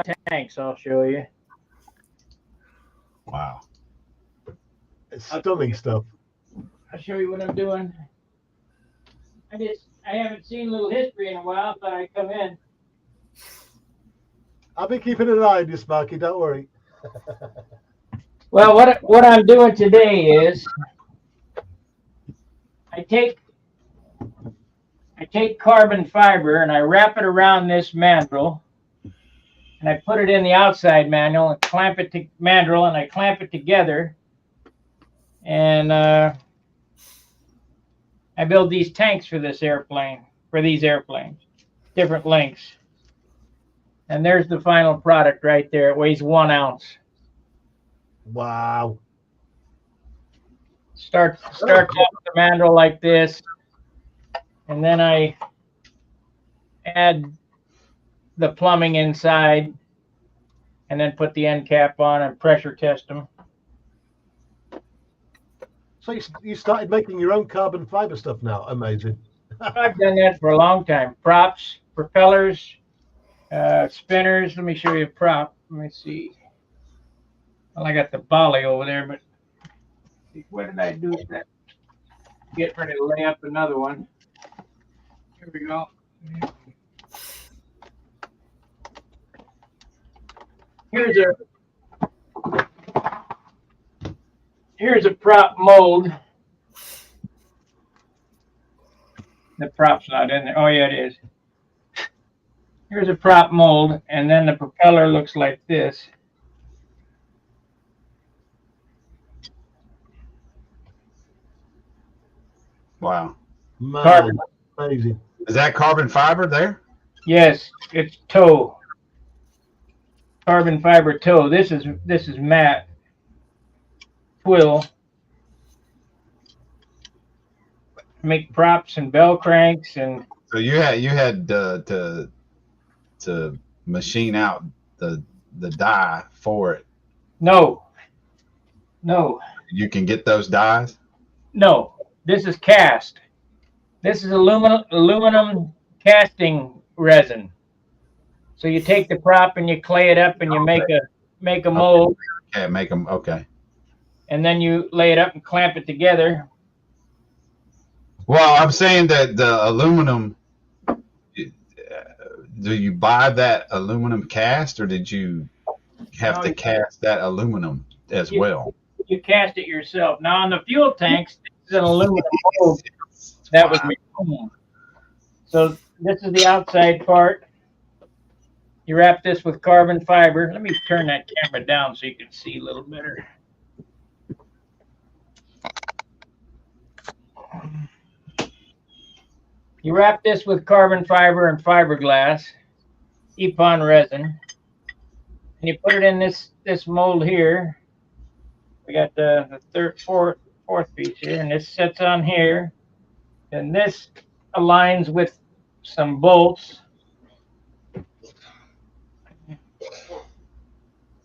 tanks. I'll show you. Wow. It's stunning stuff. I'll show you what I'm doing. I haven't seen Little History in a while, so I come in. I'll be keeping an eye on you, Sparky. Don't worry. Well, what I'm doing today is I take carbon fiber and I wrap it around this mandrel, and I put it in the outside mandrel and clamp it to mandrel, and I clamp it together, and I build these tanks for these airplanes, different lengths. And there's the final product right there. It weighs 1 ounce. Wow. Starts off the mandrel like this, and then I add the plumbing inside, and then put the end cap on and pressure test them. So you started making your own carbon fiber stuff now? Amazing. I've done that for a long time. Props, propellers, spinners. Let me show you a prop. Let me see. Well, I got the Bali over there, but what did I do with that? Get ready to lay up another one. Here we go. Here's a prop mold. The prop's not in there. Oh yeah, it is. Here's a prop mold, and then the propeller looks like this. Wow. Carbon. Amazing. Is that carbon fiber there? Yes, it's tow. Carbon fiber tow. This is matte twill. Make props and bell cranks, and So you had to machine out the die for it. no. You can get those dies. No, this is cast. This is aluminum casting resin. So you take the prop and you clay it up and you make a mold, Okay, make them. Okay. and then you lay it up and clamp it together. Well, I'm saying that the aluminum. Do you buy that aluminum cast, or did you have to cast that aluminum as well? You cast it yourself. Now on the fuel tanks, this is an aluminum mold that was made. So this is the outside part. You wrap this with carbon fiber. Let me turn that camera down so you can see a little better. You wrap this with carbon fiber and fiberglass, EPON resin, and you put it in this mold here. We got the fourth piece here, and this sits on here, and this aligns with some bolts,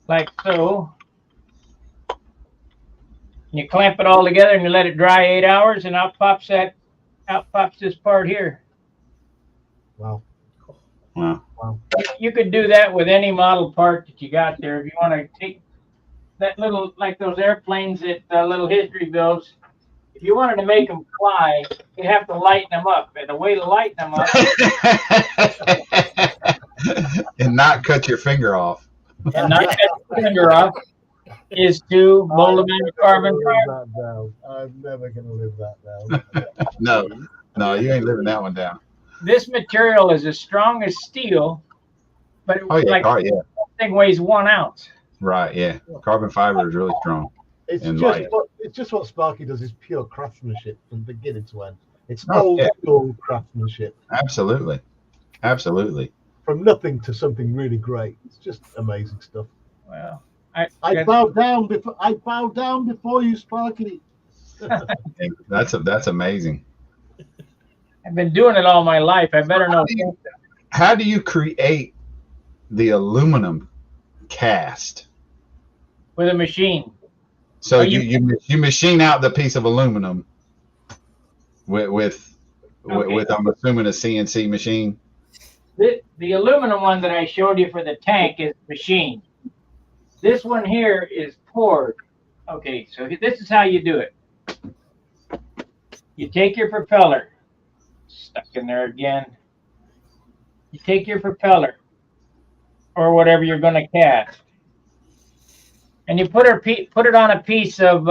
like so. And you clamp it all together, and you let it dry 8 hours, and out pops this part here. Wow. Wow. You could do that with any model part that you got there. If you want to take that little, like those airplanes that Little History builds, if you wanted to make them fly, you have to lighten them up. And the way to lighten them up And not cut your finger off. and not cut your finger off is to mold them into carbon fiber. I'm never going to live that down. No, you ain't living that one down. This material is as strong as steel, but it, Yeah, this thing weighs 1 ounce. right, yeah. Carbon fiber is really strong. It's And just what Sparky does is pure craftsmanship from beginning to end. It's Oh, old yeah. school craftsmanship. Absolutely. From nothing to something really great. It's just amazing stuff. Well, I bow down before you, Sparky. That's amazing. I've been doing it all my life. I better know. How do you create the aluminum cast? With a machine. So you machine out the piece of aluminum with I'm assuming a CNC machine. The aluminum one that I showed you for the tank is machined. This one here is poured. Okay, so this is how you do it. You take your propeller, stuck in there again. You take your propeller, or whatever you're going to cast, and you put it on a piece of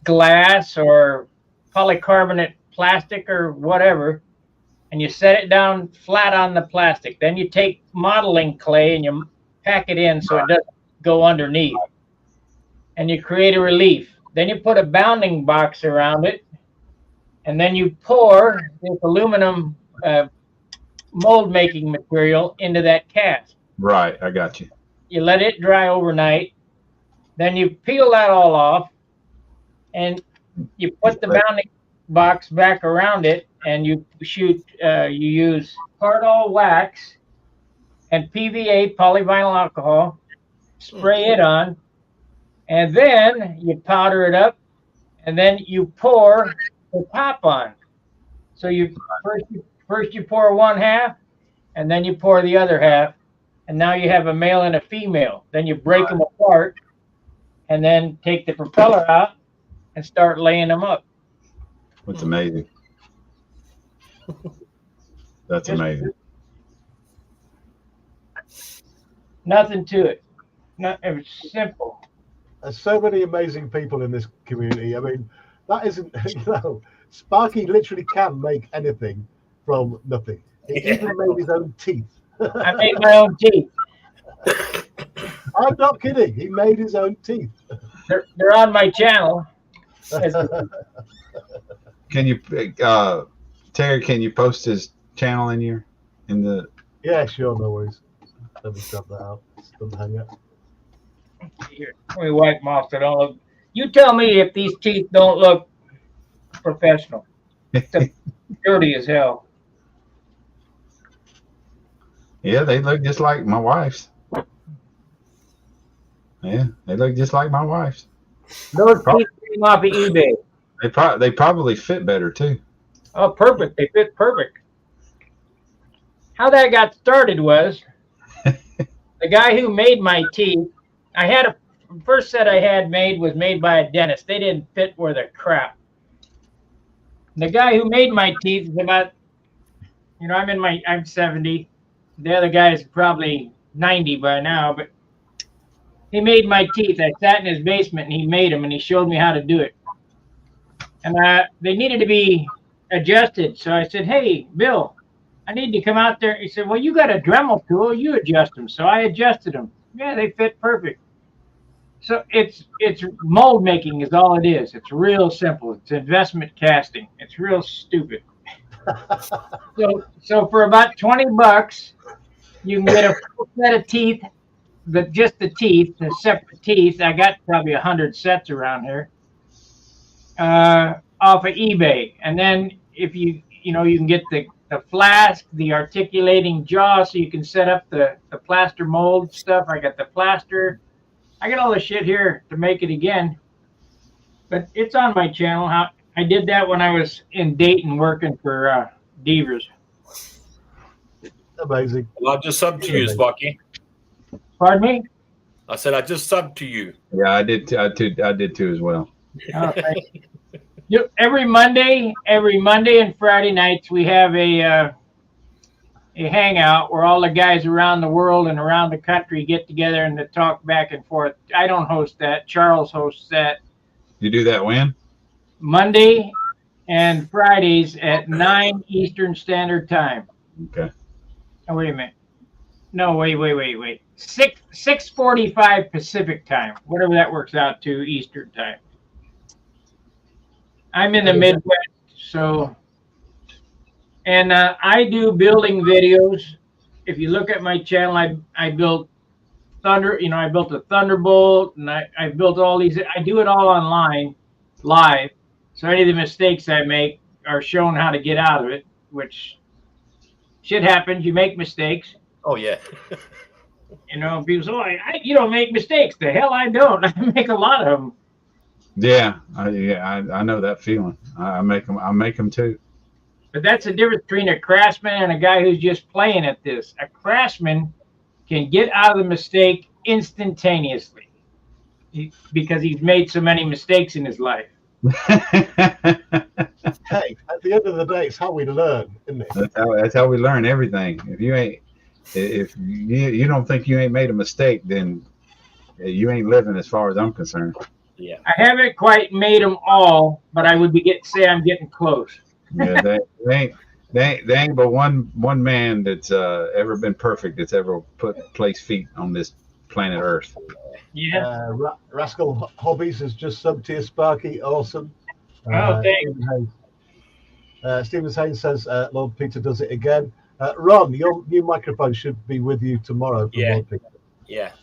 glass or polycarbonate plastic or whatever, and you set it down flat on the plastic. Then you take modeling clay and you pack it in so it doesn't go underneath, and you create a relief. Then you put a bounding box around it, and then you pour this aluminum mold making material into that cast. Right, I got you. You let it dry overnight, then you peel that all off, and you put the bounding box back around it, and you use Cardall wax and PVA, polyvinyl alcohol, spray it on, and then you powder it up, and then you pour the top on. So you first you pour one half, and then you pour the other half, and now you have a male and a female. Then you break them apart, and then take the propeller out and start laying them up. That's amazing. That's amazing. Nothing to it. It's simple. There's so many amazing people in this community. I mean, that isn't, Sparky literally can make anything from nothing. He even made his own teeth. I made my own teeth. I'm not kidding. He made his own teeth. They're on my channel. Can you, Terry? Can you post his channel in the? Yeah, sure, no worries. Let me grab that out. It's done hang up. Here, let me wipe them off. So don't look. You tell me if these teeth don't look professional. They're dirty as hell. Yeah, they look just like my wife's. Yeah, they look just like my wife's. Those teeth came off of eBay. They probably fit better too. Oh, perfect. They fit perfect. How that got started was the guy who made my teeth. I had first set I had was made by a dentist. They didn't fit worth a crap. The guy who made my teeth is about, I'm 70. The other guy is probably 90 by now, but he made my teeth. I sat in his basement and he made them, and he showed me how to do it. And they needed to be adjusted. So I said, "Hey, Bill, I need to come out there." He said, "Well, you got a Dremel tool. You adjust them." So I adjusted them. Yeah, they fit perfect. So it's mold making is all it is. It's real simple. It's investment casting. It's real stupid. So for about $20, you can get a full set of teeth, just the teeth, the separate teeth. I got probably 100 sets around here off of eBay. And then if you can get the flask, the articulating jaw, so you can set up the plaster mold stuff. I got the plaster. I got all the shit here to make it again. But it's on my channel. I did that when I was in Dayton working for Devers. Amazing. Well, I just subbed to you, Sparky. Pardon me? I said I just subbed to you. Yeah, I did too as well. Oh, every Monday and Friday nights we have a hangout where all the guys around the world and around the country get together and to talk back and forth. I don't host that. Charles hosts that. You do that when? Monday and Fridays at 9 Eastern Standard Time. Okay. Oh, wait a minute. No, wait. 6:45 Pacific Time, whatever that works out to Eastern Time. I'm in the Midwest, so, and I do building videos. If you look at my channel, I built I built a Thunderbolt, and I built all these. I do it all online, live. So any of the mistakes I make are shown how to get out of it, which shit happens. You make mistakes. Oh, yeah. People say, you don't make mistakes. The hell I don't. I make a lot of them. Yeah, I know that feeling. I make them too. But that's the difference between a craftsman and a guy who's just playing at this. A craftsman can get out of the mistake instantaneously because he's made so many mistakes in his life. Hey, at the end of the day, it's how we learn, isn't it? That's how we learn everything. If you don't think you ain't made a mistake, then you ain't living, as far as I'm concerned. Yeah. I haven't quite made them all, but I would say I'm getting close. Yeah, they ain't but one man that's ever been perfect, that's ever placed feet on this planet Earth. Yeah. Rascal Hobbies has just subbed to you, Sparky. Awesome. Oh, thanks. Stephen Haynes says Lord Peter does it again. Ron, your new microphone should be with you tomorrow. Yeah. Lord Peter. Yeah.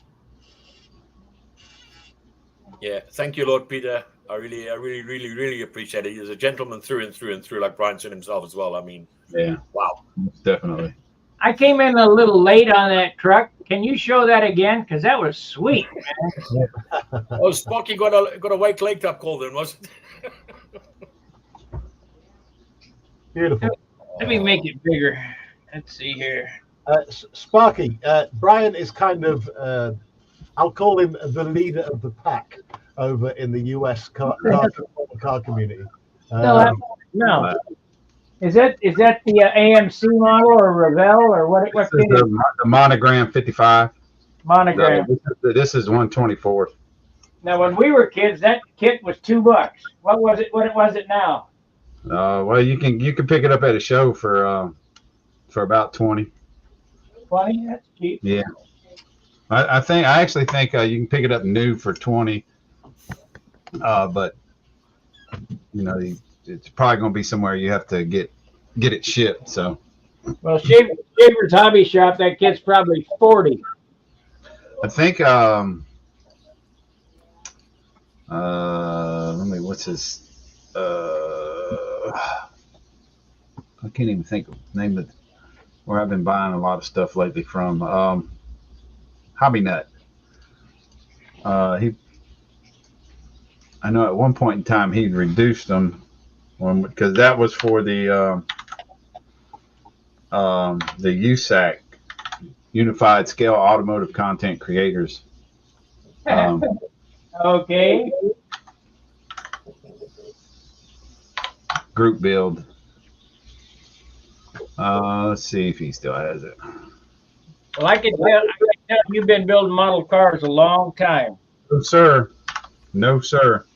Yeah. Thank you, Lord Peter. I really appreciate it. He's a gentleman through and through, like Brian said himself as well. I mean, Yeah. wow. Definitely. I came in a little late on that truck. Can you show that again? Because that was sweet, man. Oh, Sparky got a white clay top call then, was it? Beautiful. Let me make it bigger. Let's see here. Sparky, Brian is kind of, I'll call him the leader of the pack over in the US car community. No. Is that the AMC model or Revell or what This kit is the Monogram 55. Monogram? This is 124th. Now, when we were kids, that kit was $2. What was it? What was it now? Well, you can pick it up at a show for about 20. 20? That's cheap. Yeah. I actually think you can pick it up new for 20. But you know, it's probably going to be somewhere you have to get it shipped. So. Well, Shaver's Hobby Shop, that kit's probably 40. I think what's his I can't even think of the name of where I've been buying a lot of stuff lately from. Hobby Nut. I know at one point in time he'd reduced them because that was for the USAC, Unified Scale Automotive Content Creators. Okay. Group build. Let's see if he still has it. Well, I can tell you've been building model cars a long time. No, sir. No, sir.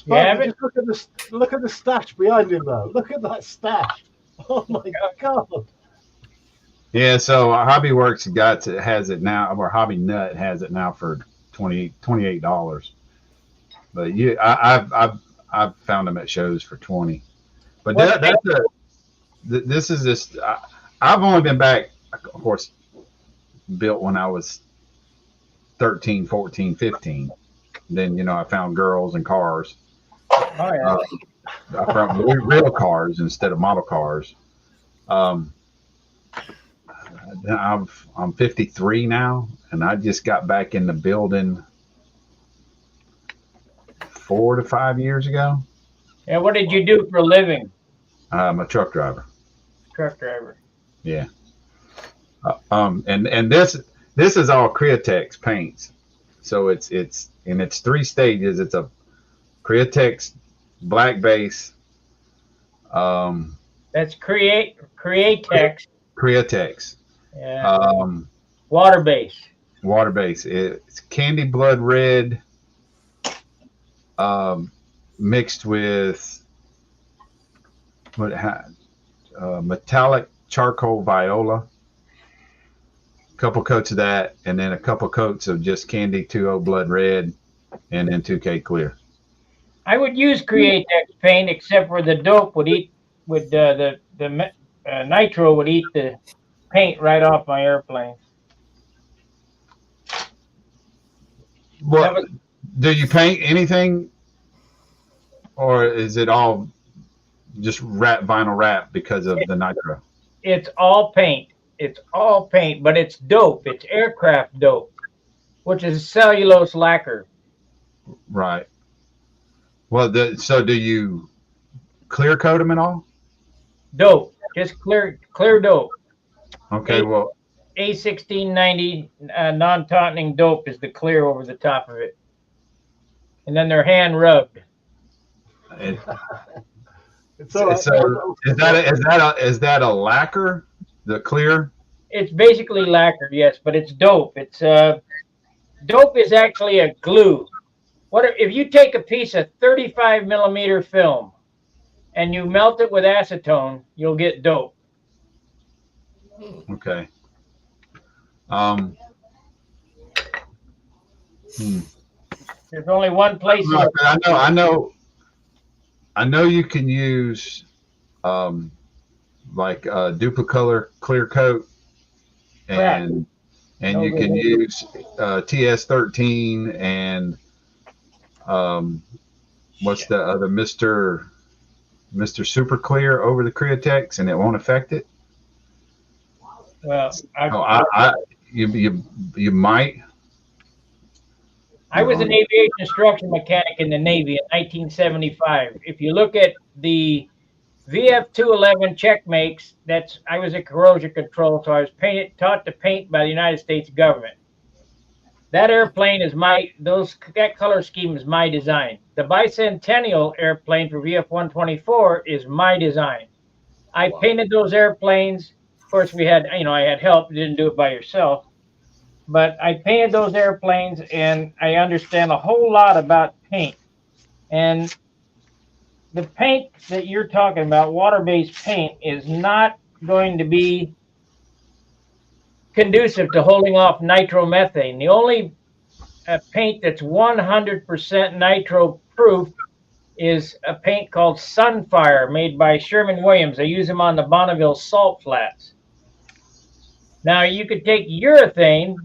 You have it? Just look at the stash behind him, though. Look at that stash. Oh my God. Yeah, so HobbyWorks has it now, or Hobby Nut has it now for $28. But I've found them at shows for 20. But I've only been back, of course, built when I was 13, 14, 15. Then, you know, I found girls and cars. Oh, yeah. I found real cars instead of model cars. I'm 53 now, and I just got back in the building 4 to 5 years ago. And what did you do for a living? I'm a truck driver. Truck driver. Yeah. And this is all Createx paints. So it's 3 stages. It's a Createx black base. That's Createx. Createx. Yeah. Water base. Water base. It's candy blood red, mixed with metallic charcoal viola. A couple coats of that, and then a couple coats of just candy 2O blood red, and then 2K clear. I would use Createx paint, except for the dope would the nitro would eat the paint right off my airplane. Well, do you paint anything, or is it all just vinyl wrap because of the nitro? It's all paint. It's all paint, but it's dope. It's aircraft dope, which is cellulose lacquer. Right. Well, so do you clear coat them at all? dope, just clear dope. Okay, well, A1690 non-tautening dope is the clear over the top of it, and then they're hand rubbed. it, It's all right. so is that a lacquer? The clear? It's basically lacquer, yes, but it's dope. It's dope is actually a glue. What if you take a piece of 35 millimeter film and you melt it with acetone, you'll get dope. Okay. There's only one place. No, I know you can use like Duplicolor clear coat, and you can use TS13 and what's the other Mr. Super Clear over the Createx, and it won't affect it. Well, you might. I was an aviation instruction mechanic in the Navy in 1975. If you look at the VF-211 checkmates, I was a corrosion control, so I was taught to paint by the United States government. That airplane is that color scheme is my design. The Bicentennial airplane for VF-124 is my design. I painted those airplanes. Of course, I had help. You didn't do it by yourself. But I painted those airplanes, and I understand a whole lot about paint. And the paint that you're talking about, water-based paint, is not going to be conducive to holding off nitromethane. The only paint that's 100% nitro-proof is a paint called Sunfire, made by Sherwin-Williams. They use them on the Bonneville salt flats. Now, you could take urethane,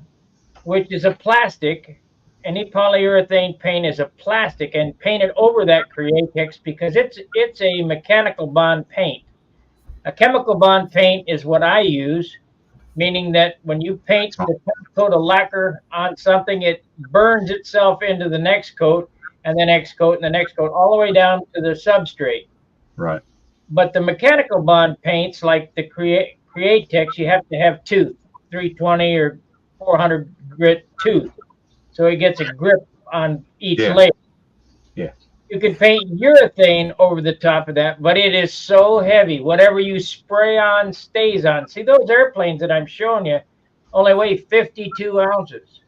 which is a plastic. Any polyurethane paint is a plastic, and paint it over that Createx because it's a mechanical bond paint. A chemical bond paint is what I use, meaning that when you paint the coat of lacquer on something, it burns itself into the next coat and the next coat and the next coat, all the way down to the substrate. Right. But the mechanical bond paints, like the Createx, you have to have tooth, 320 or 400 grit tooth, so it gets a grip on each layer. Yeah. You can paint urethane over the top of that, but it is so heavy. Whatever you spray on stays on. See, those airplanes that I'm showing you only weigh 52 ounces.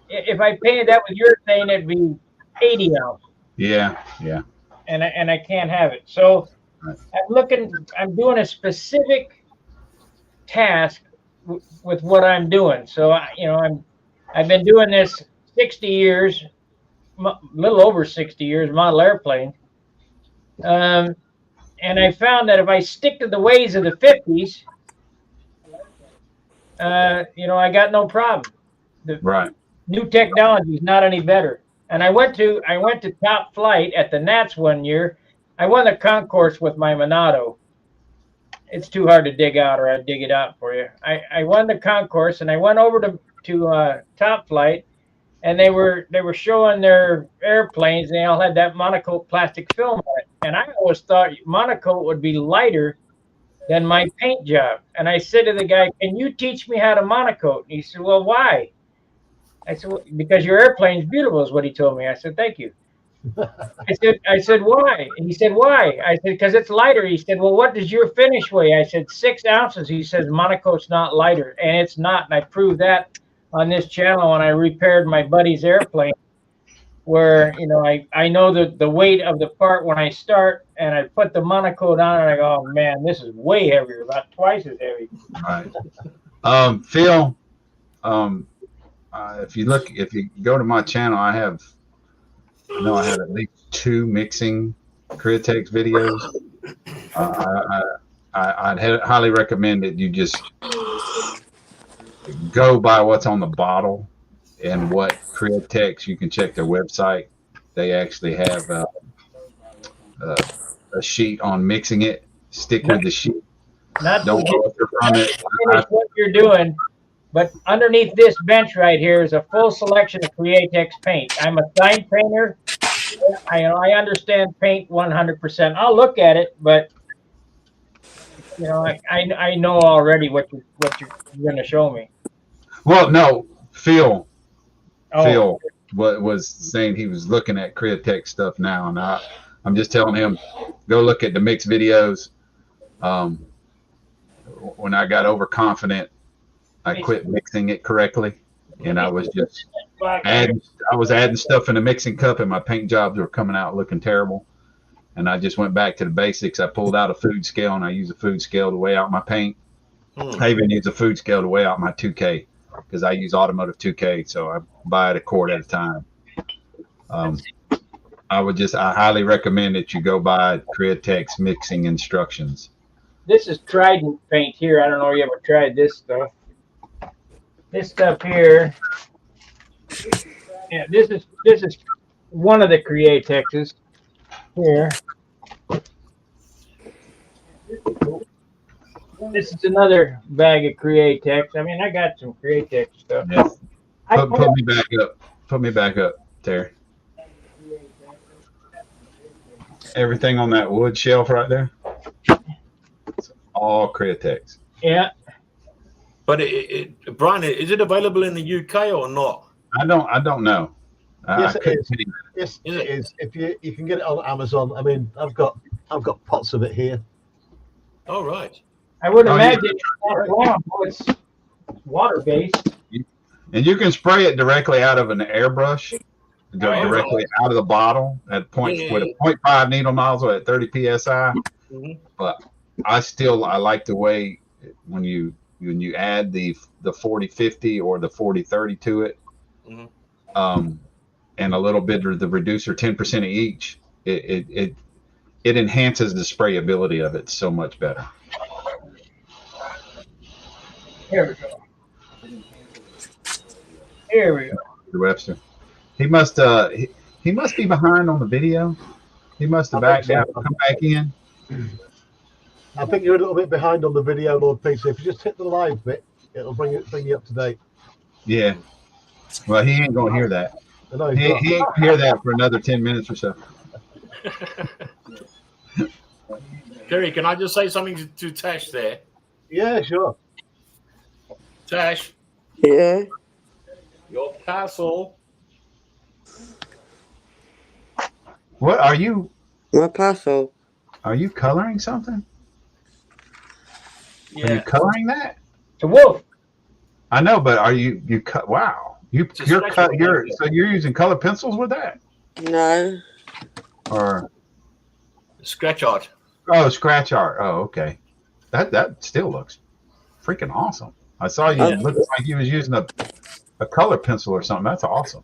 If I painted that with urethane, it'd be 80 ounces. Yeah. And I can't have it. So I'm doing a specific task with what I'm doing. So I've been doing this 60 years, a little over 60 years, model airplane. And I found that if I stick to the ways of the 50s, I got no problem. The new technology is not any better. And I went to top flight at the Nats one year. I won the concourse with my Monado. It's too hard to dig out, or I'd dig it out for you. I won the concourse, and I went over to top flight, and they were showing their airplanes, and they all had that monocoat plastic film on it. And I always thought monocoat would be lighter than my paint job. And I said to the guy, "Can you teach me how to monocoat?" And he said, "Well, why?" I said, "Well, because your airplane's beautiful," is what he told me. I said, "Thank you." I said, "Why?" And he said, "Why?" I said, "Because it's lighter." He said, "Well, what does your finish weigh?" I said, 6 ounces. He says, "Monocoat's not lighter." And it's not. And I proved that on this channel when I repaired my buddy's airplane, where, I know the weight of the part when I start, and I put the monocoat on, and I go, "Oh man, this is way heavier, about twice as heavy." Right. Phil, if you go to my channel, I have at least 2 mixing Createx videos. I'd highly recommend that you just go by what's on the bottle and what Createx. You can check their website. They actually have a sheet on mixing it. Stick with the sheet. Don't go from it. Finish what you're doing. But underneath this bench right here is a full selection of Createx paint. I'm a sign painter. I understand paint 100%. I'll look at it, but You know, I know already what you're going to show me. Well, no, Phil Oh, was saying he was looking at Createch stuff now, and I'm just telling him go look at the mix videos. When I got overconfident, I quit mixing it correctly, and I was just adding stuff in the mixing cup, and my paint jobs were coming out looking terrible. And I just went back to the basics. I pulled out a food scale, and I use a food scale to weigh out my paint. I even use a food scale to weigh out my 2K because I use automotive 2K, so I buy it a quart at a time. I highly recommend that you go buy Createch's mixing instructions. this is Trident paint here. I don't know if you ever tried this stuff. This stuff here. Yeah, this is one of the Createxes here. This is another bag of Createx. I mean, I got some Createx stuff. Yeah. Put me back up. Put me back up, Terry. Everything on that wood shelf right there, it's all Createx. Yeah. But Brian, is it available in the UK or not? I don't know. Yes, it is. tell you. Yes, it is. If you can get it on Amazon. I mean, I've got pots of it here. All right. I would Oh, imagine it's water based. And you can spray it directly out of an airbrush, directly out of the bottle at point with a 0.5 needle nozzle at 30 psi. Mhm. But I like the way when you add the 40-50 or the 40-30 to it, and a little bit of the reducer, 10% of each, it enhances the sprayability of it so much better. Here we go. Here we go. Webster, he must be behind on the video. He must have backed out and come back in. I think you're a little bit behind on the video, Lord Peter. If you just hit the live bit, it'll bring you up to date. Yeah. Well, he ain't gonna hear that. I know He ain't gonna hear that for another 10 minutes or so. Terry, can I just say something to Tash there? Yeah, sure. Tash, Yeah. your parcel. What are you? My parcel. Are you coloring something? Are you Yeah. coloring that? It's a wolf. I know, but are you cut? Wow, you're using color pencils with that, No. or Scratch art. scratch art? Oh, okay. That still looks freaking awesome. I saw you. It looked like you was using a color pencil or something. That's awesome.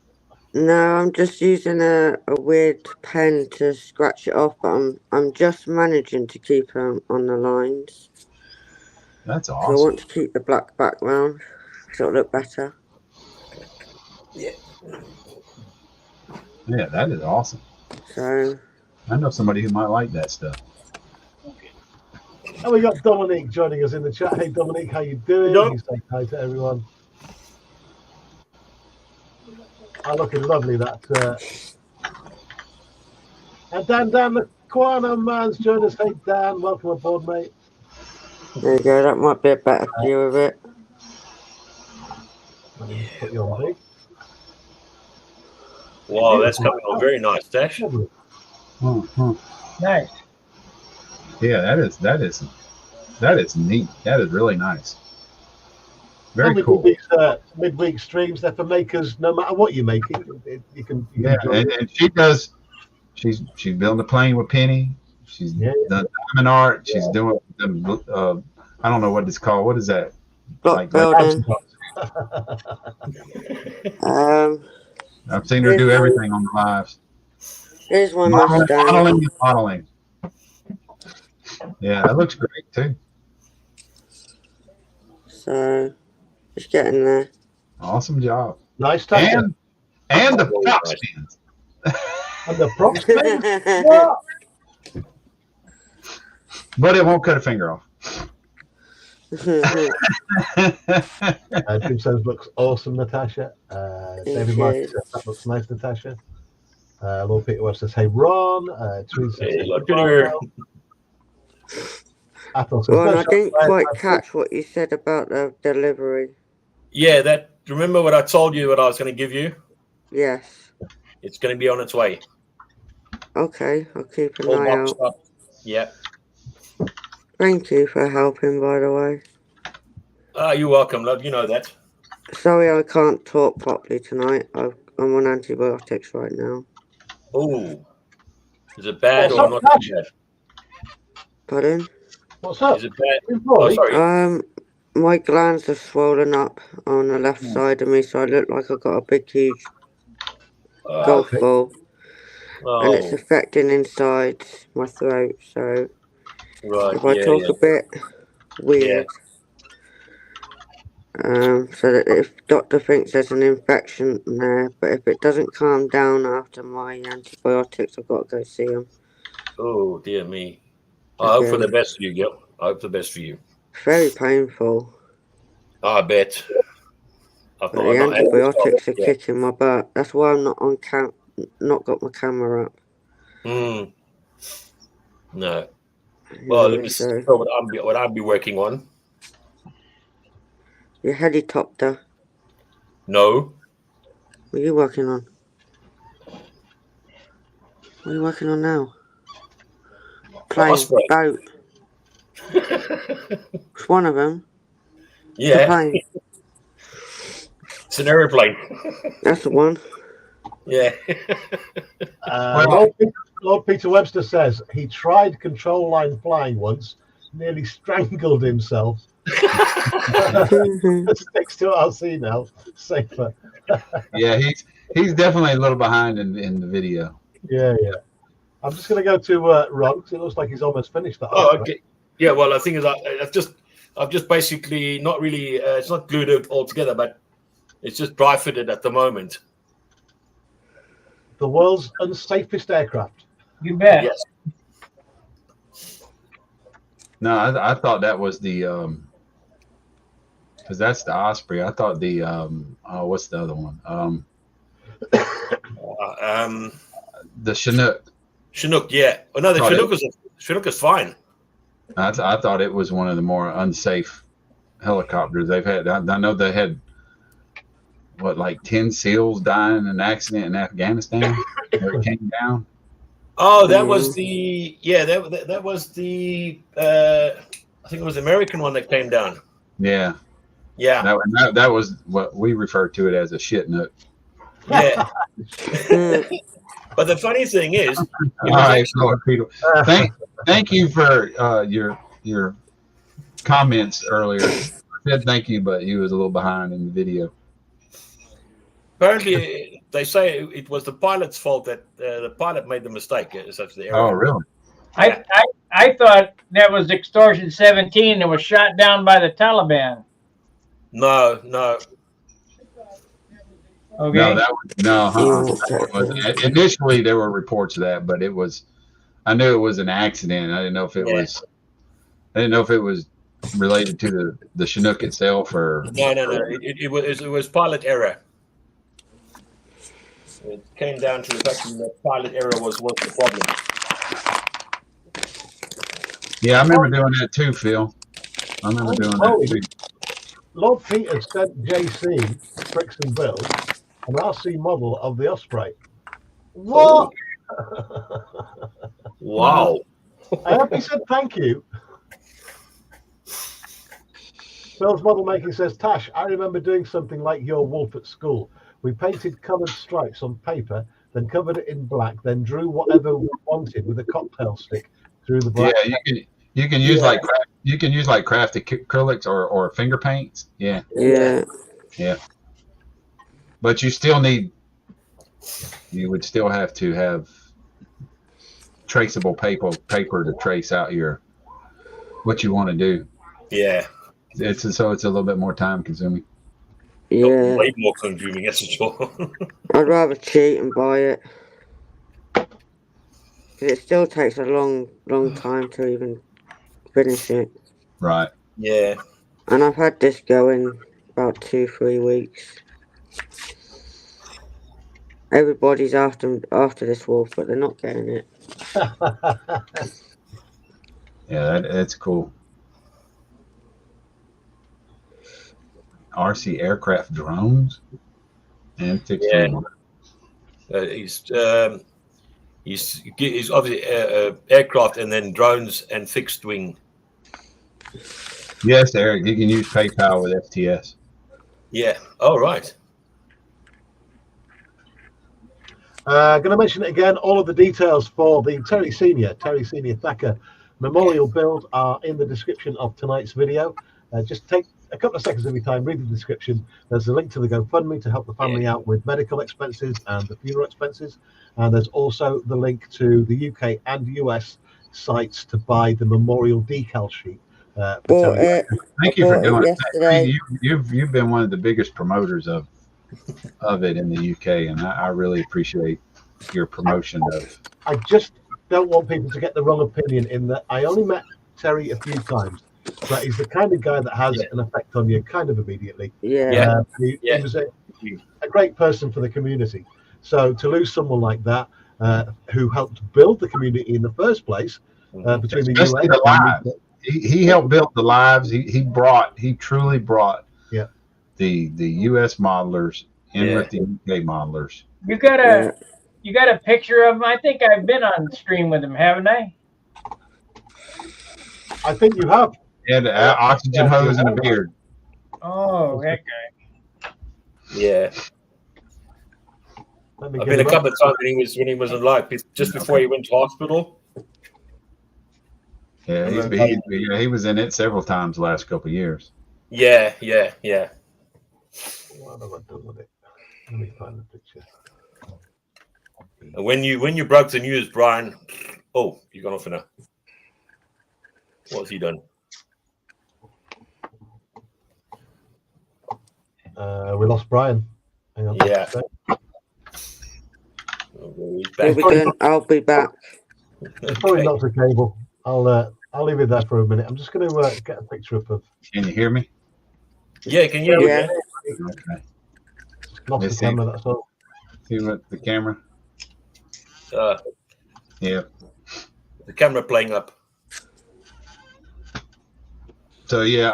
No, I'm just using a weird pen to scratch it off, but I'm just managing to keep them on the lines. That's I awesome. want to keep the black background so it'll look better. Yeah, that is awesome. So, I know somebody who might like that stuff. And we got Dominique joining us in the chat. Hey, Dominique, how you doing? Hello. You say hi to everyone. Looking lovely, that. And Dan the Quana man's joined us. Hey, Dan, welcome aboard, mate. there you go. That might be a better view of it. Let me put you on big. Wow, that's coming on very nice, Tash. Lovely. Nice. Yeah, that is neat. That is really nice. Very And we cool. do these midweek streams. They're for makers. No matter what you make, you can Yeah, enjoy it. and she does. She's building a plane with Penny. She's done diamond art. She's doing. I don't know what it's called. What is that? Block Like- building. I've seen her do everything on the lives. Here's one Modeling, Mustang. modeling. Yeah, that looks great too. So, just getting there. Awesome job. Nice touch. And the prop stands. And the props. But it won't cut a finger off. Tombstones looks awesome, Natasha. David Thank Martin you. says that looks nice, Natasha. Lord Peter Webb says, hey, Ron. Teresa Hey, says, Lord Peter. at all. So it's Ron, no I shot didn't fired quite at- catch what you said about the delivery. Yeah, that. Remember what I told you? What I was going to give you? Yes. It's going to be on its way. Okay, I'll keep an All eye boxed out. up. Yeah. Thank you for helping, by the way. You're welcome, love. You know that. Sorry I can't talk properly tonight. I'm on antibiotics right now. Oh, is it bad What's or up, not Tash? too bad? Pardon? What's up? Is it bad? Hey, Oh, boy. sorry. My glands are swollen up on the left side of me, so I look like I've got a big, huge golf okay. ball. And it's Oh, affecting inside my throat, so right. if I Yeah, talk yeah. a bit weird, so that if doctor thinks there's an infection there, but if it doesn't calm down after my antibiotics, I've got to go see him. Oh, dear me. I hope for the best for you, Gil. I hope the best for you. Very painful. I bet. I've But the not had it antibiotics are yet. kicking my butt. That's why I'm not on not got my camera up. No. Well, let me see So what I'll be working on. your helicopter. No. What are you working on? What are you working on now? Plane, Osprey. boat. It's one of them. The Yeah, plane. it's an aeroplane. That's the one. Yeah. Lord Peter Webster says he tried control line flying once, nearly strangled himself. Sticks to RC now, safer. Yeah, he's definitely a little behind in the video. Yeah. I'm just going to go to Ron because it looks like he's almost finished that. Oh, okay. Yeah. Well, the thing is, I've just basically not really. It's not glued it all together, but it's just dry fitted at the moment. The world's unsafest aircraft. You bet. Yes. No, I thought that was the because that's the Osprey. I thought the what's the other one? The Chinook. Chinook. Yeah. Oh no, the Chinook is fine. I thought it was one of the more unsafe helicopters they've had. I know they had like 10 SEALs dying in an accident in Afghanistan where it came down. Oh, that was the that was the I think it was the American one that came down. Yeah. Yeah. That was what we refer to it as a shit nook. Yeah. But the funny thing is, All right, Lord Peter. Thank you for your comments earlier. I said thank you, but you was a little behind in the video. apparently they say it was the pilot's fault that the pilot made the mistake. Such the error. Oh, really? I thought that was Extortion 17 that was shot down by the Taliban. No. Okay. Initially, there were reports of that, but I knew it was an accident. I didn't know if it was related to the Chinook itself or No. It was pilot error. It came down to the fact that pilot error was the problem. Yeah, I remember doing that too, Phil. I remember doing that too. Lord Peter sent JC Bricks and Build an RC model of the Osprey. What? Wow. I hope he said thank you. Phil's model making says, Tash, I remember doing something like your wolf at school. We painted coloured stripes on paper, then covered it in black, then drew whatever we wanted with a cocktail stick through the black. Yeah, you can use like crafted acrylics or finger paints. Yeah. But you would still have to have traceable paper to trace out what you want to do. Yeah. It's a little bit more time consuming. Yeah. Way more consuming, that's for sure. I'd rather cheat and buy it. 'Cause it still takes a long time to even finish it. Right. Yeah. And I've had this going about 2-3 weeks. Everybody's after this wolf, but they're not getting it. Yeah, that's cool. RC aircraft drones and fixed Yeah. wing. He's obviously aircraft and then drones and fixed wing. Yes, Eric, you can use PayPal with FTS. Yeah. Oh, right. Going to mention it again. All of the details for the Terry Senior Thacker Memorial build are in the description of tonight's video. Just take a couple of seconds of your time, read the description. There's a link to the GoFundMe to help the family out with medical expenses and the funeral expenses. And there's also the link to the UK and US sites to buy the memorial decal sheet. Bought it. Thank you for doing it. Yesterday. You've been one of the biggest promoters of it in the UK, and I really appreciate your promotion of. I just don't want people to get the wrong opinion in that I only met Terry a few times, but he's the kind of guy that has an effect on you kind of immediately. Yeah. He was a great person for the community. So to lose someone like that, who helped build the community in the first place, between the Especially US the lives. He helped build the lives. He truly brought the US modelers in with the UK modelers. You got a picture of him? I think I've been on stream with him, haven't I? I think you have. And oxygen hose and a beard. Oh, that guy. Yeah. Let me I've get been a him couple up. of times when he was alive, just before he went to hospital. Yeah, he was in it several times the last couple of years. Yeah. What have I done with it? Let me find the picture. And when you broke the news, Brian, you gone off in a. What's he done? We lost Brian. Hang on. Yeah. I'll be back. It's probably not the cable. I'll leave it there for a minute. I'm just going to get a picture up of. Can you hear me? Yeah, can you? Yeah. Okay. Lost the see. camera. That's all. See what the camera? Yeah. The camera playing up. So yeah,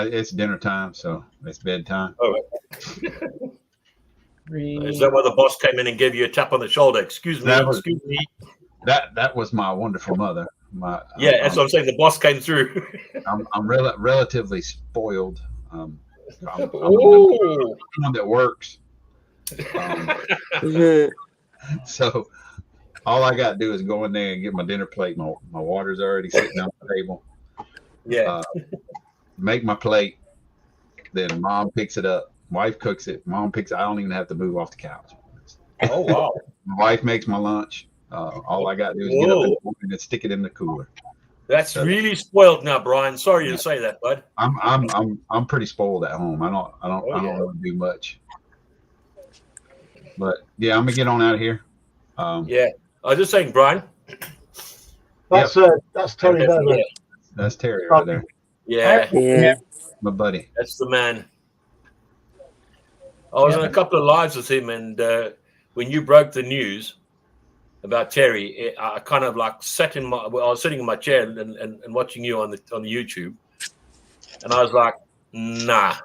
it's dinner time, so it's bedtime. All right. Is that why the boss came in and gave you a tap on the shoulder? Excuse me. Excuse me. That was my wonderful mother. That's what I'm saying. The boss came through. I'm relatively spoiled. I'm Ooh. one that works. So all I got to do is go in there and get my dinner plate. My water's already sitting on the table. Yeah. Make my plate. Then mom picks it up. Wife cooks it. Mom picks it. I don't even have to move off the couch. Oh wow. My wife makes my lunch. All I got to do is get up in the morning and stick it in the cooler. That's really spoiled now, Brian. Sorry to say that, bud. I'm pretty spoiled at home. I don't want to do much. But yeah, I'm gonna get on out of here. Yeah, I was just saying, Brian. That's Terry there. Yeah. That's Terry right there, Yeah, my buddy. that's the man. I was on a couple of lives with him, and when you broke the news about Terry, I kind of like I was sitting in my chair and watching you on the YouTube, and I was like, nah,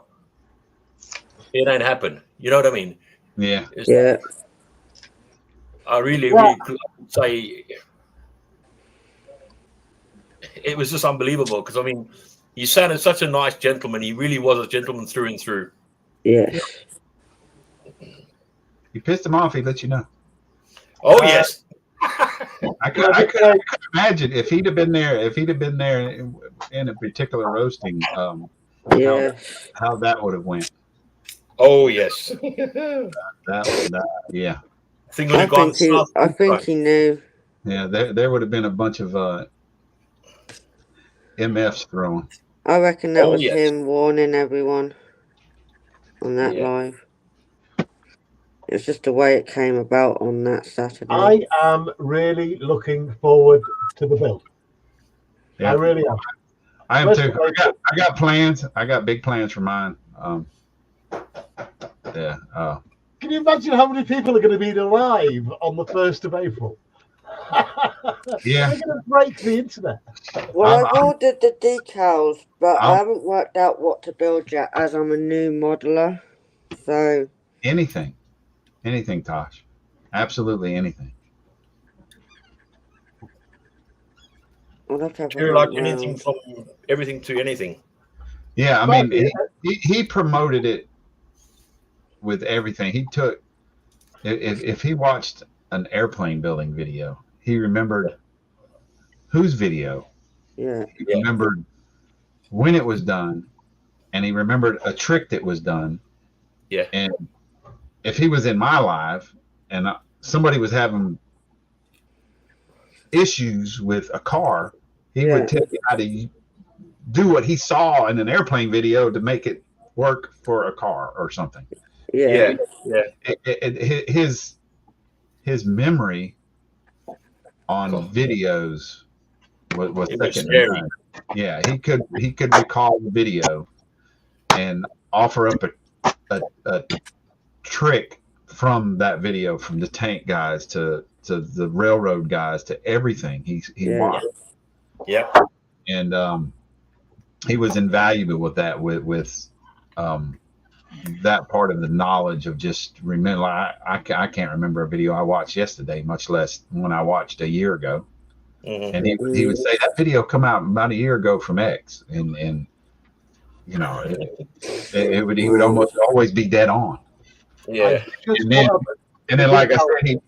it ain't happen. You know what I mean? Yeah. Yeah. I really could say it was just unbelievable because I mean, he sounded such a nice gentleman. He really was a gentleman through and through. Yeah. You pissed him off. He let you know. Oh yes. I could imagine if he'd have been there. If he'd have been there in a particular roasting, how that would have went. Oh yes. Yeah. I think he knew. Yeah, there would have been a bunch of MFs thrown. I reckon that was him warning everyone on that live. It's just the way it came about on that Saturday. I am really looking forward to the build. Yeah. I really am. I am too. I got plans. I got big plans for mine. Can you imagine how many people are going to be alive on the 1st of April? Yeah. We're going to break the internet. Well, I've I'm- ordered the decals, but I I'm- haven't worked out what to build yet, as I'm a new modeler. So anything, Tosh, absolutely anything. I'll have to have a You're look like now. anything from everything to anything. Yeah, I Right, mean, yeah. he promoted it with everything. He took if he watched an airplane building video, he remembered whose video. Yeah, He Yeah. remembered when it was done, and he remembered a trick that was done. Yeah. And if he was in my live and somebody was having issues with a car, he Yeah. would tell you how to do what he saw in an airplane video to make it work for a car or something. yeah, His memory on Cool. videos was It was second to scary. none. Yeah, he could recall the video and offer up a trick from that video, from the tank guys to the railroad guys to everything he Yeah. watched. Yeah. And he was invaluable with that, with that part of the knowledge of just remember. I can't remember a video I watched yesterday, much less one I watched a year ago. Mhm. And he would say that video come out about a year ago from X, and you know he would almost always be dead on. Yeah. Just And then- what And then, like I said,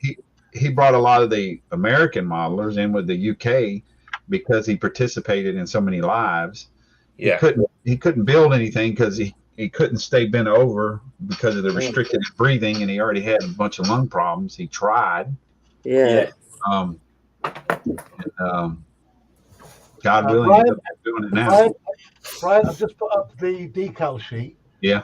he brought a lot of the American modelers in with the UK because he participated in so many lives. Yeah. He couldn't build anything because he couldn't stay bent over because of the restricted breathing, and he already had a bunch of lung problems. He tried. yeah. Um, God willing, Brian- he's doing it now. Brian, I've just put up the decal sheet. Yeah.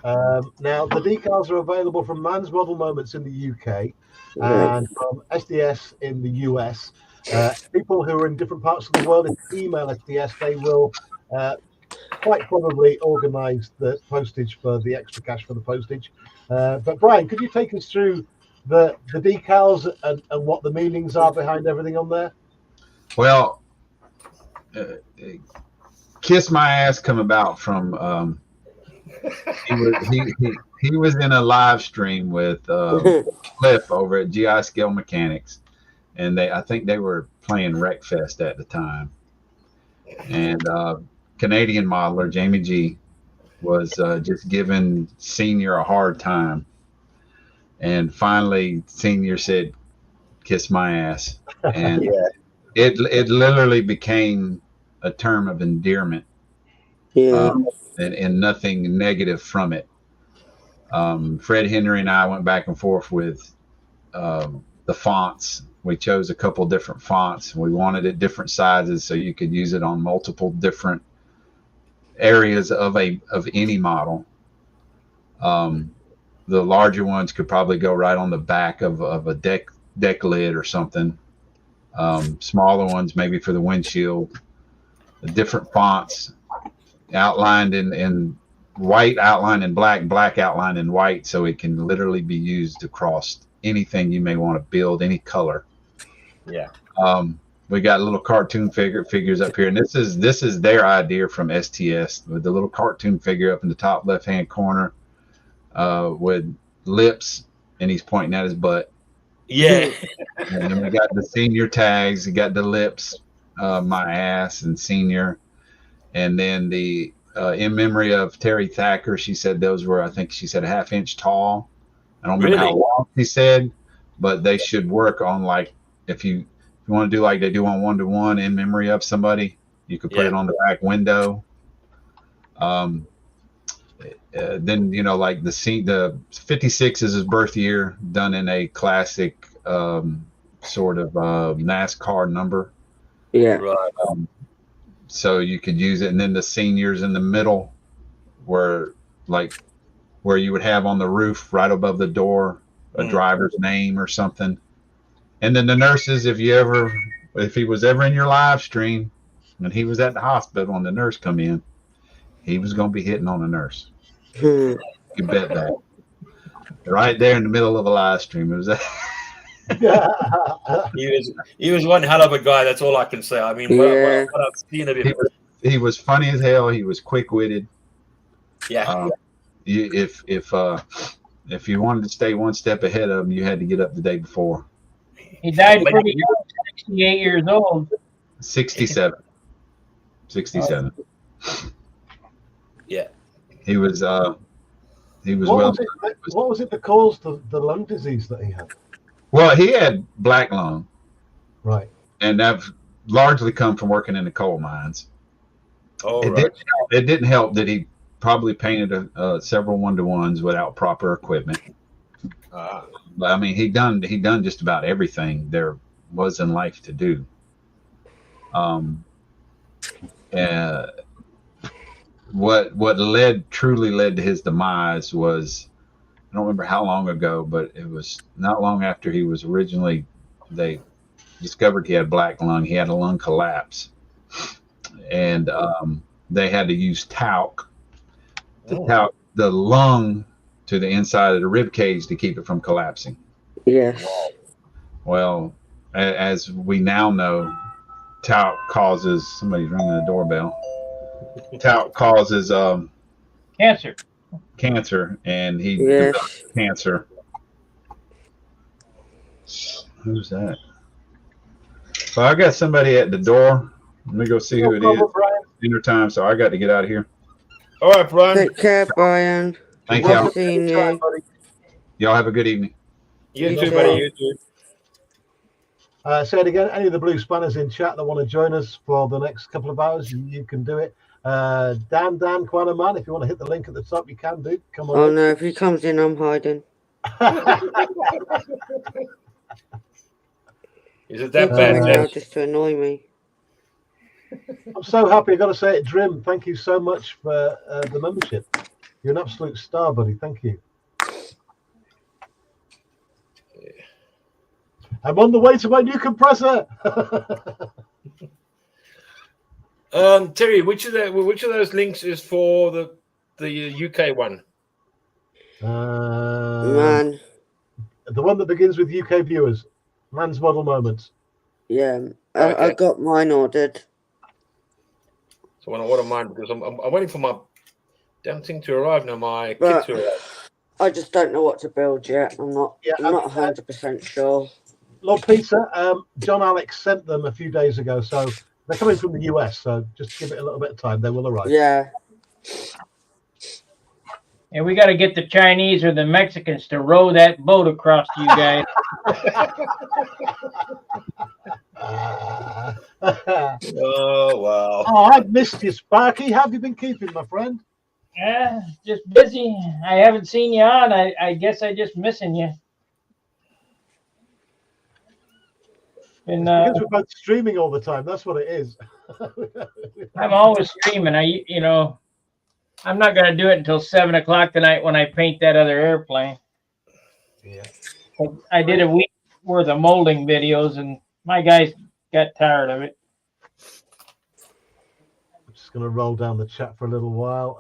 Now, the decals are available from Man's Model Moments in the UK Yeah. and from SDS in the US. People who are in different parts of the world, if you email SDS, they will quite probably organise the postage for the extra cash for the postage. But Brian, could you take us through the decals and what the meanings are behind everything on there? Well, Kiss My Ass come about from he was in a live stream with Cliff over at GI Scale Mechanics, and I think they were playing Wreckfest at the time, and Canadian modeler Jamie G was just giving Senior a hard time, and finally Senior said, "Kiss my ass," and it literally became a term of endearment. Yeah. And nothing negative from it. Fred Henry and I went back and forth with the fonts. We chose a couple different fonts. We wanted it different sizes so you could use it on multiple different areas of any model. The larger ones could probably go right on the back of a deck lid or something. Smaller ones maybe for the windshield. The different fonts outlined in white, outlined in black, black outlined in white, so it can literally be used across anything you may want to build, any color. Yeah. We got little cartoon figures up here, and this is their idea from STS, with the little cartoon figure up in the top left hand corner with lips, and he's pointing at his butt. Yeah. And then we got the Senior tags. You got the lips, my ass, and Senior. And then the in memory of Terry Thacker, she said those were, I think she said, a half-inch tall. I don't remember how long she said, but they should work on, like, if you want to do like they do on 1-to-1 in memory of somebody, you could put it on the back window. Then, you know, like the 56 is his birth year, done in a classic sort of NASCAR number. Yeah. Right. So you could use it, and then the Seniors in the middle, where you would have on the roof right above the door a driver's name or something, and then the nurses. If he was ever in your live stream, when he was at the hospital and the nurse come in, he was going to be hitting on a nurse. You bet that. Right there in the middle of a live stream, it was. He was one hell of a guy. That's all I can say. I mean, Yeah. what I've seen of him. He was funny as hell. He was quick witted. Yeah. If you wanted to stay one step ahead of him, you had to get up the day before. He died pretty young, 68 years old. 67. 67. Yeah. He was What was it that caused the lung disease that he had? Well, he had black lung, Right. and that largely come from working in the coal mines. Oh, It right. didn't help that he probably painted several 1-to-1s without proper equipment. But I mean, he done just about everything there was in life to do. What truly led to his demise was, I don't remember how long ago, but it was not long after he was originally, they discovered he had black lung. He had a lung collapse, and they had to use talc to talc the lung to the inside of the rib cage to keep it from collapsing. Yes. Well, as we now know, talc causes, somebody's ringing the doorbell. Talc causes Cancer. and he Yes. developed cancer. Who's that? So I got somebody at the door. Let me go see who it is. Dinner time, so I got to get out of here. All right, Brian. Take care, Brian. Thank Love y'all. seeing you. Y'all have a good evening. You You too, too. buddy. You too. Say it again. Any of the blue spanners in chat that want to join us for the next couple of hours, you can do it. Dan, Quana Man, if you want to hit the link at the top, you can do. Come on. Oh no, if he comes in, I'm hiding. Is it that He's bad, coming Jeff? now just to annoy me. I'm so happy. I've got to say it, Drim. Thank you so much for the membership. You're an absolute star, buddy. Thank you. I'm on the way to my new compressor. Terry, which of those links is for the UK one? Man, The one that begins with UK viewers. Man's Model Moments. yeah. I Okay. got mine ordered. So I want to mind because I'm waiting for my damn thing to arrive now. My kit But to arrive. I just don't know what to build yet. I'm not Yeah, 100% sure. Lord Peter, John Alex sent them a few days ago, so they're coming from the US, so just give it a little bit of time. They will arrive. Yeah. And we got to get the Chinese or the Mexicans to row that boat across to you guys. Oh wow! Oh, I've missed you, Sparky. How have you been keeping, my friend? Yeah, just busy. I haven't seen you on. I guess I just missing you. And Because we're both streaming all the time. That's what it is. I'm always streaming. I'm not gonna do it until 7 o'clock tonight when I paint that other airplane. Yeah. I did a week worth of molding videos, and my guys got tired of it. I'm just going to roll down the chat for a little while.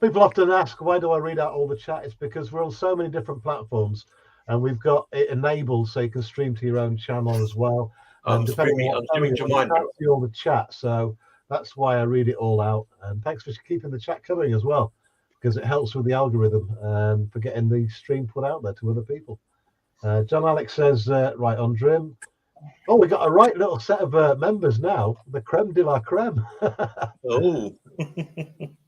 People often ask, why do I read out all the chat? It's because we're on so many different platforms, and we've got it enabled so you can stream to your own channel as well. I'm And depending on streaming what to channel mine. you're on, I see all the chat. So that's why I read it all out. And thanks for keeping the chat coming as well, because it helps with the algorithm for getting the stream put out there to other people. John Alex says, right on Drim. Oh, we got a right little set of members now. The creme de la creme. Oh,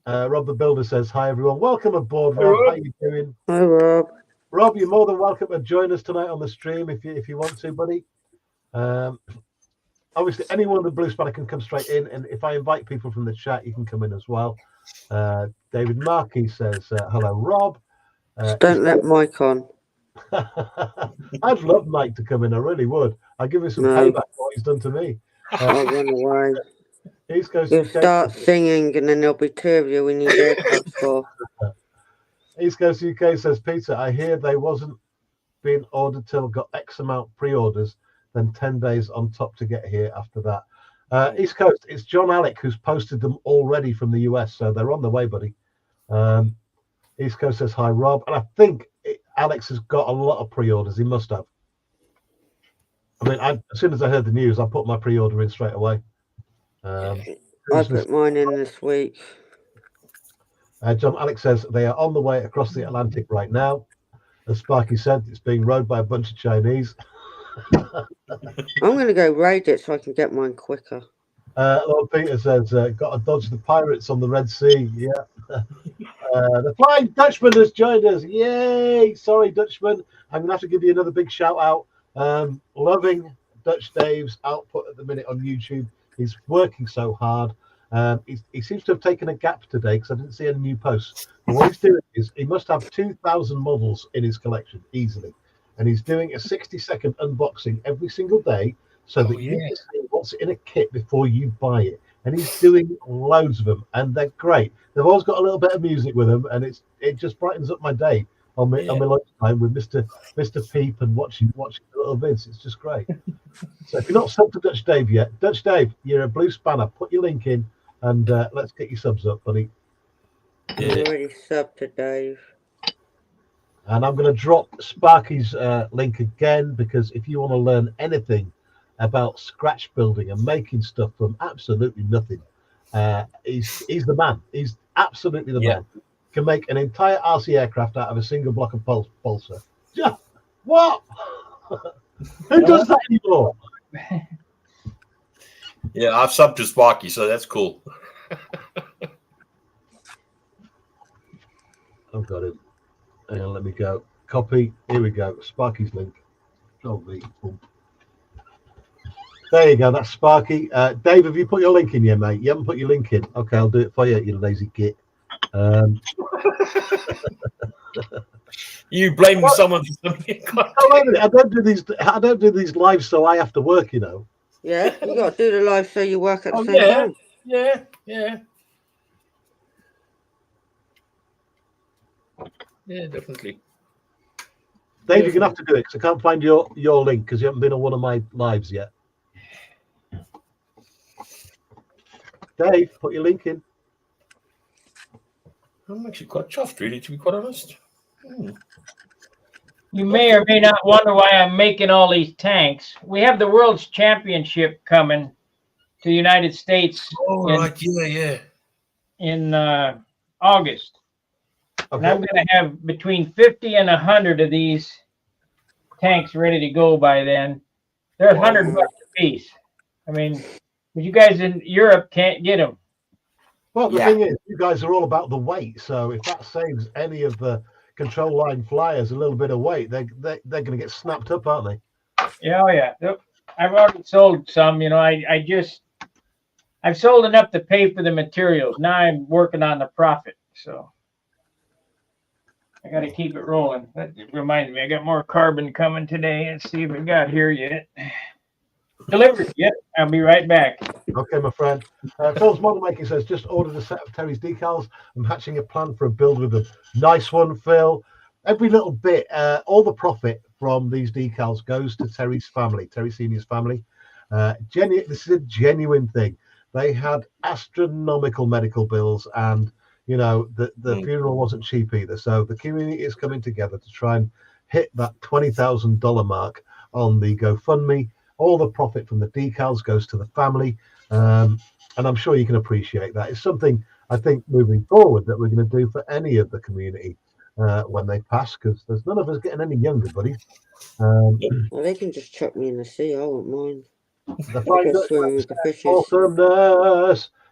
Rob the Builder says, hi, everyone. Welcome aboard, Rob. How you doing? Hi, Rob. Rob, you're more than welcome to join us tonight on the stream if you want to, buddy. Obviously, anyone in the Blue Spanner can come straight in, and if I invite people from the chat, you can come in as well. David Markey says, hello, Rob. Don't let Mike on. I'd love Mike to come in. I really would. I'd give him some No. payback for what he's done to me. I'll run away. East Coast You'll UK, start singing, and then there'll be two of you we need aircraft for. East Coast UK says, Peter, I hear they wasn't being ordered till got X amount pre-orders, then 10 days on top to get here after that. East Coast, it's John Alec who's posted them already from the US, so they're on the way, buddy. East Coast says, hi, Rob. And I think Alex has got a lot of pre-orders. He must have. I mean, as soon as I heard the news, I put my pre-order in straight away. I put mine in this week. John Alex says they are on the way across the Atlantic right now. As Sparky said, it's being rowed by a bunch of Chinese. I'm going to go raid it so I can get mine quicker. Lord Peter says, got to dodge the pirates on the Red Sea. Yeah. The Flying Dutchman has joined us. Yay! Sorry, Dutchman. I'm going to have to give you another big shout out. Loving Dutch Dave's output at the minute on YouTube. He's working so hard. He seems to have taken a gap today because I didn't see any new posts. But what he's doing is he must have 2,000 models in his collection easily. And he's doing a 60-second unboxing every single day so that you can see what's in a kit before you buy it. And he's doing loads of them, and they're great. They've always got a little bit of music with them, and it just brightens up my day on my lunchtime with Mr. Peep and watching the little vids. It's just great. So if you're not subbed to Dutch Dave yet, Dutch Dave, you're a blue spanner. Put your link in, and let's get your subs up, buddy. I'm already subbed to Dave. And I'm going to drop Sparky's link again, because if you want to learn anything about scratch building and making stuff from absolutely nothing, he's the man. He's absolutely the man. Can make an entire RC aircraft out of a single block of balsa. Yeah. What? Who does that anymore? Yeah, I've subbed to Sparky, so that's cool. I've got it. Hang on, let me go. Copy. Here we go. Sparky's link. Boom. There you go. That's Sparky. Dave, have you put your link in yet, mate? You haven't put your link in. Okay, I'll do it for you, you lazy git. You blame someone for something. I don't do these lives, so I have to work, you know. Yeah, you got to do the live so you work at the same time. Yeah, definitely. Dave, you're gonna have to do it because I can't find your link because you haven't been on one of my lives yet. Dave, put your link in. I'm actually quite chuffed, really, to be quite honest. You may or may not wonder why I'm making all these tanks. We have the World's Championship coming to the United States in August. Okay. And I'm going to have between 50 and 100 of these tanks ready to go by then. They're $100 a piece. I mean, you guys in Europe can't get them. Well, the thing is, you guys are all about the weight. So if that saves any of the control line flyers a little bit of weight, they're going to get snapped up, aren't they? Yeah, oh yeah. I've already sold some. You know, I've sold enough to pay for the materials. Now I'm working on the profit. So I got to keep it rolling. That reminds me, I got more carbon coming today. Let's see if it got here yet. Delivered yet. I'll be right back. Okay, my friend. Phil's Model Making says, just ordered a set of Terry's decals. I'm hatching a plan for a build with them. Nice one, Phil. Every little bit, all the profit from these decals goes to Terry's family, Terry Senior's family. This is a genuine thing. They had astronomical medical bills, and you know the funeral wasn't cheap either. So the community is coming together to try and hit that $20,000 mark on the GoFundMe. All the profit from the decals goes to the family, and I'm sure you can appreciate that. It's something I think moving forward that we're going to do for any of the community when they pass, because there's none of us getting any younger, buddy. Well, they can just chuck me in the sea. I won't mind. Awesomeness.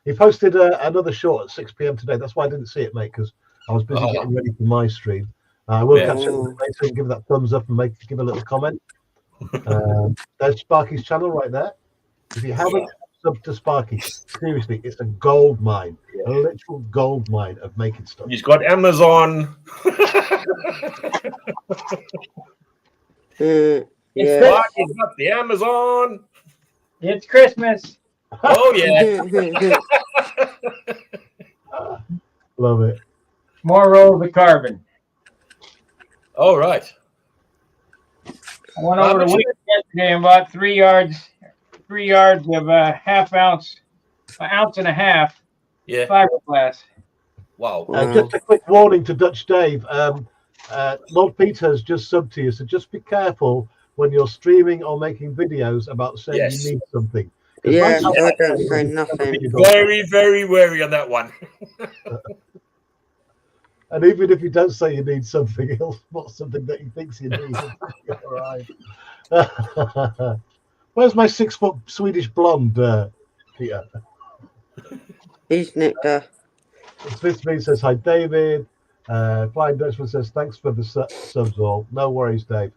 He posted another short at 6 p.m. today. That's why I didn't see it, mate, because I was busy getting ready for my stream. I will catch up with you later and give that thumbs up and give a little comment. There's Sparky's channel right there. If you haven't subbed to Sparky, seriously, it's a gold mine, a literal gold mine of making stuff. He's got Amazon. Sparky's got the Amazon. It's Christmas. Oh yeah. Love it. More rolls of carbon. All right. I went over to Wicked yesterday and bought 3 yards of half ounce, an ounce and a half fiberglass. Wow. Just a quick warning to Dutch Dave. Lord Peter has just subbed to you, so just be careful when you're streaming or making videos about saying Yes. you need something. 'Cause Yeah, most I people- don't say nothing. Very, very wary on that one. And even if you don't say you need something, he'll spot something that he thinks you need. All right. Where's my 6-foot Swedish blonde, Peter? He's nicked her. Smith says, hi, David. Flying Dutchman says, thanks for the subs all. No worries, Dave.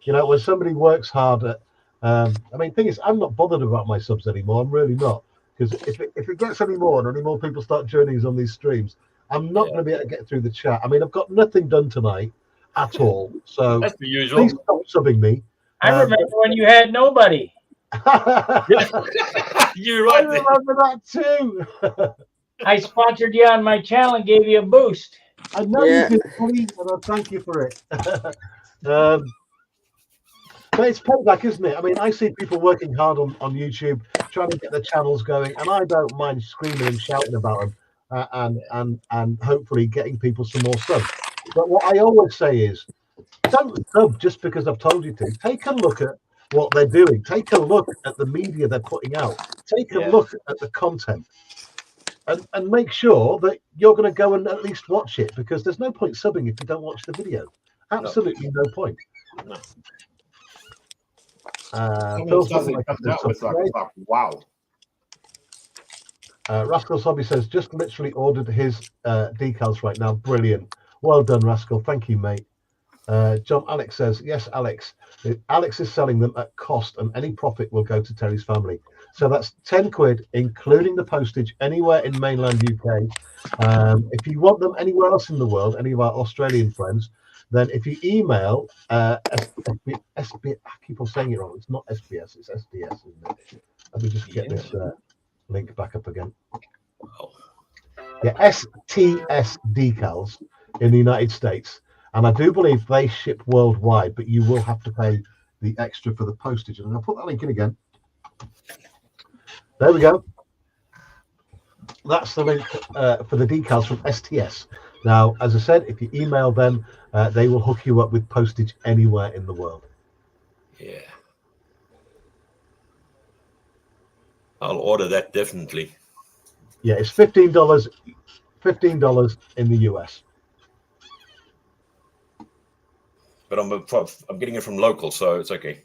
You know, when somebody works hard at, I mean, thing is, I'm not bothered about my subs anymore. I'm really not. Because if it gets any more and any more people start joining us on these streams, I'm not going to be able to get through the chat. I mean, I've got nothing done tonight at all. So That's the usual. please stop subbing me. I remember when you had nobody. You're I right. there. remember that too. I sponsored you on my channel and gave you a boost. I know Yeah. you did, buddy, and I thank you for it. But it's payback, isn't it? I mean, I see people working hard on YouTube, trying to get their channels going, and I don't mind screaming and shouting about them, and hopefully getting people some more subs. But what I always say is, don't sub just because I've told you to. Take a look at what they're doing. Take a look at the media they're putting out. Take a look at the content. And make sure that you're going to go and at least watch it, because there's no point subbing if you don't watch the video. Absolutely no point. No. Phil Sutton says, Wow. Rascal Sobby says, just literally ordered his decals right now. Brilliant. Well done, Rascal. Thank you, mate. John Alex says, yes, Alex. Alex is selling them at cost, and any profit will go to Terry's family. So that's 10 quid, including the postage, anywhere in mainland UK. If you want them anywhere else in the world, any of our Australian friends, then if you email SB, I keep on saying it wrong. It's not SBS, it's SDS, isn't it? Let me just get this link back up again. Yeah, STS decals in the United States. And I do believe they ship worldwide, but you will have to pay the extra for the postage. And I'll put that link in again. There we go. That's the link for the decals from STS. Now, as I said, if you email them, they will hook you up with postage anywhere in the world. Yeah. I'll order that definitely. Yeah, it's $15 in the US. But I'm getting it from local, so it's okay.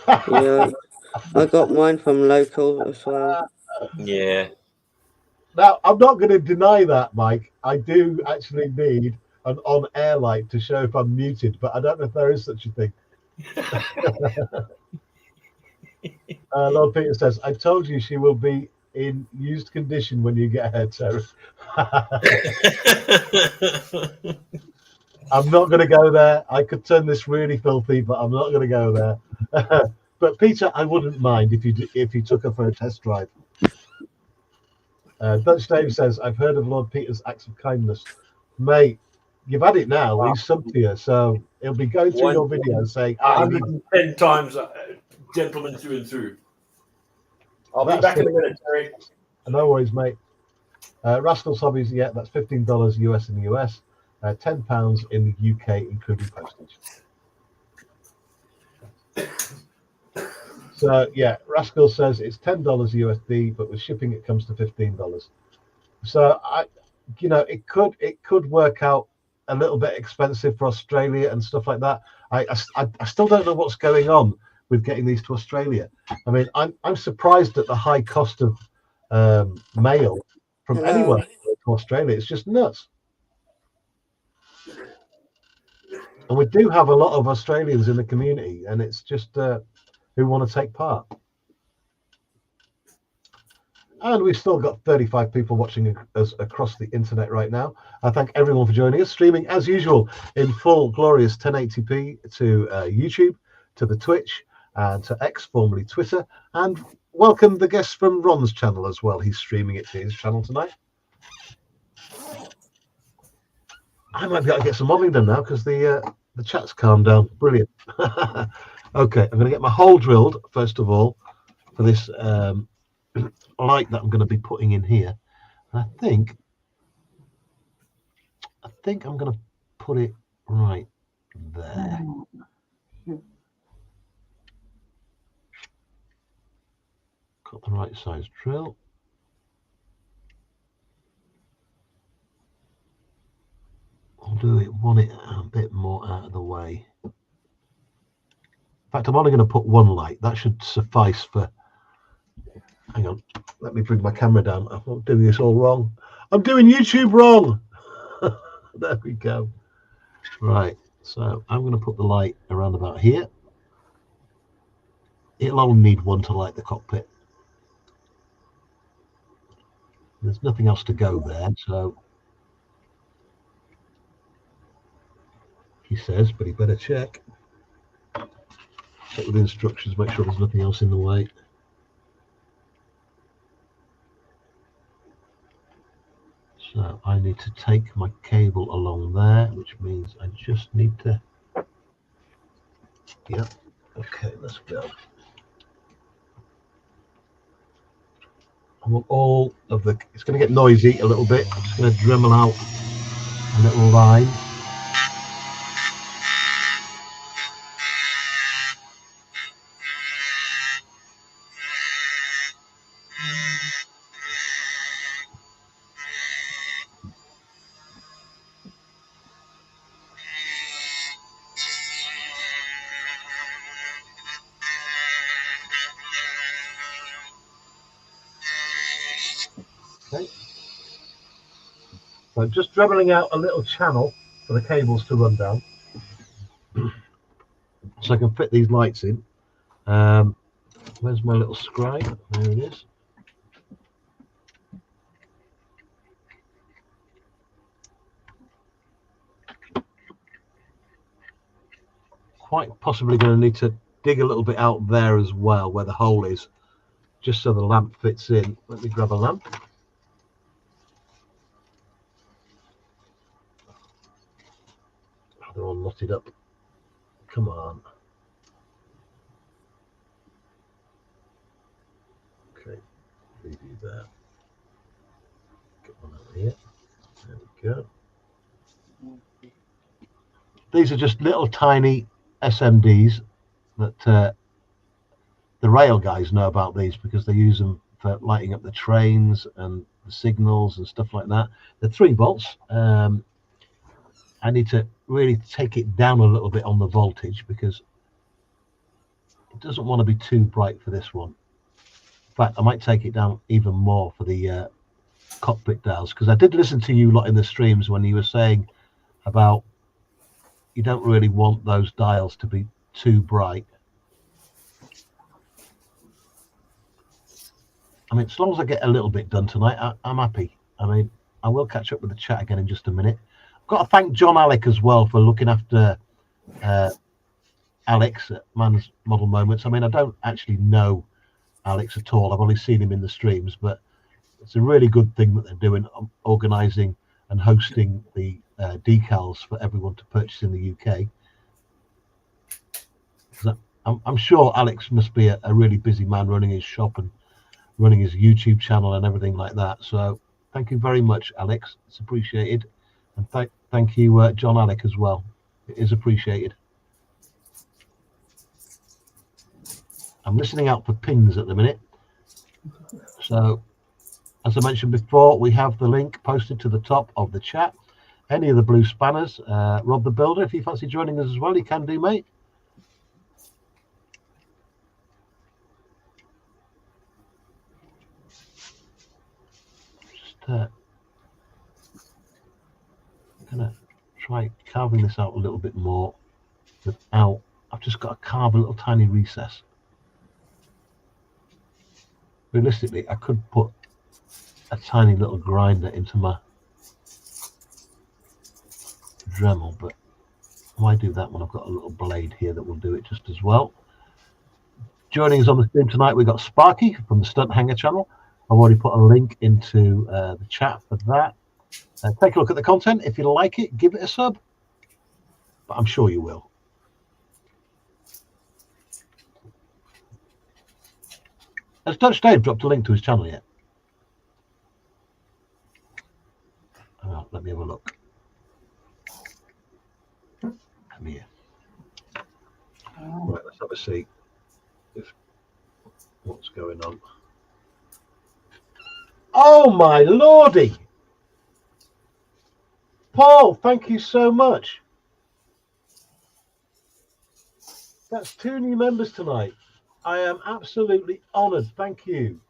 Yeah. I got mine from local as well. Yeah. Now, I'm not going to deny that, Mike. I do actually need an on-air light to show if I'm muted, but I don't know if there is such a thing. Lord Peter says, I told you she will be in used condition when you get her, Terry. I'm not going to go there. I could turn this really filthy, but I'm not going to go there. But Peter, I wouldn't mind if you took her for a test drive. Dutch Dave says, I've heard of Lord Peter's acts of kindness. Mate, you've had it now. Wow. He's subbed to you, so he'll be going through your video saying, 110 times gentlemen through and through. I'll be back in a minute, Terry. No worries, mate. Rascal Sobbies, yeah, that's $15 US in the US, £10 in the UK, including postage. So yeah, Rascal says it's $10 USD, but with shipping it comes to $15. So it could work out a little bit expensive for Australia and stuff like that. I still don't know what's going on with getting these to Australia. I mean, I'm surprised at the high cost of mail from anywhere to Australia. It's just nuts. And we do have a lot of Australians in the community, and it's just who want to take part. And we've still got 35 people watching us across the internet right now. I thank everyone for joining us, streaming as usual in full glorious 1080p to YouTube, to the Twitch, and to X, formerly Twitter. And welcome the guests from Ron's channel as well. He's streaming it to his channel tonight. I might be able to get some modeling done now because the chat's calmed down. Brilliant. Okay, I'm going to get my hole drilled first of all for this light that I'm going to be putting in here. And I think I'm going to put it right there. the right size drill. I'll do it, want it a bit more out of the way. In fact, I'm only going to put one light. That should suffice for. Hang on, let me bring my camera down. I'm doing this all wrong. I'm doing YouTube wrong. There we go. Right, so I'm going to put the light around about here. It'll only need one to light the cockpit. There's nothing else to go there, so he says, but he better check. Check with the instructions, make sure there's nothing else in the way. So I need to take my cable along there, which means I just need to. Yep. Okay, let's go. I want all of the. It's going to get noisy a little bit. I'm just going to Dremel out a little line. Okay. So just dremeling out a little channel for the cables to run down, so I can fit these lights in. Where's my little scribe? There it is. Quite possibly going to need to dig a little bit out there as well, where the hole is, just so the lamp fits in. Let me grab a lamp. Oh, they're all knotted up. Come on. Okay, leave you there. Get one over here. There we go. These are just little tiny SMDs that the rail guys know about these, because they use them for lighting up the trains and the signals and stuff like that. They're 3 volts. I need to really take it down a little bit on the voltage, because it doesn't want to be too bright for this one. In fact, I might take it down even more for the cockpit dials, because I did listen to you lot in the streams when you were saying about you don't really want those dials to be too bright. I mean, as long as I get a little bit done tonight, I'm happy. I mean, I will catch up with the chat again in just a minute. I've got to thank John Alec as well for looking after Alex at Man's Model Moments. I mean, I don't actually know Alex at all. I've only seen him in the streams, but it's a really good thing that they're doing, organising and hosting the decals for everyone to purchase in the UK. I'm sure Alex must be a really busy man running his shop and running his YouTube channel and everything like that. So thank you very much, Alex. It's appreciated. And thank you, John Alec, as well. It is appreciated. I'm listening out for pings at the minute. So, as I mentioned before, we have the link posted to the top of the chat. Any of the blue spanners, Rob the Builder, if you fancy joining us as well, you can do, mate. Just gonna try carving this out a little bit more without. I've just got to carve a little tiny recess. Realistically, I could put a tiny little grinder into my Dremel, but why do that when I've got a little blade here that will do it just as well? Joining us on the stream tonight, we've got Sparky from the Stunt Hanger channel. I've already put a link into the chat for that. Take a look at the content. If you like it, give it a sub. But I'm sure you will. Has Dutch Dave dropped a link to his channel yet? Oh, let me have a look. Come here. Right, let's have a see if what's going on. Oh my lordy! Paul, thank you so much. That's 2 new members tonight. I am absolutely honoured. Thank you.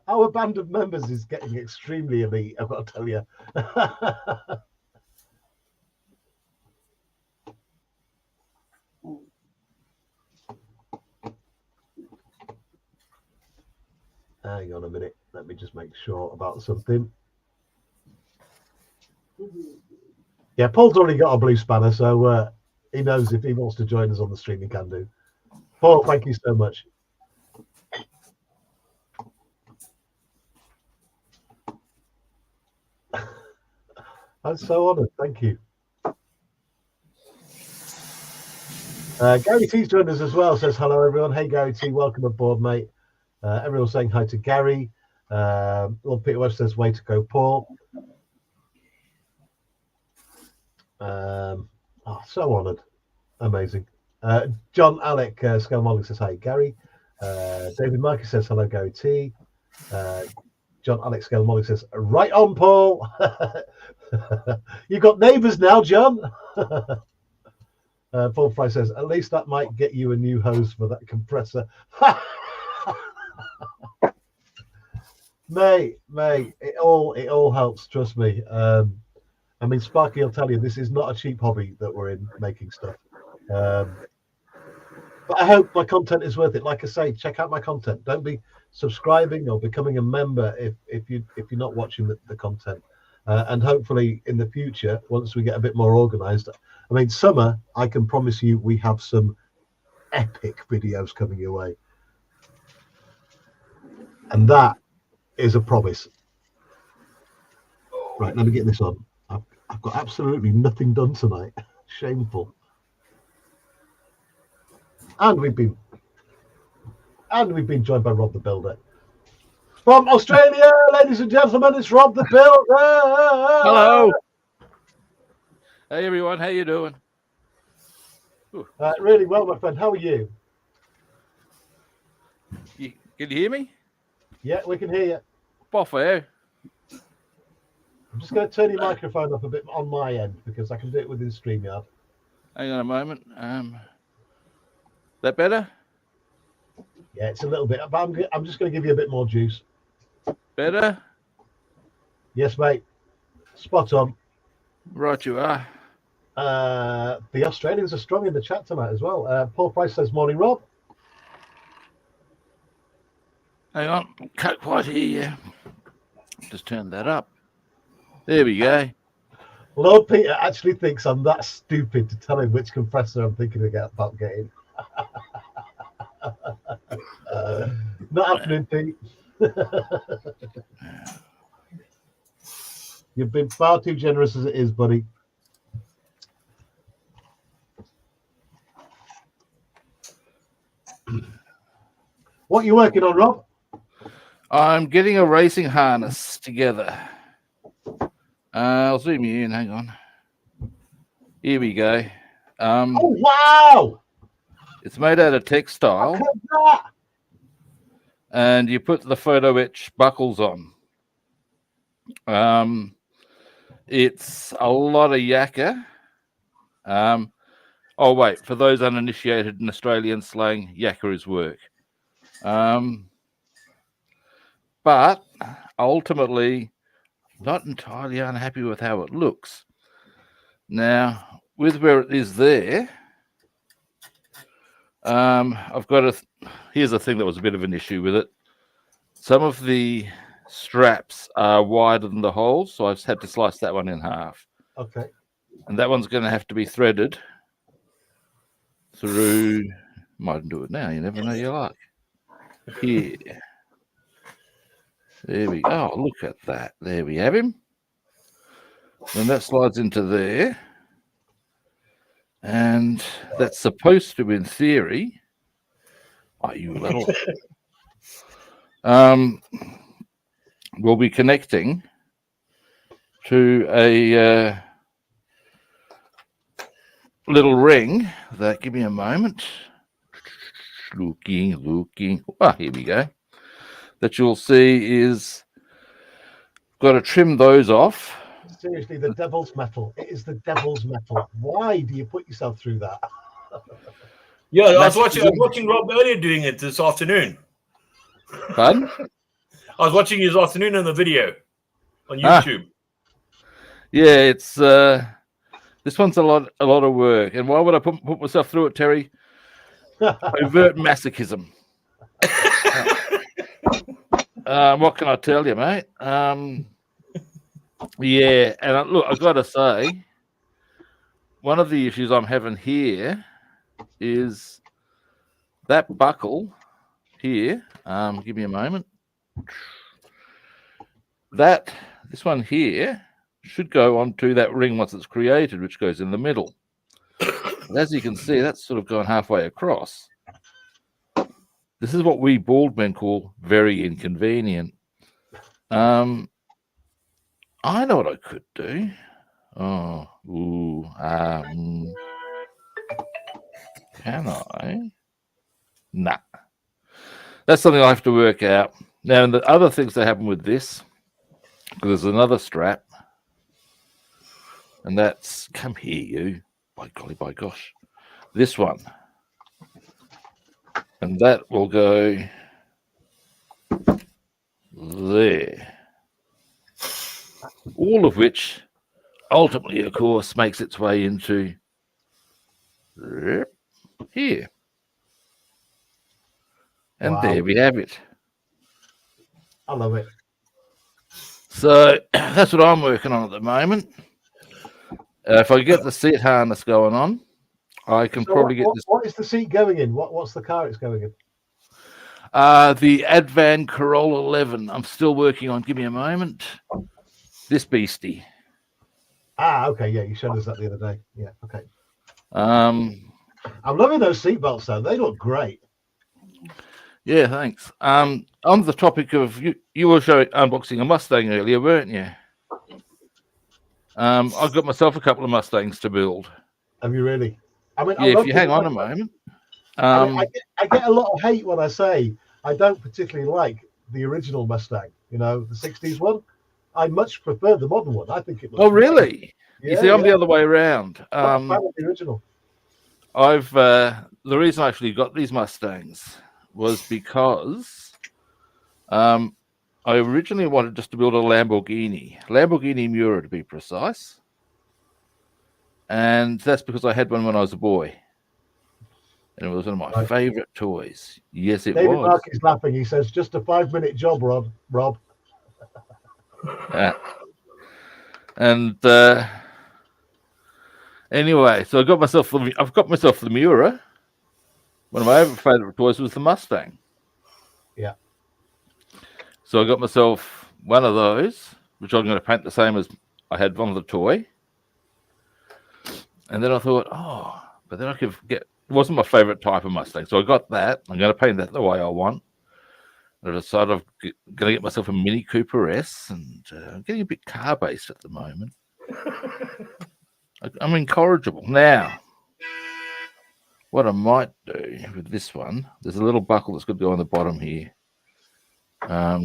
Our band of members is getting extremely elite, I've got to tell you. Hang on a minute. Let me just make sure about something. Yeah, Paul's already got a blue spanner, so he knows if he wants to join us on the stream, he can do. Paul, thank you so much. I'm so honoured. Thank you. Gary T's joined us as well. Says hello, everyone. Hey, Gary T, welcome aboard, mate. Everyone's saying hi to Gary. Lord Peter West says, way to go, Paul. So honoured. Amazing. John Alec Skelmolly says, hi, Gary. David Markey says, hello, Gary T. John Alex Skelmolly says, right on, Paul. You've got neighbours now, John. Paul Fry says, at least that might get you a new hose for that compressor. Mate, it all helps, trust me. I mean, Sparky will tell you this is not a cheap hobby that we're in, making stuff. But I hope my content is worth it. Like I say, check out my content. Don't be subscribing or becoming a member if you're not watching the content. And hopefully in the future, once we get a bit more organized, I mean, summer, I can promise you we have some epic videos coming your way. And that is a promise. Right, let me get this on. I've got absolutely nothing done tonight. Shameful. And we've been joined by Rob the Builder. From Australia, ladies and gentlemen, it's Rob the Builder. Hello. Hey everyone, how you doing? Really well, my friend. How are you? Can you hear me? Yeah, we can hear you. Boff air. I'm just going to turn your microphone up a bit on my end because I can do it within StreamYard. Hang on a moment. That better? Yeah, it's a little bit, but I'm just going to give you a bit more juice. Better? Yes, mate. Spot on. Right you are. The Australians are strong in the chat tonight as well. Paul Price says, morning, Rob. Hang on. Can't quite hear you. Just turn that up. There we go. Lord Peter actually thinks I'm that stupid to tell him which compressor I'm thinking about getting. Not happening, Pete. You've been far too generous as it is, buddy. What are you working on, Rob? I'm getting a racing harness together. I'll zoom you in. Hang on. Here we go. Oh, wow! It's made out of textile. Look at that! And you put the photo etch buckles on. It's a lot of yakka. Oh, wait. For those uninitiated in Australian slang, yakka is work. But ultimately, not entirely unhappy with how it looks. Now, with where it is there, I've got here's the thing that was a bit of an issue with it. Some of the straps are wider than the holes, so I just had to slice that one in half. Okay. And that one's going to have to be threaded through. Might do it now. You never know your luck. Here. There we go. Oh, look at that. There we have him. Then that slides into there. And that's supposed to, in theory, you little, will be connecting to a little ring. Give me a moment. looking. Ah, here we go. That you'll see is got to trim those off. Seriously, the devil's metal. It is the devil's metal. Why do you put yourself through that? Yeah, I was watching Rob earlier doing it this afternoon. Pardon? I was watching his afternoon on the video on Ah. YouTube. Yeah, it's this one's a lot of work. And why would I put myself through it, Terry? Overt masochism. What can I tell you, mate? Yeah, and look, I've got to say, one of the issues I'm having here is that buckle here. Give me a moment. This one here should go onto that ring once it's created, which goes in the middle. But as you can see, that's sort of gone halfway across. This is what we bald men call very inconvenient. I know what I could do. Can I? Nah. That's something I have to work out. Now, and the other things that happen with this, because there's another strap, and that's, come here, you. By golly, by gosh. This one. And that will go there. All of which ultimately, of course, makes its way into here. And Wow. there we have it. I love it. So that's what I'm working on at the moment. If I get the seat harness going on, I can So probably get this. what is the seat going in? What's the car it's going in? The Advan Corolla 11. I'm still working on. Give me a moment. This beastie. Ah, okay, yeah, you showed us that the other day. Yeah, okay. Um, I'm loving those seatbelts though. They look great. yeah, thanks. On the topic of you were showing unboxing a Mustang earlier, weren't you? I've got myself a couple of Mustangs to build. Have you really? I mean, Yeah, if you hang on a moment. I get a lot of hate when I say I don't particularly like the original Mustang. You know, the '60s one. I much prefer the modern one. I think it looks. Oh, really? Yeah, You see, I'm the other way around. I'm a fan of the original. I've the reason I actually got these Mustangs was because I originally wanted just to build a Lamborghini Miura to be precise, and that's because I had one when I was a boy, and it was one of my favorite toys. Yes, it David was. Mark is laughing. He says, "Just a 5-minute job, Rob." And anyway, so I've got myself the Miura. One of my other favorite toys was the Mustang. Yeah. So I got myself one of those, which I'm going to paint the same as I had on the toy. And then I thought, but then I could get. It wasn't my favorite type of Mustang, so I got that. I'm going to paint that the way I want. I decided I'm going to get myself a Mini Cooper S, and I'm getting a bit car-based at the moment. I'm incorrigible. Now, what I might do with this one, there's a little buckle that's going to go on the bottom here. Have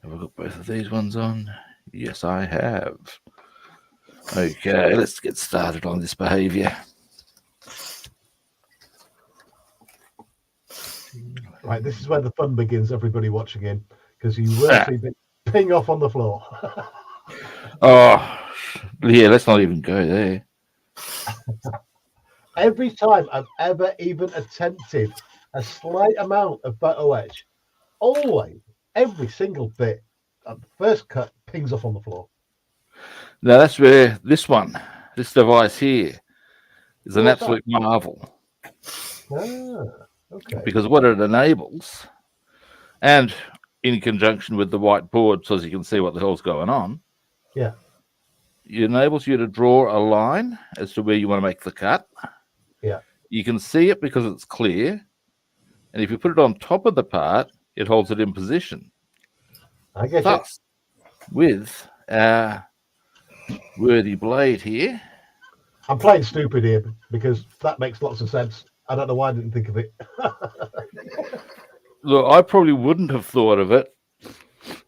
I got both of these ones on? Yes, I have. Okay, let's get started on this behavior. Right, this is where the fun begins. Everybody watching in, because you will see me ping off on the floor. Oh, yeah, let's not even go there. Every time I've ever even attempted a slight amount of photo edge, always, every single bit of the first cut pings off on the floor. Now that's where this device here, is an What's absolute marvel. Okay. Because what it enables, and in conjunction with the white board, so as you can see what the hell's going on, Yeah. it enables you to draw a line as to where you want to make the cut. Yeah. You can see it because it's clear, and if you put it on top of the part, it holds it in position. I get it. Thus, with our worthy blade here, I'm playing stupid here because that makes lots of sense. I don't know why I didn't think of it. Look, I probably wouldn't have thought of it,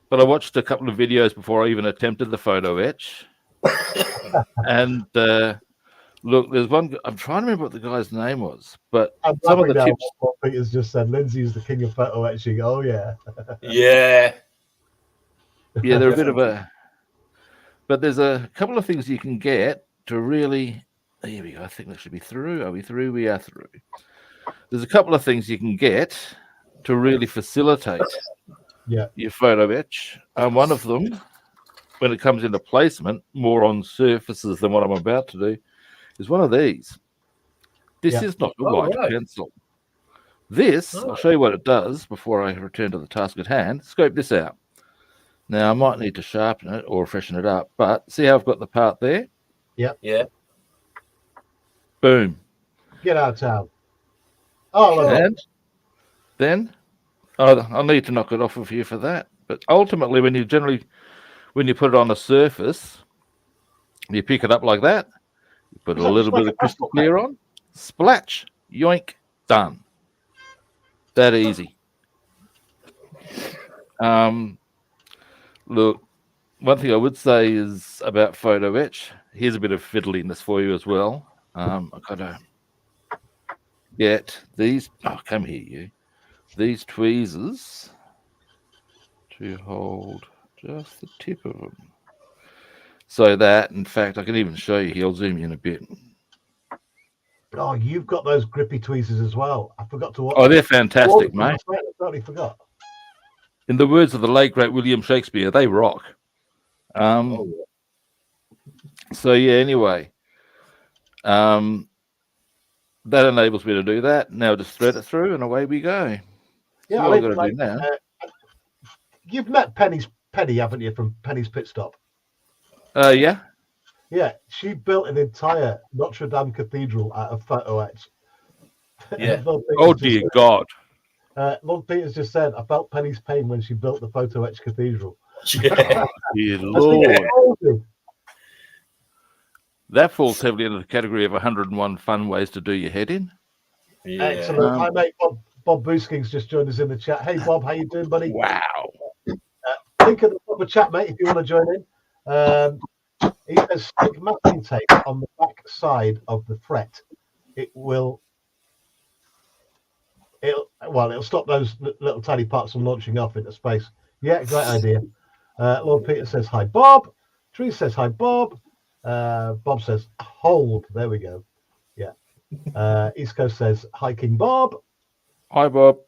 but I watched a couple of videos before I even attempted the photo etch. And look, there's one. I'm trying to remember what the guy's name was, but I'm some of laughing the now tips. what Peter's just said. Lindsay's the king of photo etching. Oh yeah. Yeah. Yeah, they're a bit of a. But there's a couple of things you can get to really. Here we go. I think that should be through. Are we through? We are through. There's a couple of things you can get to really facilitate your photo etch. And one of them, when it comes into placement, more on surfaces than what I'm about to do, is one of these. This is not a white pencil. This, I'll show you what it does before I return to the task at hand. Scope this out. Now, I might need to sharpen it or freshen it up, but see how I've got the part there? Yeah. Boom. Get out of town. Oh, look. And then I'll need to knock it off of you for that. But ultimately, when you put it on a surface, you pick it up like that, you put a little bit of crystal clear on, splatch, yoink, done. That easy. Look, one thing I would say is about photo etch. Here's a bit of fiddliness for you as well. I've got to get these. Oh, come here, you. These tweezers to hold just the tip of them. So that, in fact, I can even show you here. I'll zoom in a bit. Oh, you've got those grippy tweezers as well. I forgot to watch. Oh, they're fantastic, mate. I totally forgot. In the words of the late, great William Shakespeare, they rock. So, yeah, anyway. That enables me to do that. Now just thread it through and away we go. Yeah, I've got to do now. You've met Penny, haven't you, from Penny's Pit Stop? Yeah. Yeah, she built an entire Notre Dame Cathedral out of photo etch. Yeah. Oh, dear God. Lord Peters just said, I felt Penny's pain when she built the photo etch cathedral. Yeah. Dear Lord. That falls heavily into the category of 101 fun ways to do your head in. Yeah. Excellent. Hi, mate. Bob Boosking's just joined us in the chat. Hey, Bob, how you doing, buddy? Wow. Link at the top of chat, mate, if you want to join in. He says stick masking tape on the back side of the fret. It'll stop those little tiny parts from launching off into space. Yeah, great idea. Lord Peter says hi, Bob. Tree says hi, Bob. Bob says hold. There we go. Yeah. East Coast says hi, King Bob. Hi, Bob.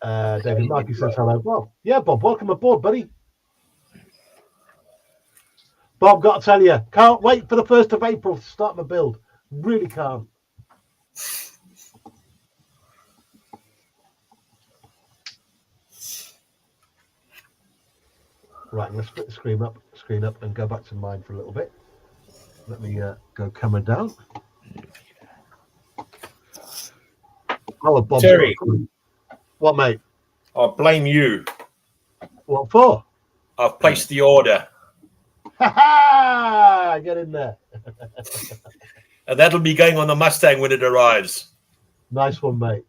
David Markey says hello, Bob. Yeah, Bob, welcome aboard, buddy. Bob, got to tell you, can't wait for the 1st of April to start my build. Really can't. Right, I'm going to split the screen up and go back to mine for a little bit. Let me go camera down. Hello, Bob. Terry. What, mate? I blame you. What for? I've placed the order. Ha ha! Get in there. And that'll be going on the Mustang when it arrives. Nice one, mate.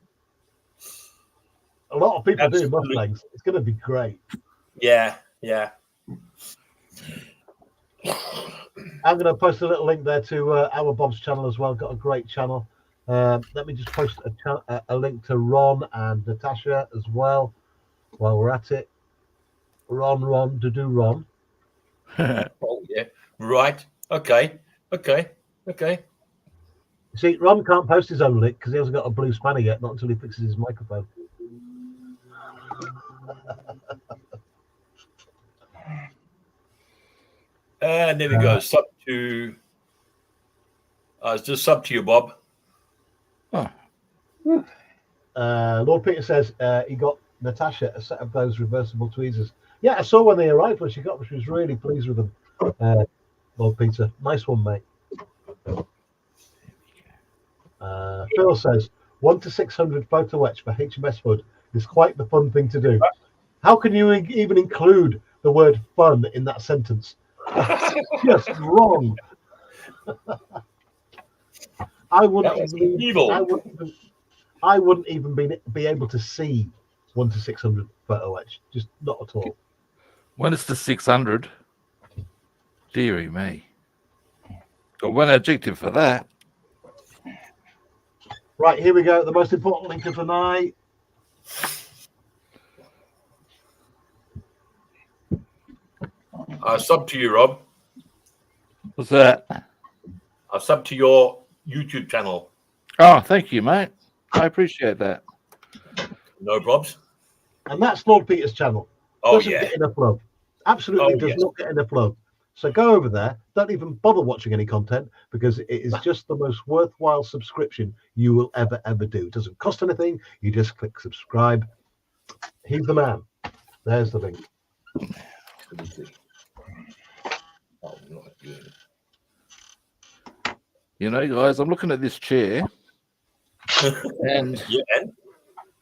A lot of people do Absolutely. Mustangs. It's going to be great. Yeah, yeah. I'm going to post a little link there to our Bob's channel as well. Got a great channel. Let me just post a link to Ron and Natasha as well while we're at it. Ron, Ron. Oh, yeah. Right. Okay. See, Ron can't post his own link because he hasn't got a blue spanner yet, not until he fixes his microphone. And there we go. Sub to. It's just sub to you, Bob. Lord Peter says he got Natasha a set of those reversible tweezers. Yeah, I saw when they arrived when she got them. She was really pleased with them. Lord Peter, nice one, mate. Phil says 1 to 600 photo etch for HMS Hood is quite the fun thing to do. How can you even include the word fun in that sentence? Just wrong. I That wouldn't was even. evil. I wouldn't even be able to see 1:600 photo etch. Just not at all. When it's the 600, dearie me. Got one adjective for that. Right, here we go. The most important link of the night. I sub to you, Rob. What's that? I sub to your YouTube channel. Oh, thank you, mate. I appreciate that. No probs. And that's Lord Peter's channel. Oh, Doesn't yeah. get enough love. Absolutely Oh, does yes. not get enough love. So go over there. Don't even bother watching any content because it is just the most worthwhile subscription you will ever do. It doesn't cost anything. You just click subscribe. He's the man. There's the link. Oh, not good. You know, guys, I'm looking at this chair and Yeah, and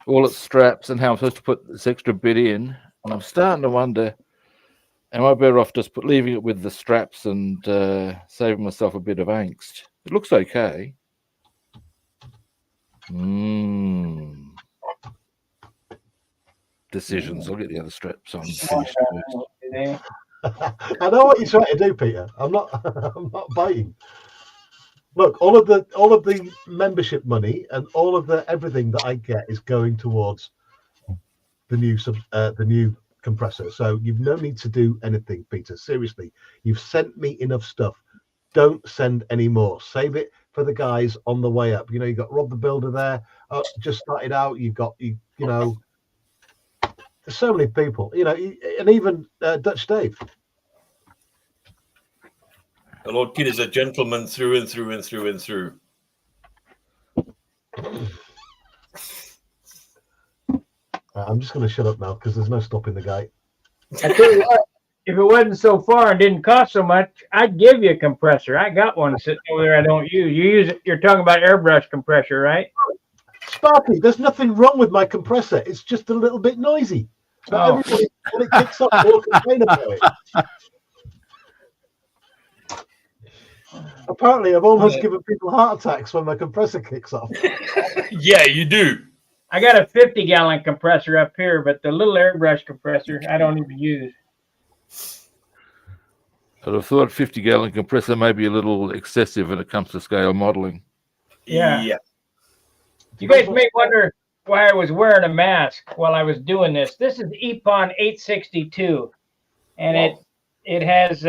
all its straps and how I'm supposed to put this extra bit in. And I'm starting to wonder, am I better off just leaving it with the straps and saving myself a bit of angst? It looks okay. Decisions. I'll get the other straps on. Finish first. I know what you're trying to do, Peter. I'm not I'm not biting. Look, all of the membership money and all of the everything that I get is going towards the new compressor. So you've no need to do anything, Peter. Seriously, you've sent me enough stuff. Don't send any more. Save it for the guys on the way up. You know, you got Rob the Builder there. Just started out. You've got you know. There's so many people. You know, and even Dutch Dave. the Lord Kid is a gentleman through and through and through and through. I'm just going to shut up now because there's no stopping the guy. I tell you what, if it wasn't so far and didn't cost so much, I'd give you a compressor. I got one sitting over there I don't use. You use it. You're talking about airbrush compressor, right? Sparky, there's nothing wrong with my compressor. It's just a little bit noisy. But Oh. everybody, when it kicks up, will complain about it. Apparently, I've almost given people heart attacks when my compressor kicks off. Yeah, you do. I got a 50-gallon compressor up here, but the little airbrush compressor I don't even use. I'd have thought 50-gallon compressor may be a little excessive when it comes to scale modeling. Yeah. Yeah. You guys may wonder why I was wearing a mask while I was doing this. This is EPON 862, and it has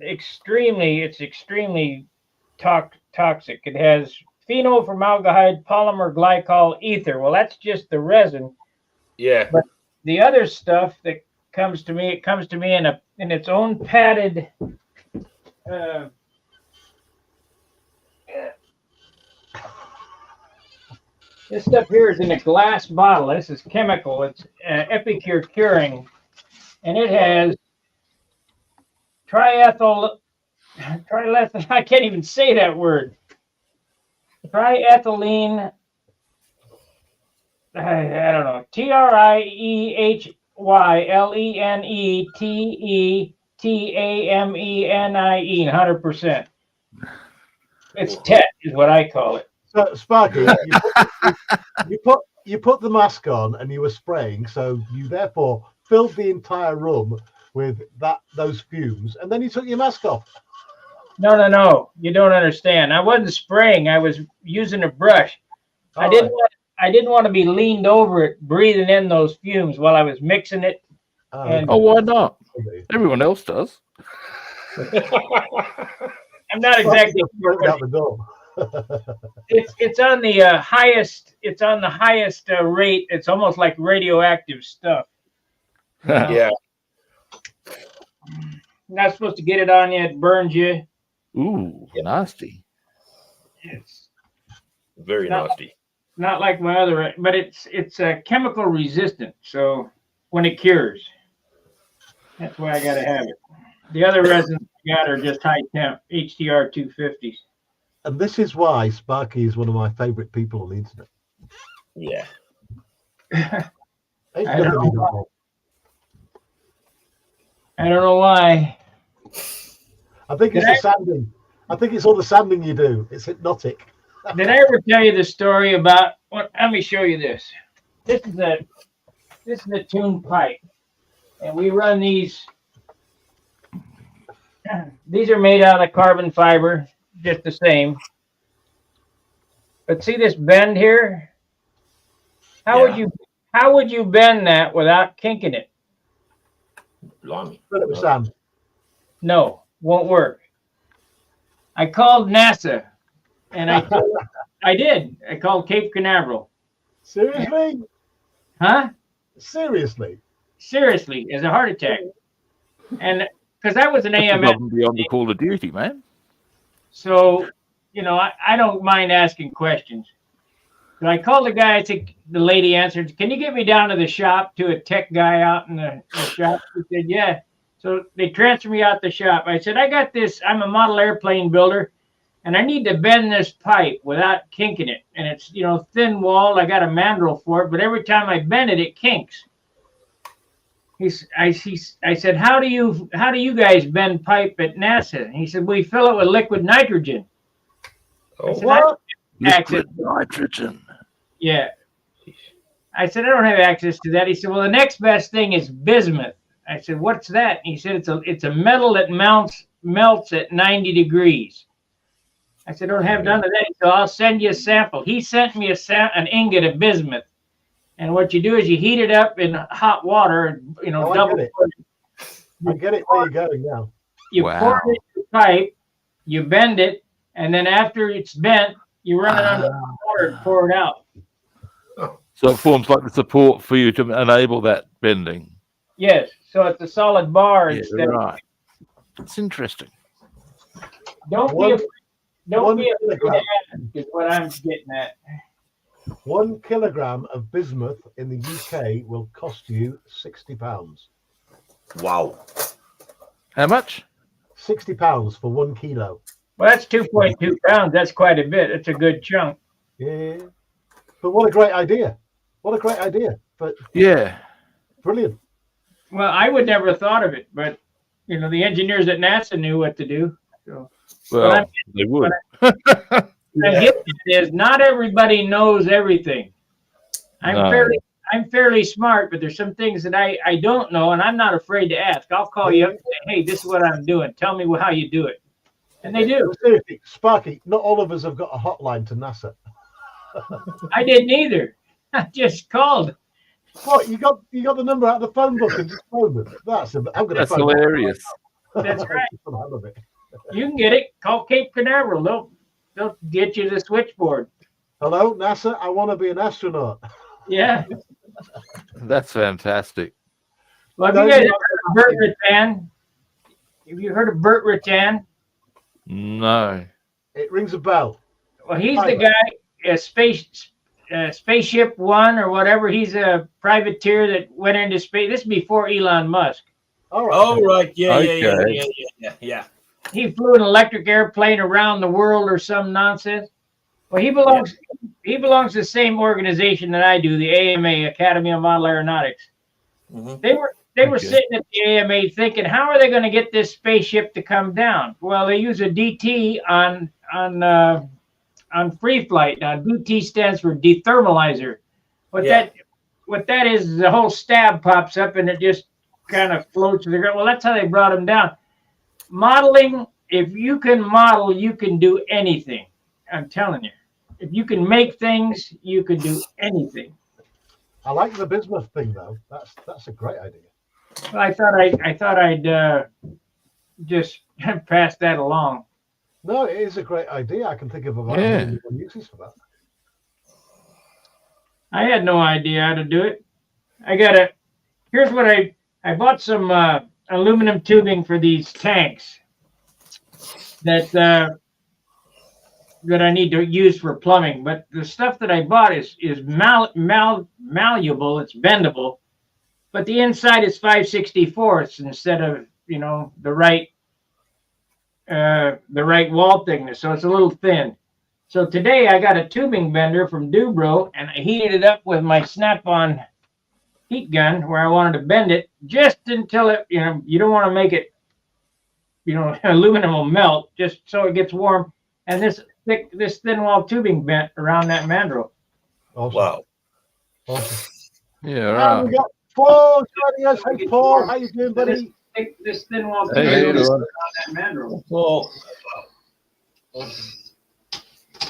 extremely toxic. It has phenylformaldehyde polymer glycol ether. Well, that's just the resin. Yeah. But the other stuff that comes to me, it comes to me in its own padded. This stuff here is in a glass bottle. This is chemical. It's Epicure Curing, and it has triethyl. I can't even say that word. Triethylene. I don't know. TRIEHYLENETETAMENIE. 100%. It's TET is what I call it. So, Sparky, you put the mask on and you were spraying, so you therefore filled the entire room with those fumes, and then you took your mask off. No. You don't understand. I wasn't spraying. I was using a brush. I didn't want to be leaned over it, breathing in those fumes while I was mixing it. And Oh, why not? Everyone else does. I'm not exactly sure. out the door. It's on the highest. It's on the highest rate. It's almost like radioactive stuff. Yeah. You're not supposed to get it on you. It burns you. Ooh, nasty. It's Very nasty. not like my other, but it's chemical resistant. So when it cures, that's why I got to have it. The other resins I got are just high temp HTR 250s. And this is why Sparky is one of my favorite people on the internet. Yeah. It's I don't definitely know. not. I don't know why. I think it's the sanding. I think it's all the sanding you do. It's hypnotic. Did I ever tell you the story about? Let me show you this. This is a tuned pipe, and we run these. These are made out of carbon fiber, just the same. But see this bend here? How would you bend that without kinking it? Blimey. Put it with Sam. No, won't work. I called NASA, and I did. I called Cape Canaveral. Seriously? Huh? Seriously? Seriously, as a heart attack. And because I was an That's AMS, above and beyond the call of duty, man. so I don't mind asking questions. So I called the guy. I think the lady answered, "Can you get me down to the shop to a tech guy out in the shop?" He said, "Yeah." So they transferred me out the shop. I said, "I got this. I'm a model airplane builder, and I need to bend this pipe without kinking it. And it's thin walled. I got a mandrel for it, but every time I bend it, it kinks." I said, "How do you guys bend pipe at NASA?" And he said, "We fill it with liquid nitrogen." I said, What? Liquid nitrogen. Yeah. I said, "I don't have access to that." He said, "Well, the next best thing is bismuth." I said, "What's that?" And he said, "It's a metal that melts at 90 degrees." I said, "I don't have none of that." So I'll send you a sample. He sent me an ingot of bismuth. And what you do is you heat it up in hot water, Oh, double. I get it where you're going now. You Wow. pour it in the pipe, you bend it, and then after it's bent, you run it under the water and pour it out. So it forms like the support for you to enable that bending. Yes, so it's a solid bar Yeah, instead. right. It's interesting. Don't One- be afraid to kilogram. ask is what I'm getting at. 1 kilogram of bismuth in the UK will cost you £60. Wow. How much? £60 for 1 kilo. Well, that's 2.2 pounds. That's quite a bit. It's a good chunk. Yeah. But what a great idea. What a great idea. But Yeah. brilliant. Well, I would never have thought of it, but the engineers at NASA knew what to do. So Well, they would. the gift is not everybody knows everything. No. I'm fairly smart, but there's some things that I don't know, and I'm not afraid to ask. I'll call you up and say, "Hey, this is what I'm doing. Tell me how you do it." And they do. Seriously, Sparky, not all of us have got a hotline to NASA. I didn't either. I just called. What, you got the number out of the phone book and just phoned them? I'm going to That's phone them. hilarious. That's right. Some hell of it. You can get it. Call Cape Canaveral. They'll get you the switchboard. Hello, NASA. I want to be an astronaut. Yeah. That's fantastic. Well, have you guys ever heard of Bert Rattan? Have you heard of Bert Rattan? No. It rings a bell. Well, he's the guy, Spaceship One or whatever. He's a privateer that went into space. This is before Elon Musk. All right. Oh, right. Yeah. Okay. Yeah. He flew an electric airplane around the world or some nonsense. Well, he belongs to the same organization that I do, the AMA, Academy of Model Aeronautics. Mhm. They were Okay. sitting at the AMA thinking, how are they going to get this spaceship to come down? Well, they use a DT on free flight. Now, DT stands for dethermalizer. What that is the whole stab pops up and it just kind of floats to the ground. Well, that's how they brought him down. Modeling, if you can model, you can do anything. I'm telling you. If you can make things, you can do anything. I like the bismuth thing though. That's a great idea. Well, I thought I'd just pass that along. No, it is a great idea. I can think of about Yeah. a million uses for that. I had no idea how to do it. Here's what I bought some aluminum tubing for these tanks that I need to use for plumbing. But the stuff that I bought is malleable. It's bendable, but the inside is 5/64 instead of the right wall thickness. So it's a little thin. So today I got a tubing bender from Dubro and I heated it up with my Snap-on heat gun where I wanted to bend it just until it, you don't want to make it, aluminum will melt just so it gets warm. And thick, this thin wall tubing bent around that mandrel. Awesome. Wow. Awesome. Yeah, And we right. got Paul joining us. Hey, Paul, how you doing, buddy? This thin wall Hey, tubing how you goes doing? around that mandrel. Well,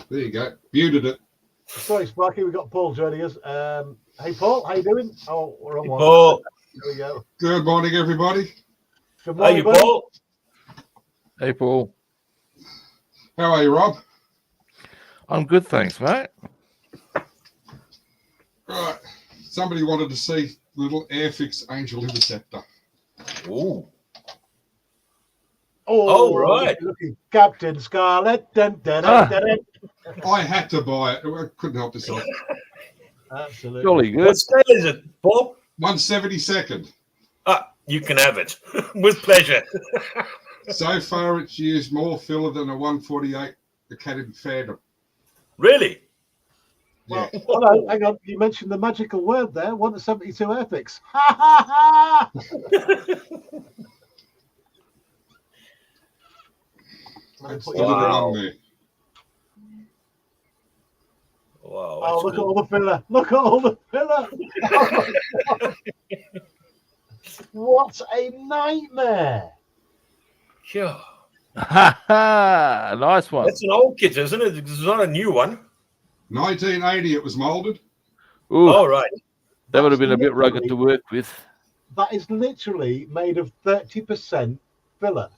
There you go. Muted it. Sorry, Sparky, we got Paul joining us. Hey, Paul, how you doing? Oh, we're on one. Paul, There we go. Good morning, everybody. Good how morning, you, buddy. Paul? Hey, Paul. How are you, Rob? I'm good, thanks, mate. Right. Somebody wanted to see the little Airfix Angel Interceptor. Ooh. Oh, right. looky, Captain Scarlet. Dun, dun, dun, dun, dun. I had to buy it. I couldn't help myself. Absolutely. Jolly good. What scale is it, Paul? 1/72. You can have it with pleasure. So far, it's used more filler than a 148 Academy Phantom. Really? Yeah. Well, hello, hang on. You mentioned the magical word there. 1/72 Airfix. Ha ha ha! That's Put the you little there. Wow. one there. Wow. Oh, That's look at cool. all the filler. Look at all the filler. What a nightmare. Yeah. Ha ha! Nice one. That's an old kit, isn't it? It's not a new one. 1980, it was molded. Ooh, All right. that would have been a bit rugged to work with. That is literally made of 30% filler.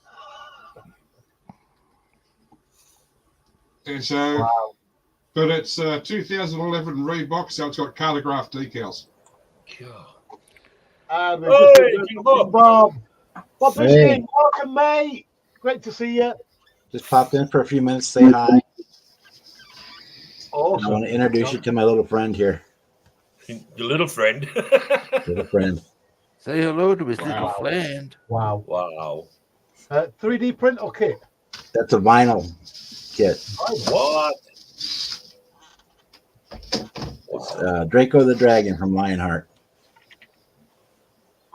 And so, Wow. but it's 2011 Reebok, so it's got cartograph decals. Yeah. And we've Hey, just been King Bob. Bob. Bob Hey. Michigan, welcome, mate. Great to see you. Just popped in for a few minutes, say hi. I Awesome. want to introduce you to my little friend here. Your little friend. Little friend. Say hello to his little Wow. friend. Wow. Wow. 3D print or kit? That's a vinyl kit. What? Draco the Dragon from Lionheart.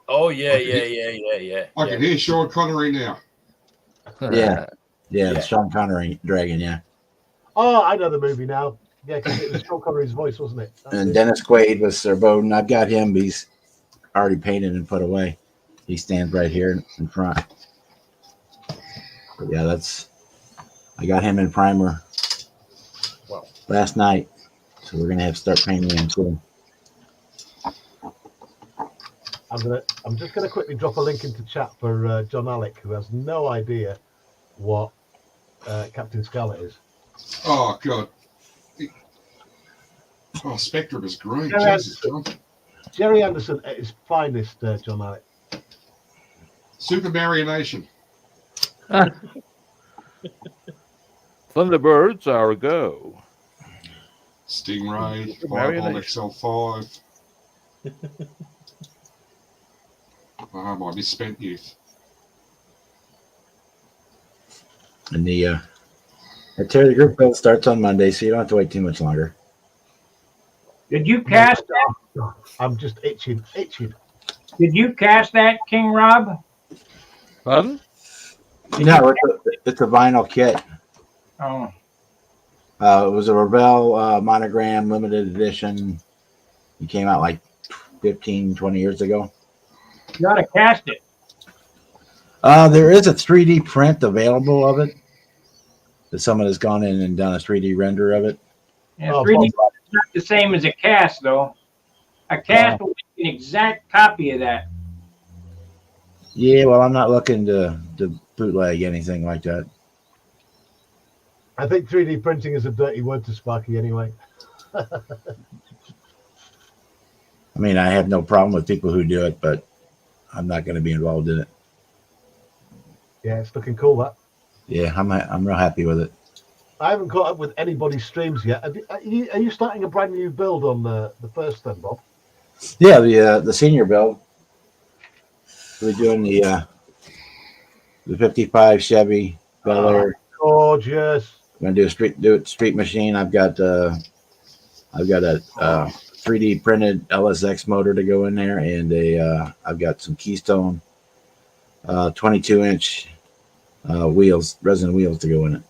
Oh, yeah. Yeah. I can hear Sean Connery now. Yeah. Yeah. It's Sean Connery Dragon, yeah. Oh, I know the movie now. Yeah, because it was Sean Connery's voice, wasn't it? That's And it. Dennis Quaid was Sir Bowden. I've got him, but he's already painted and put away. He stands right here in front. But yeah, I got him in primer Wow. last night. So we're gonna have to start painting him soon. I'm just gonna quickly drop a link into chat for John Alec, who has no idea what Captain Scarlet is. Oh, God. Oh, Spectrum is great. Yeah, Jesus, John. Jerry Anderson at his finest, John Alec. Super Marionation. Thunderbirds are a go. Stingray, Super Fireball Marionation. XL5. Oh, my misspent youth. And the Terry Group build starts on Monday, so you don't have to wait too much longer. Did you cast that? I'm just itching. Did you cast that, King Rob? Pardon? No, it's a vinyl kit. Oh, It was a Revell monogram limited edition. It came out like 15, 20 years ago. you gotta cast it. There is a 3D print available of it. That someone has gone in and done a 3D render of it. Yeah, Oh, 3D is not the same as a cast, though. A cast will make an exact copy of that. Yeah, well, I'm not looking to bootleg anything like that. I think 3D printing is a dirty word to Sparky anyway. I mean, I have no problem with people who do it, but I'm not going to be involved in it. Yeah, it's looking cool, that. Yeah, I'm real happy with it. I haven't caught up with anybody's streams yet. Are you starting a brand new build on the first then, Bob? Yeah, the senior build. We're doing the 55 Chevy Bel Air. Gorgeous. I'm gonna do it street machine. I've got a 3D printed LSX motor to go in there, and I've got some Keystone 22-inch wheels, resin wheels to go in it.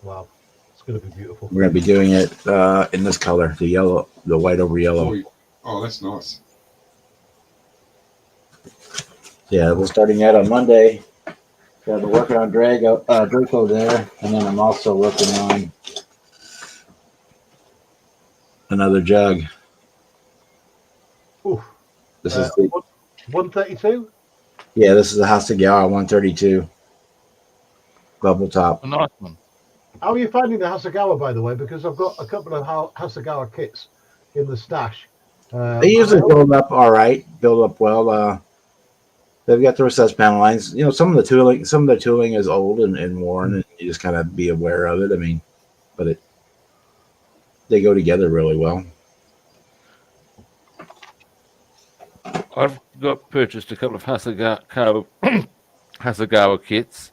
Wow. It's going to be beautiful. We're going to be doing it in this color, the yellow, the white over yellow. Oh, that's nice. Yeah, we're starting that on Monday. So I've been working on Draco there, and then I'm also working on another jug. Oof. This is the, 132. yeah, this is the Hasegawa 132 bubble top. A nice one. How are you finding the Hasegawa, by the way? Because I've got a couple of Hasegawa kits in the stash. They usually build up all right, build up well. They've got the recessed panel lines. You know, some of the tooling is old and worn, and you just kind of be aware of it. I mean, but they go together really well. I've purchased a couple of Hasegawa kits.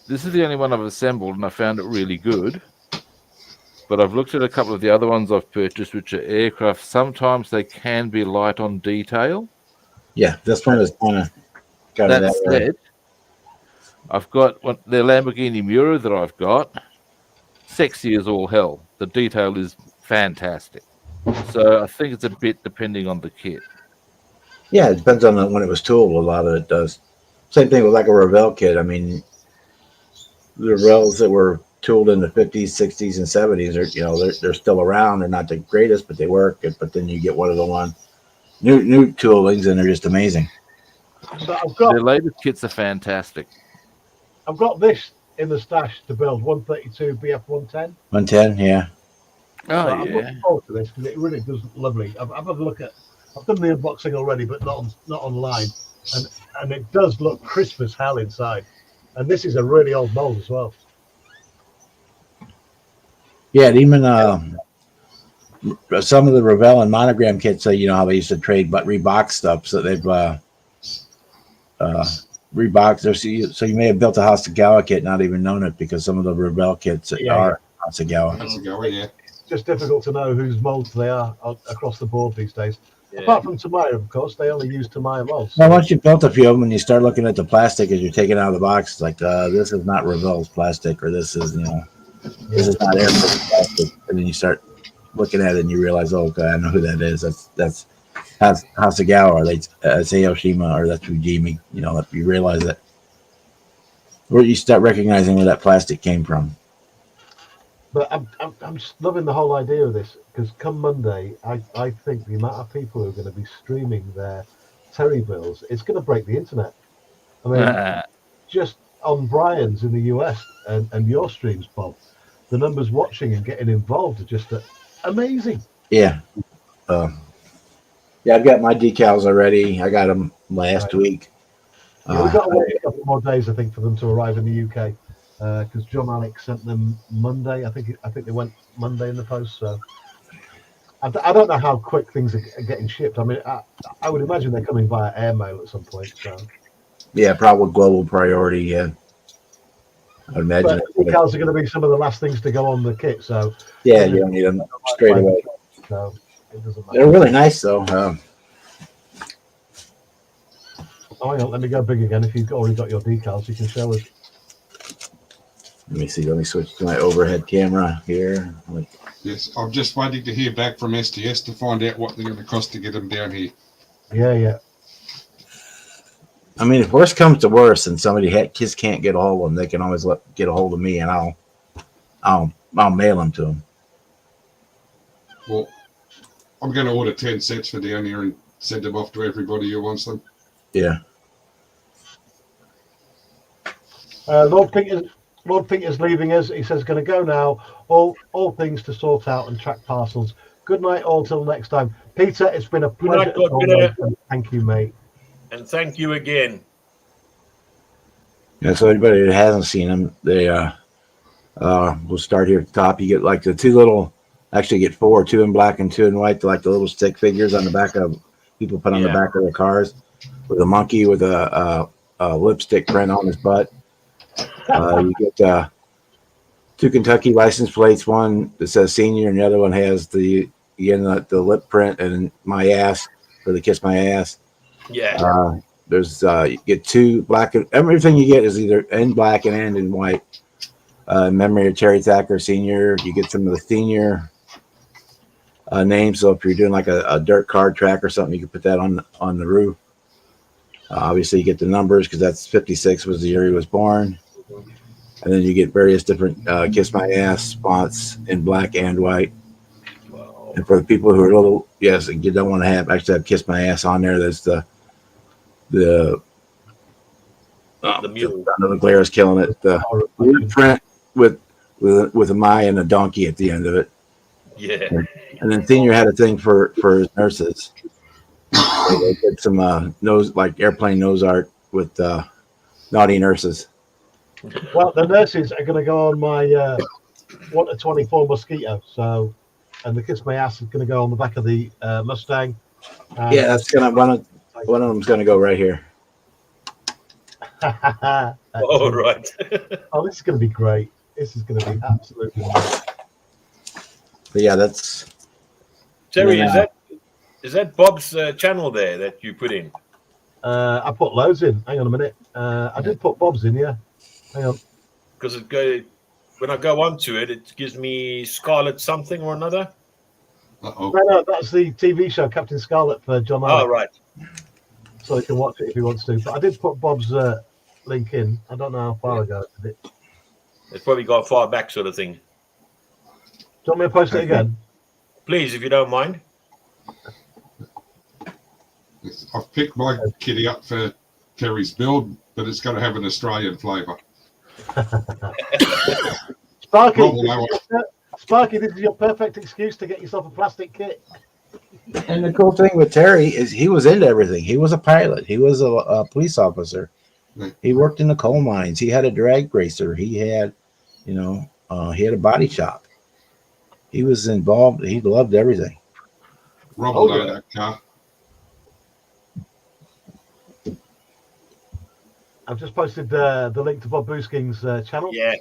This is the only one I've assembled, and I found it really good. But I've looked at a couple of the other ones I've purchased, which are aircraft. Sometimes they can be light on detail. Yeah, this one is kind of got That that way. said, I've got the Lamborghini Miura that I've got. Sexy as all hell. The detail is fantastic. So I think it's a bit depending on the kit. Yeah, it depends on when it was tooled. A lot of it does. Same thing with like a Revell kit. I mean, the Revels that were tooled in the 50s, 60s, and 70s are, they're still around. They're not the greatest, but they work. But then you get one of the new toolings, and they're just amazing. But Their latest kits are fantastic. I've got this in the stash to build 132 BF 110. 110, yeah. Oh, I'm looking forward to this because it really does look lovely. I've had a look at. I've done the unboxing already, but not online, and it does look crisp as hell inside. And this is a really old mold as well. Yeah, and even some of the Revell and Monogram kits, you know how they used to trade but rebox stuff, so they've reboxed. So you may have built a Hasegawa kit, not even known it, because some of the Revell kits are Hasegawa. Hasegawa, yeah. It's just difficult to know whose molds they are across the board these days. Yeah. Apart from Tamiya, of course, they only use Tamiya molds. Now, once you've built a few of them and you start looking at the plastic as you're taking it out of the box, it's like, this is not Revell's plastic, or this is, this is not Airfix plastic. And then you start looking at it and you realize, oh, okay, I know who that is. That's Hasegawa, or that's Aoshima, or that's Fujimi. You realize that, or you start recognizing where that plastic came from. But I'm just loving the whole idea of this, because come Monday, I think the amount of people who are going to be streaming their Terry builds, it's going to break the internet. I mean, just on Brian's in the US and your streams, Bob, the numbers watching and getting involved are just amazing. Yeah. Yeah, I've got my decals already. I got them last week. Yeah, we've got to wait a couple more days, I think, for them to arrive in the UK. Because John Alex sent them Monday. I think they went Monday in the post. So I don't know how quick things are getting shipped. I mean, I would imagine they're coming via airmail at some point. So yeah, probably global priority. Yeah, I would imagine. But decals are going to be some of the last things to go on the kit. So yeah, you don't need them straight away. So it doesn't matter. They're really nice though. Oh, hang on, let me go big again. If you've already got your decals, you can show us. Let me see. Let me switch to my overhead camera here. Yes, I'm just waiting to hear back from STS to find out what they're going to cost to get them down here. Yeah. I mean, if worse comes to worse, and somebody just can't get a hold of them, they can always get a hold of me, and I'll mail them to them. Well, I'm going to order 10 sets for down here and send them off to everybody who wants them. Yeah. Lord Peter's leaving us. He says, going to go now. All things to sort out and track parcels. Good night, all. Till next time. Peter, it's been a pleasure. Thank you, mate. And thank you again. Yeah, so anybody that hasn't seen them, they we'll start here at the top. You get like the two little, actually get four, two in black and two in white, like the little stick figures on the back of people put on the back of their cars, with a monkey with a lipstick print on his butt. You get two Kentucky license plates, one that says senior and the other one has the lip print and my ass, for the kiss my ass. Yeah. There's you get two black, and everything you get is either in black and in white. memory of Terry Thacker Sr. You get some of the senior names. So if you're doing like a dirt card track or something, you can put that on the roof. Obviously, you get the numbers because that's 56 was the year he was born. And then you get various different Kiss My Ass fonts in black and white. Wow. And for the people who are a little, yes, you don't want to have Kiss My Ass on there. There's the The mule. the glare is killing it. The wood print with a my and a donkey at the end of it. Yeah. And then Senior had a thing for his nurses. They did some nose, like airplane nose art with naughty nurses. Well, the nurses are going to go on my 1 to 24 Mosquito. So, and the Kiss My Ass is going to go on the back of the Mustang. Yeah, that's gonna one of them's gonna go right here. Oh, right. Oh, this is going to be great. This is going to be absolutely wonderful. But yeah, that's Terry, Yeah. is that Bob's channel there that you put in? I put loads in. Hang on a minute. I did put Bob's in, yeah. Hang on. Because when I go onto it, it gives me Scarlet something or another. Uh-oh. No, that's the TV show Captain Scarlet for John Oh, Allen. right. So he can watch it if he wants to. But I did put Bob's link in. I don't know how far ago I did it. Do It's probably got far back sort of thing. you want me to post it again? Please, if you don't mind. I've picked my kitty up for Terry's build, but it's going to have an Australian flavour. Sparky, Rob will know what- Sparky, this is your perfect excuse to get yourself a plastic kit. And the cool thing with Terry is he was into everything. He was a pilot. He was a police officer. Right. He worked in the coal mines. He had a drag racer. He had, he had a body shop. He was involved. He loved everything. Rob Oh, will know yeah. that car. I've just posted the link to Bob Boosking's channel. Yeah.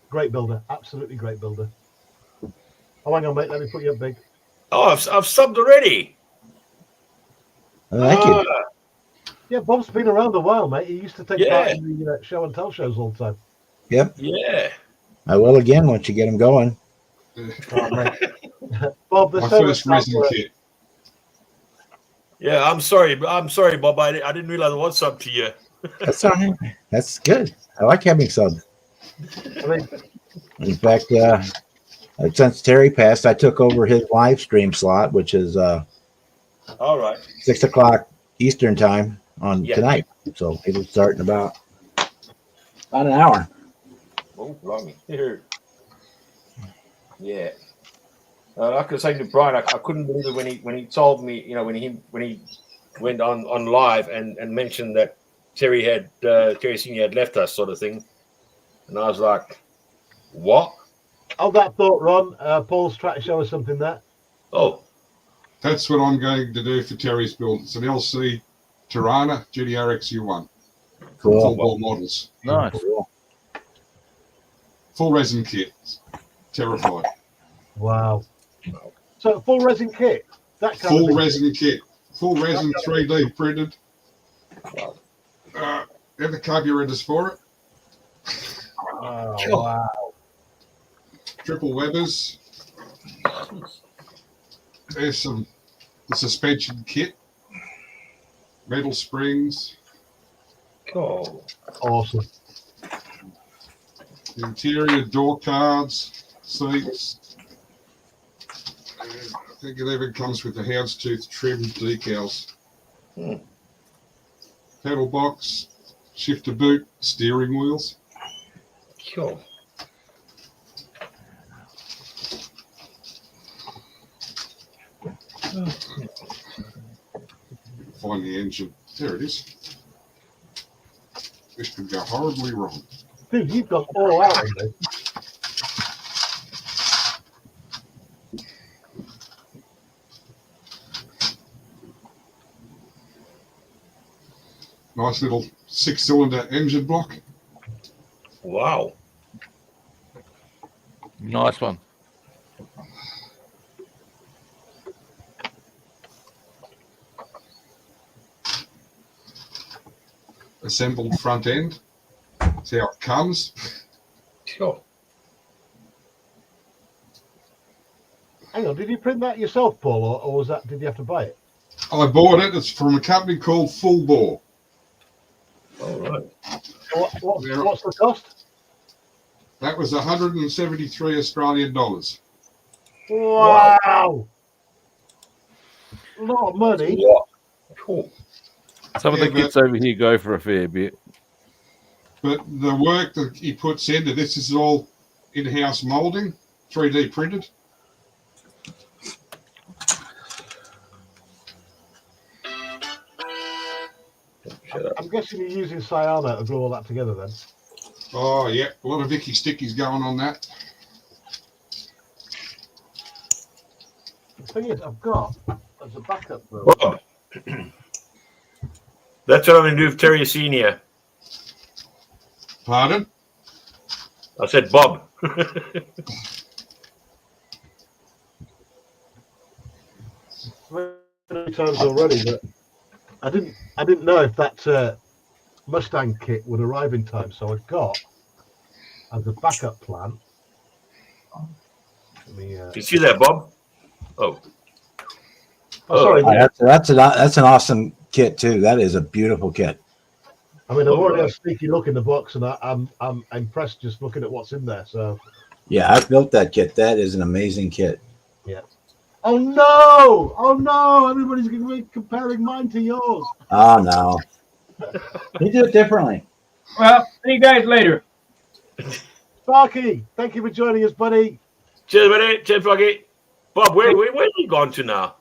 Great builder. Absolutely great builder. Oh, hang on, mate. Let me put you up big. Oh, I've subbed already. Thank you. Ah, Yeah, Bob's been around a while, mate. He used to take Yeah. part in the show and tell shows all the time. yeah. I will again once you get him going. Oh, mate. Bob, there's My so much first time resin for it. kit. Yeah, I'm sorry, Bob. I didn't realize I was subbed to you. That's all right. That's good. I like having subs. I mean, In fact, since Terry passed, I took over his live stream slot, which is All right. 6 o'clock Eastern time on Yeah. tonight. So it'll start in about an hour. Oh, wrong. Here. Yeah. Like I was saying to Brian, I couldn't believe it when he told me, when he went on live and mentioned that Terry Senior had left us, sort of thing, and I was like, what? hold that thought, Ron. Paul's trying to show us something there. Oh, That's what I'm going to do for Terry's build. It's an LC Tirana GTR XU1. Full Cool. ball models. Nice. Full resin kit. Terrified. Wow. So full resin kit. That kind Full of resin kit. Full resin 3D printed. Have the carburetors for it. Oh, wow. Triple Webbers. There's the suspension kit. Metal springs. cool. Awesome. Interior door cards. Seats. And I think it even comes with the houndstooth trimmed decals. Hmm. Pedal box. Shifter boot. Steering wheels. Cool. Find the engine. There it is. This could go horribly wrong. Dude, you've gone all out on this. Nice little 6-cylinder engine block. Wow. Nice one. Assembled front end. See how it comes. Cool. Hang on, did you print that yourself, Paul, or was that? Did you have to buy it? I bought it. It's from a company called Full Bore. All right. What's the cost? That was 173 Australian dollars. Wow. A lot of money. Cool. Some of the Yeah, kits over here go for a fair bit. But the work that he puts into this is all in-house molding, 3D printed. I'm guessing you're using cyano to glue all that together then. Oh, yeah. A lot of Vicky Stickies going on that. The thing is, I've got, as a backup, though, Bob. That's what I'm going to do with Terry Senior. Pardon? I said Bob. many times already, but I didn't know if that Mustang kit would arrive in time, so I've got as a backup plan. Let me, You see that, Bob? Oh. sorry. That's an awesome kit too. That is a beautiful kit. I mean, I've already had a sneaky look in the box, and I'm impressed just looking at what's in there. So, Yeah, I built that kit. That is an amazing kit. yeah. Oh no! Oh no! Everybody's going to be comparing mine to yours. Oh no, we do it differently. Well, see you guys later. Sparky, thank you for joining us, buddy. Cheers, buddy. Cheers, Froggy. Bob, where's he gone to now?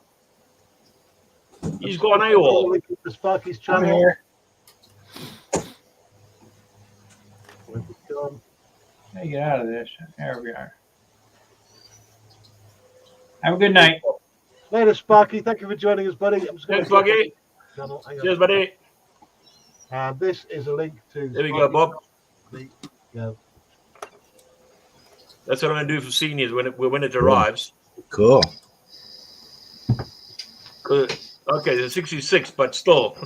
He's gone AWOL. Link to Sparky's I'm channel. here. Where's it gone? Let me get out of this. There we are. Have a good night. Later, Sparky. Thank you for joining us, buddy. I'm just going Cheers, Froggy. channel. Hang on. Cheers, buddy. And this is a link to. There we go, Bob. Yeah. That's what I'm going to do for seniors when it arrives. Cool. Okay, it's a 66, but still.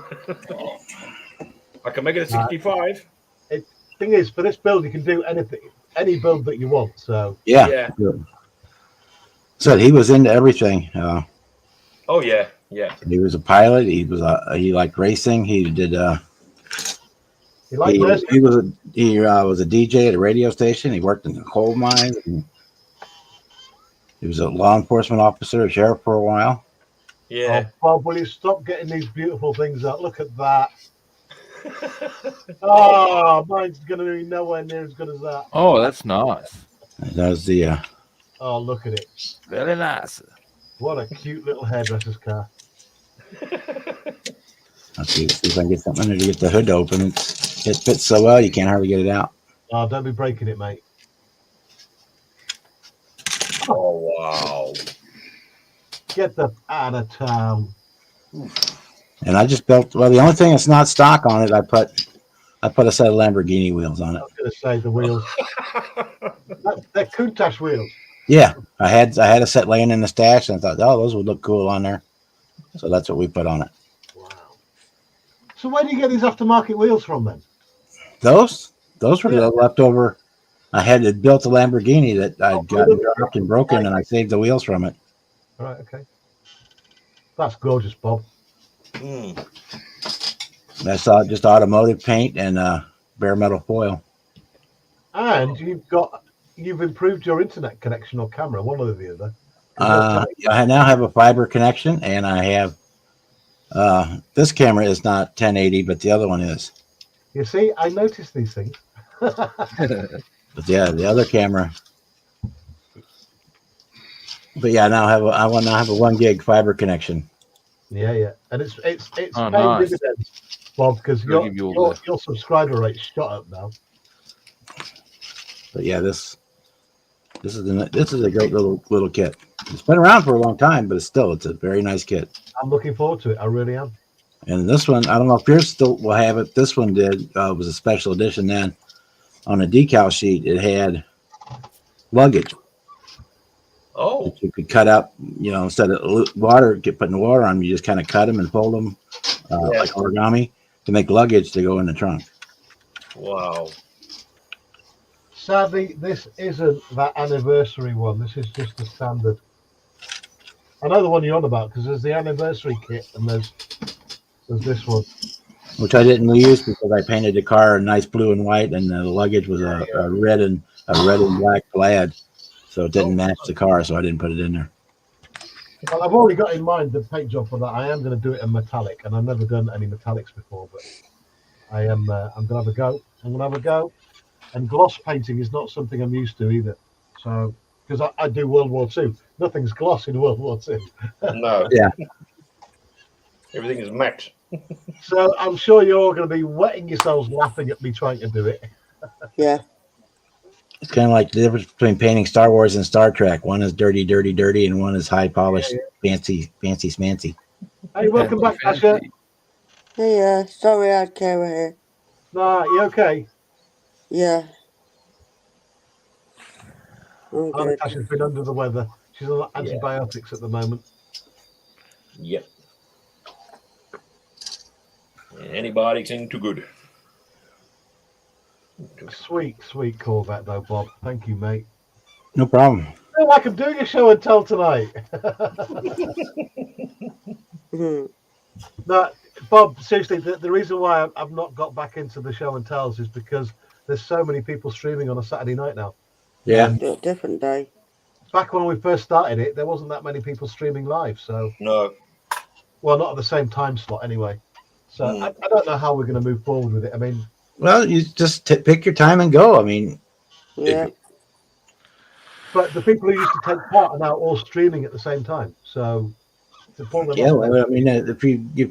I can make it a 65. Thing is, for this build, you can do anything, any build that you want. So Yeah. Yeah. Good. So he was into everything. Oh, yeah. Yeah. He was a pilot. He liked racing. He did. you like this? He was a DJ at a radio station. He worked in the coal mine. He was a law enforcement officer, a sheriff for a while. Yeah. Oh, Bob, will you stop getting these beautiful things out? Look at that. Oh, mine's going to be nowhere near as good as that. Oh, that's nice. That was the. Oh, look at it. Very nice. What a cute little hairdresser's car. Let's see if I can get something under to get the hood open. It fits so well you can't hardly get it out. Oh, don't be breaking it, mate. Oh, wow. Get the out of town. And I just built. Well, the only thing that's not stock on it, I put a set of Lamborghini wheels on it. I was going to say the wheels. They're Countach wheels. Yeah, I had a set laying in the stash, and I thought, oh, those would look cool on there. So that's what we put on it. Wow. So where do you get these aftermarket wheels from then? Those were the leftover. I had built a Lamborghini that I'd gotten dropped and broken, and I saved the wheels from it. All right, okay. That's gorgeous, Bob. Mm. That's just automotive paint and bare metal foil. And you've improved your internet connection or camera, one or the other. I now have a fiber connection, and I have this camera is not 1080, but the other one is. You see, I noticed these things. But yeah, the other camera. But yeah, I now have a 1 gig fiber connection. Yeah, and it's Oh, paying nice. dividends, Bob, because They'll give you all your subscriber rate's shot up now. But yeah, this is a great little kit. It's been around for a long time, but it's a very nice kit. I'm looking forward to it. I really am. And this one, I don't know if yours still will have it. This one did. Was a special edition then. On a decal sheet, it had luggage. Oh. That you could cut up, instead of putting water on them, you just kind of cut them and fold them like origami to make luggage to go in the trunk. Wow. Sadly, this isn't that anniversary one. This is just a standard. I know the one you're on about because there's the anniversary kit and there's this one. which I didn't use because I painted the car a nice blue and white, and the luggage was a red and black plaid, so it didn't match the car, so I didn't put it in there. Well, I've already got in mind the paint job for that. I am going to do it in metallic, and I've never done any metallics before, but I am. I'm going to have a go. And gloss painting is not something I'm used to either. So, because I do World War II, nothing's gloss in World War II. No. Yeah. Everything is matte. So I'm sure you're all going to be wetting yourselves laughing at me trying to do it. Yeah. It's kind of like the difference between painting Star Wars and Star Trek. One is dirty, dirty, dirty, and one is high polished, fancy, fancy, smancy. Hey, welcome back, Tasha. Hey, sorry I had Kara here. Nah, you okay? Yeah. I'm Oh, good. Tasha's been under the weather. She's on antibiotics at the moment. Yep. Antibiotics ain't too good. Sweet callback though, Bob. Thank you, mate. No problem. I feel like I'm doing a show and tell tonight. Mhm. No, Bob, seriously, the reason why I've not got back into the show and tells is because there's so many people streaming on a Saturday night now. Yeah. Do a different day. Back when we first started it, there wasn't that many people streaming live. So, No. well, not at the same time slot anyway. So I don't know how we're going to move forward with it. I mean, Well, you just pick your time and go. I mean, Yeah. but the people who used to take part are now all streaming at the same time. So to pull them yeah. off- Well, I mean, if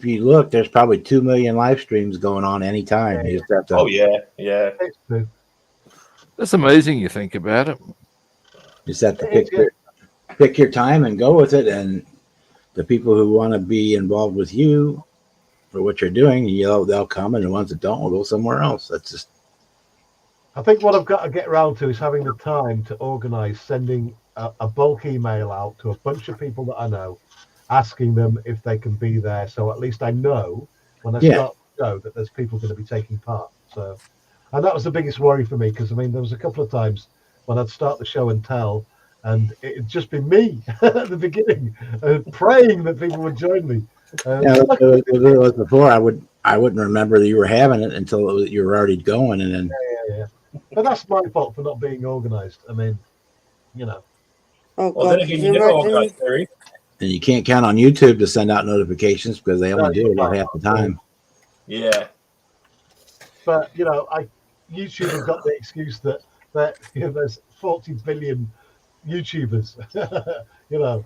you look, there's probably 2 million live streams going on anytime. You just have to. Oh yeah, yeah. it's true. That's amazing. You think about it. You just have to It is, pick your time and go with it. And the people who want to be involved with you for what you're doing, they'll come, and the ones that don't will go somewhere else. That's just I think what I've got to get around to is having the time to organise sending a bulk email out to a bunch of people that I know, asking them if they can be there. So at least I know when I start the show that there's people going to be taking part. So, and that was the biggest worry for me because I mean there was a couple of times when I'd start the show and tell, and it'd just be me at the beginning, praying that people would join me. it was before. I wouldn't remember that you were having it until you were already going, and then Yeah. But that's my fault for not being organised. I mean, you know. Oh, Well, God, then could again, you you never imagine? organize, Terry. and you can't count on YouTube to send out notifications because they only do it about half the time. Yeah. But you know, YouTube have got the excuse that there's 40 billion YouTubers. You know,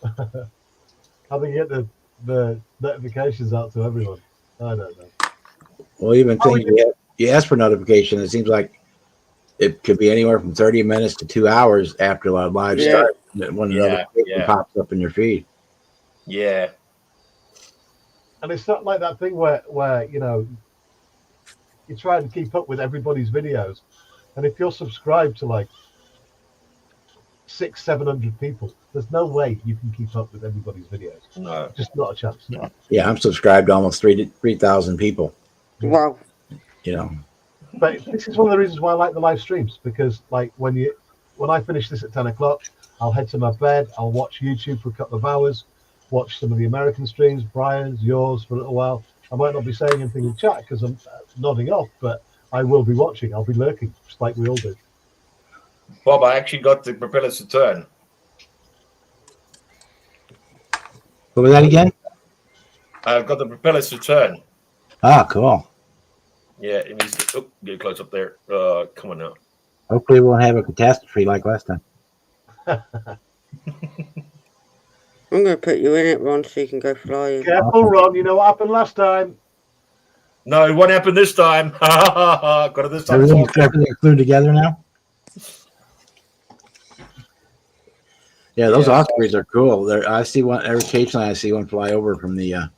how they get the notifications out to everyone. I don't know. Well, even things you ask for notification, it seems like it could be anywhere from 30 minutes to 2 hours after a live Yeah. start when the Yeah, notification yeah. pops up in your feed. Yeah. And it's not like that thing where you know you try and keep up with everybody's videos, and if you're subscribed to like 600-700 people, there's no way you can keep up with everybody's videos. No. Just not a chance. Yeah, I'm subscribed to almost 3,000 people. Wow. You know, But this is one of the reasons why I like the live streams, because like when I finish this at 10 o'clock, I'll head to my bed, I'll watch YouTube for a couple of hours, watch some of the American streams, Brian's, yours for a little while. I might not be saying anything in chat because I'm nodding off, but I will be watching. I'll be lurking, just like we all do. Bob, I actually got the propellers to turn. what was that again? I've got the propellers to turn. Ah, cool. Yeah, it needs to get close up there. Come on now. Hopefully, we won't have a catastrophe like last time. I'm going to put you in it, Ron, so you can go flying. Careful, Ron. You know what happened last time. No, it won't happen this time. Got it this time. Everything's glued together now. Yeah, those Ospreys are cool. I see one occasionally. I see one fly over from the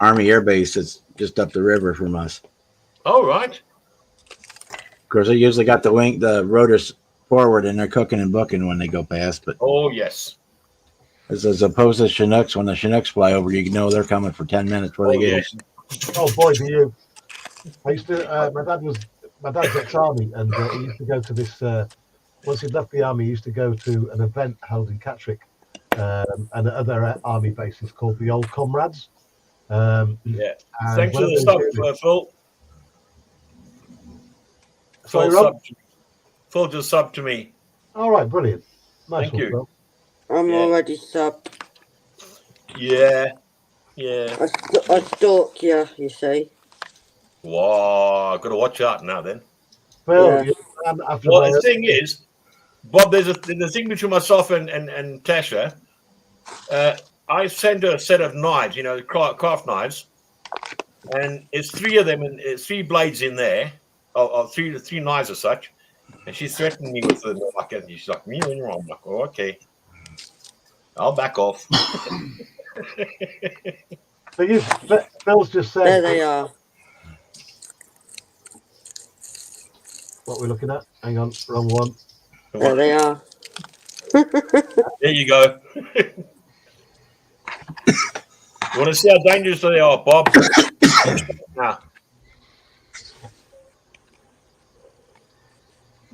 Army Air Base. That's just up the river from us. All right. Of course, they usually got the rotors forward, and they're cooking and booking when they go past. But Oh, yes. as opposed to Chinooks, when the Chinooks fly over, you know they're coming for 10 minutes before they Oh, get yes. here. Oh boy, do you! I used to. My dad's ex-army, and he used to go to this. Once he'd left the army, he used to go to an event held in Catterick, and other army bases called the Old Comrades. Yeah. And Thanks for what the are sub, they doing? Phil. Sorry, Phil, Rob? Phil just sub to me. All right, brilliant. Nice Thank one, you. Phil. I'm Yeah. already subbed. Yeah. Yeah. I stalk you, you see. Wow. I've got to watch out now then. Phil, Yeah. after Well, my the thing is, Bob, there's a thing between myself and Tasha. I sent her a set of knives, craft knives, and it's 3 of them, and it's 3 blades in there, or three knives as such. And she's threatening me with them. Like, and she's like, "Me when you're wrong." I'm like, "Oh, okay, I'll back off." thing is, Phil's just There said they are. what we're looking at. Hang on, wrong one. There they are. There you go. You want to see how dangerous they are, Bob? Nah,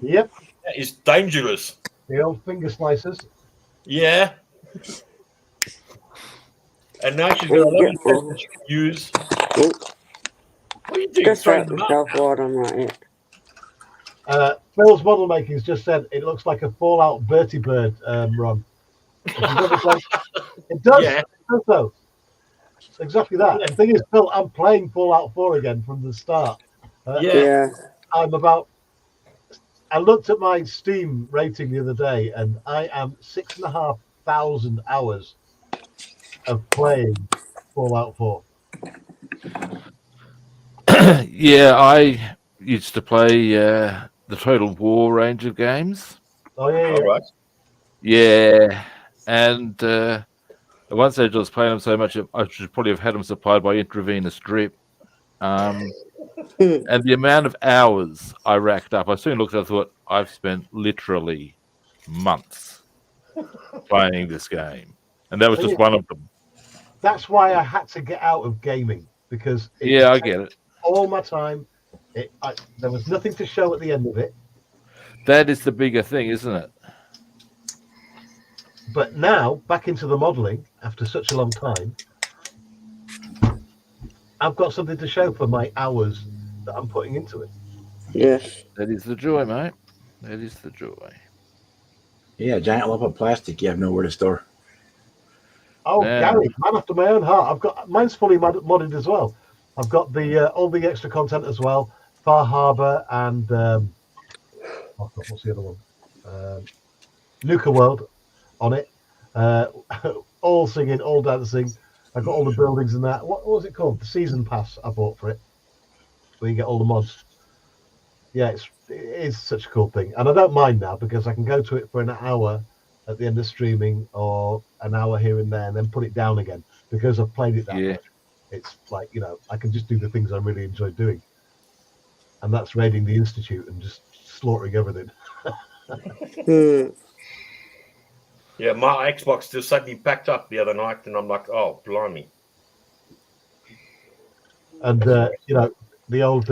Yep, that is dangerous. the old finger slicers. Yeah. And now she's got a lovely test that she can use. What are you doing? Just Throwing hurt them up? myself while I'm at it. Phil's model making's just said it looks like a Fallout vertibird, Ron. It does. Yeah. It does though. Exactly that. And the thing is, Phil, I'm playing Fallout 4 again from the start. Yeah. Yeah. I looked at my Steam rating the other day, and I am 6,500 hours of playing Fallout 4. Yeah, I used to play the Total War range of games. Oh yeah, yeah. All right. Yeah, and at one stage I was playing them so much I should probably have had them supplied by intravenous drip. And the amount of hours I racked up, I soon looked and I thought, I've spent literally months playing this game. And that was just one of them. That's why I had to get out of gaming, because Yeah, I get it. all my time. There was nothing to show at the end of it. That is the bigger thing, isn't it? But now, back into the modelling after such a long time, I've got something to show for my hours that I'm putting into it. Yes. That is the joy, mate. That is the joy. Yeah, giant lump of plastic you have nowhere to store. Oh, Yeah. Gary, man after my own heart. I've got mine's fully modded as well. I've got the all the extra content as well. Far Harbor and what's the other one? Nuka World on it. All singing, all dancing. I've got all the buildings and that. What was it called? The season pass I bought for it, where you get all the mods. Yeah, it is such a cool thing, and I don't mind now because I can go to it for an hour at the end of streaming or an hour here and there, and then put it down again because I've played it that much. It's like, I can just do the things I really enjoy doing, and that's raiding the Institute and just slaughtering everything. Yeah, my Xbox just suddenly packed up the other night, and I'm like, oh, blimey. And the old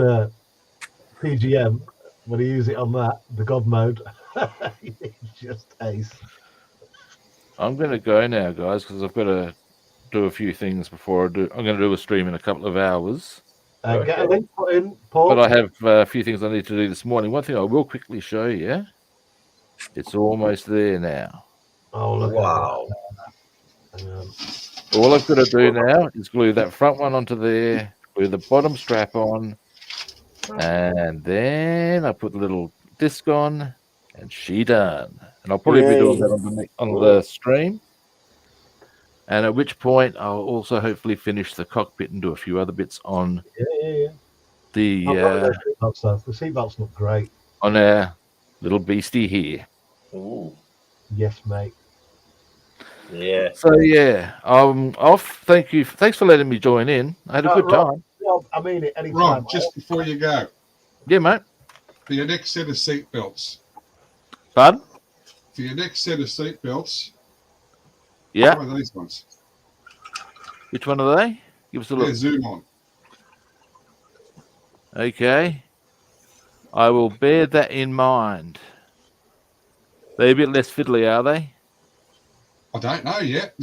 PGM, when you use it on that, the God mode, it's just ace. I'm going to go now, guys, because I've got to do a few things before I do. I'm going to do a stream in a couple of hours. Get a link put in, Paul. But I have a few things I need to do this morning. One thing I will quickly show you. It's almost there now. Oh, look! Wow. All I've got to do now is glue that front one onto there, glue the bottom strap on, and then I put the little disc on, and she done. And I'll probably be doing that on the stream. And at which point I'll also hopefully finish the cockpit and do a few other bits on the seatbelts look great on our little beastie here. Ooh. Yes, mate. Yeah. So yeah, I'm off. Thank you. Thanks for letting me join in. I had a good time. Well, I mean it anytime. Rob, just before you go, Yeah, mate. for your next set of seatbelts, Pardon? for your next set of seatbelts, Yeah. what are these ones? Which one are they? Give us a look. Yeah, zoom on. Okay. I will bear that in mind. They're a bit less fiddly, are they? I don't know yet.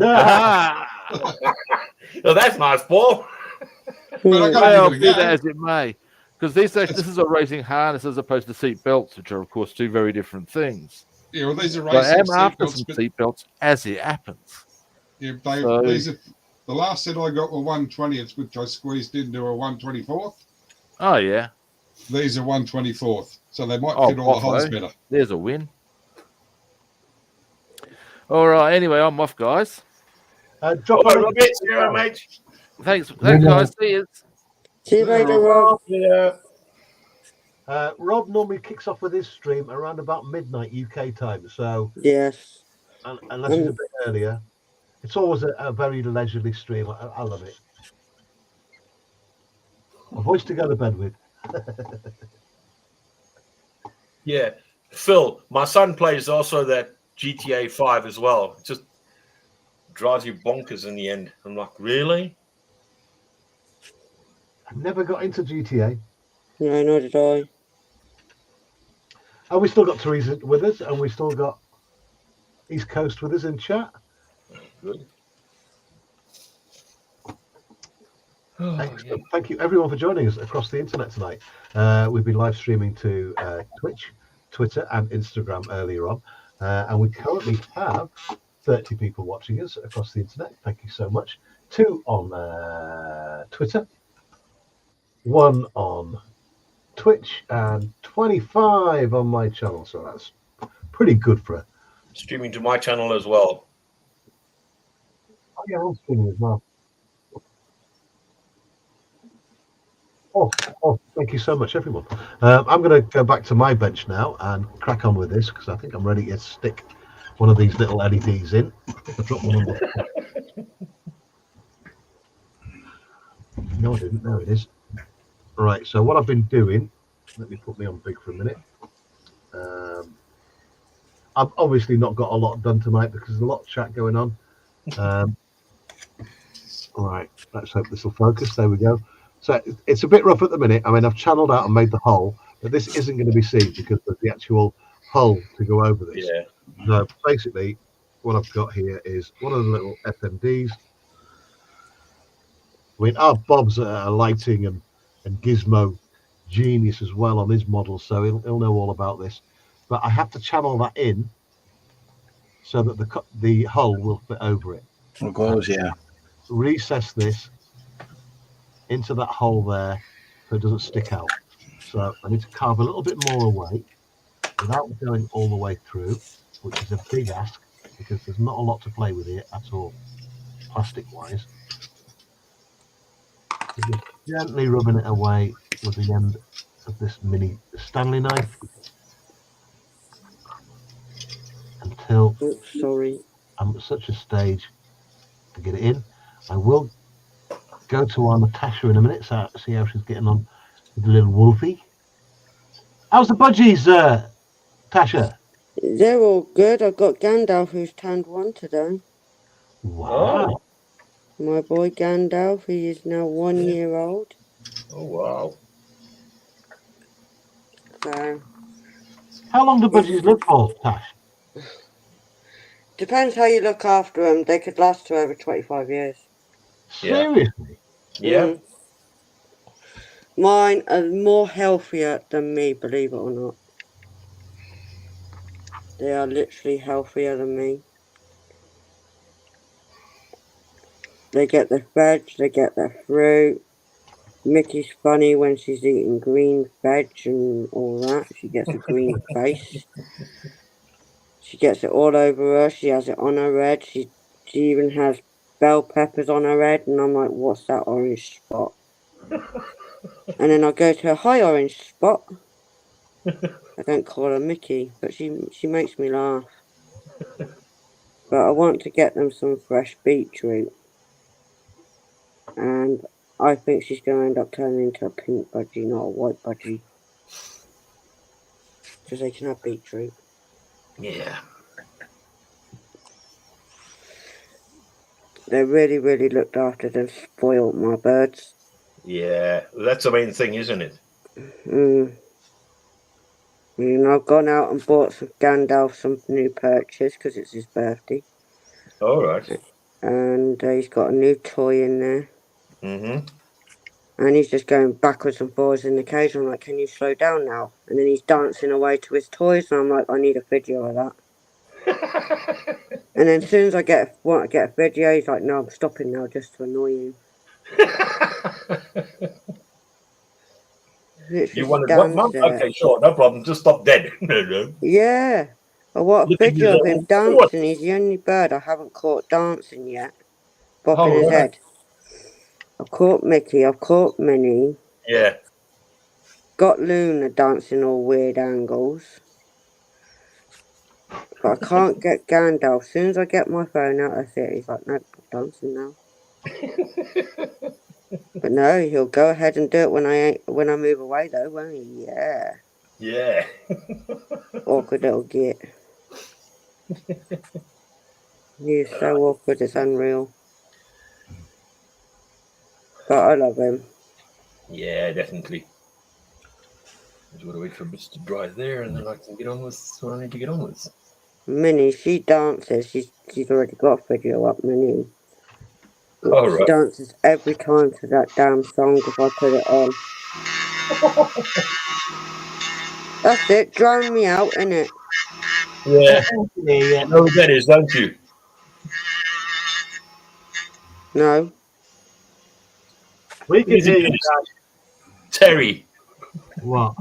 Ah, Oh, that's nice, Paul. But I got Well, to be give that it a as it may, because this is a racing harness as opposed to seat belts, which are of course two very different things. go. Yeah, well, these are So I racing am after seatbelts, some but seat belts as it happens. yeah, So- these are the last set I got were 120th, which I squeezed into a 124th. Oh yeah, These are 124th, so they might Oh, fit all the holes Boffo. better. there's a win. All right. Anyway, I'm off, guys. drop All right, on Robbie. See you around, mate. Thanks, guys. See you. See you later, Rob. Yeah. Rob normally kicks off with his stream around about midnight UK time. So Yes. unless it's a bit earlier, it's always a very leisurely stream. I love it. A voice to go to bed with. Yeah. Phil, my son plays also that GTA 5 as well. It just drives you bonkers in the end. I'm like, really? I never got into GTA. No, nor did I. And we still got Teresa with us, and we still got East Coast with us in chat. Good. Excellent. Thank you, everyone, for joining us across the internet tonight. We've been live streaming to Twitch, Twitter, and Instagram earlier on. And we currently have 30 people watching us across the internet. Thank you so much. 2 on Twitter, 1 on Twitch, and 25 on my channel. So that's pretty good for a. Streaming to my channel as well. Oh, yeah, I'm streaming as well. Oh, thank you so much, everyone. I'm going to go back to my bench now and crack on with this because I think I'm ready to stick one of these little LEDs in. I think I dropped one on the... No, I didn't. There it is. Right, so what I've been doing, let me put me on big for a minute. I've obviously not got a lot done tonight because there's a lot of chat going on. Right, let's hope this will focus. There we go. So it's a bit rough at the minute. I mean, I've channeled out and made the hole, but this isn't going to be seen because there's the actual hull to go over this. Yeah. So basically, what I've got here is one of the little FMDs. I mean, Bob's a lighting and gizmo genius as well on his model, so he'll know all about this. But I have to channel that in so that the hull will fit over it. We'll close, yeah. Recess this into that hole there so it doesn't stick out. So I need to carve a little bit more away without going all the way through, which is a big ask because there's not a lot to play with here at all, plastic wise. So just gently rubbing it away with the end of this mini Stanley knife until Oops, sorry. I'm at such a stage to get it in. I will go to our Natasha in a minute, so see how she's getting on with the little Wolfie. How's the budgies, Tasha? They're all good. I've got Gandalf who's turned 1 today. Wow. My boy Gandalf, he is now 1 year old. Oh, wow. So How long do budgies live for, Tash? depends how you look after them. They could last to over 25 years. Yeah. Seriously? Yeah. Mm. Mine are more healthier than me, believe it or not. They are literally healthier than me. They get their veg, they get their fruit. Mickey's funny when she's eating green veg and all that. She gets a green face. She gets it all over her. She has it on her head. She even has bell peppers on her head. And I'm like, what's that orange spot? And then I go to her, hi orange spot. I don't call her Mickey, but she makes me laugh. But I want to get them some fresh beetroot. And I think she's going to end up turning into a pink budgie, not a white budgie. Because they can have beetroot. Yeah. They really, really looked after them, spoiled my birds. Yeah. That's the main thing, isn't it? Mm. And I've gone out and bought some Gandalf some new purchase because it's his birthday. All right. And he's got a new toy in there. Mm-hmm. And he's just going backwards and forwards in the cage. I'm like, can you slow down now? And then he's dancing away to his toys. And I'm like, I need a video of that. And then as soon as I want to get a video, he's like, no, I'm stopping now just to annoy you. You wanted what, Mum? Okay, sure, no problem. Just stop dead. Yeah. I want a Look at video you, of him what? dancing. He's the only bird I haven't caught dancing yet. Bopping his right. head. I've caught Mickey, I've caught Minnie. Yeah. Got Luna dancing all weird angles. But I can't get Gandalf. As soon as I get my phone out, that's it. He's like, nope, I'm dancing now. But no, he'll go ahead and do it when I move away though, won't he? Yeah. Yeah. Awkward little git. He's so awkward, it's unreal. But I love him. Yeah, definitely. Just gotta wait for bits to dry there, and then I can get on with what I need to get on with. Minnie, she dances. She's already got a video up, Minnie. All She right. dances every time to that damn song if I put it on. That's it. Drown me out, innit? Yeah. Yeah. You know who that is, don't you? No. We can Easy hear you. finish. Terry. What?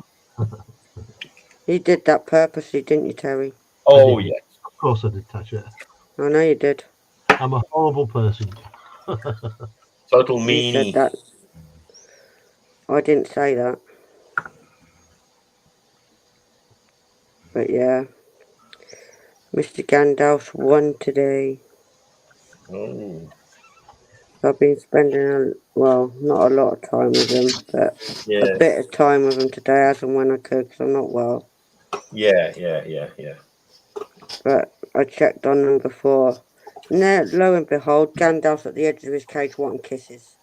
You did that purposely, didn't you, Terry? Oh, yeah. Of course I did, Tasha. I know you did. I'm a horrible person. Total You said meanie. that. I didn't say that. But yeah. Mr. Gandalf's won today. Oh. I've been spending, not a lot of time with him, but Yeah. a bit of time with him today as and when I could because I'm not well. Yeah. But I checked on them before. And there, lo and behold, Gandalf's at the edge of his cage wanting kisses.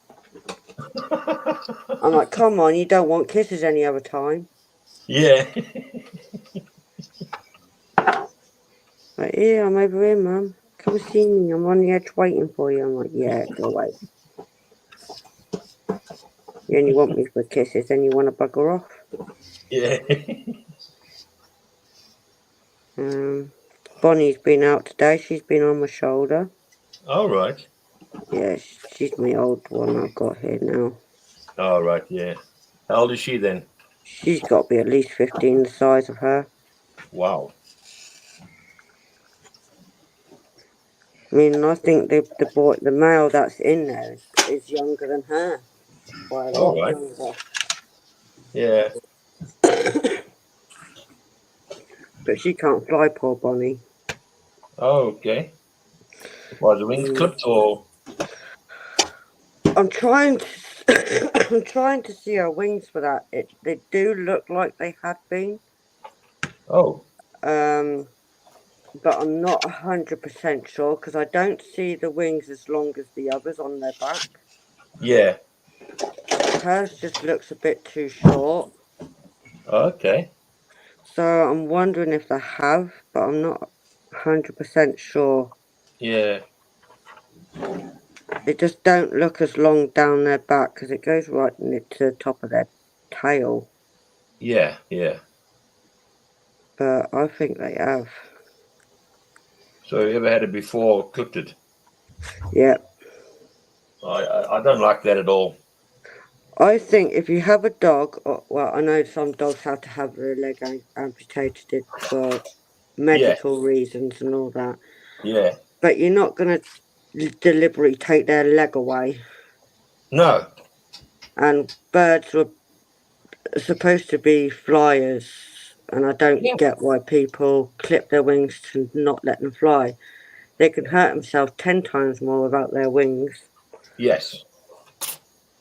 I'm like, come on, you don't want kisses any other time. Yeah. Like, yeah, I'm over here, Mum. Come see me. I'm on the edge waiting for you. I'm like, yeah, go away. You only want me for kisses, then you want to bugger off. Yeah. Bonnie's been out today. She's been on my shoulder. All right. Yeah, she's my old one I've got here now. All right. Yeah. How old is she then? She's got to be at least 15 the size of her. Wow. I mean, I think the male that's in there is younger than her. By a lot All right. younger. Yeah. But she can't fly, poor Bonnie. Oh, okay. Was the wings clipped or? I'm trying to see her wings for that. They do look like they had been. Oh. But I'm not 100% sure because I don't see the wings as long as the others on their back. Yeah. Hers just looks a bit too short. Okay. So I'm wondering if they have, but I'm not 100% sure. Yeah. They just don't look as long down their back because it goes right to the top of their tail. Yeah. Yeah. But I think they have. So you ever had it before clipped it? Yeah. I don't like that at all. I think if you have a dog, I know some dogs have to have their leg amputated for medical reasons and all that. Yeah. But you're not going to deliberately take their leg away. No. And birds were supposed to be flyers, and I don't get why people clip their wings to not let them fly. They can hurt themselves 10 times more without their wings. Yes.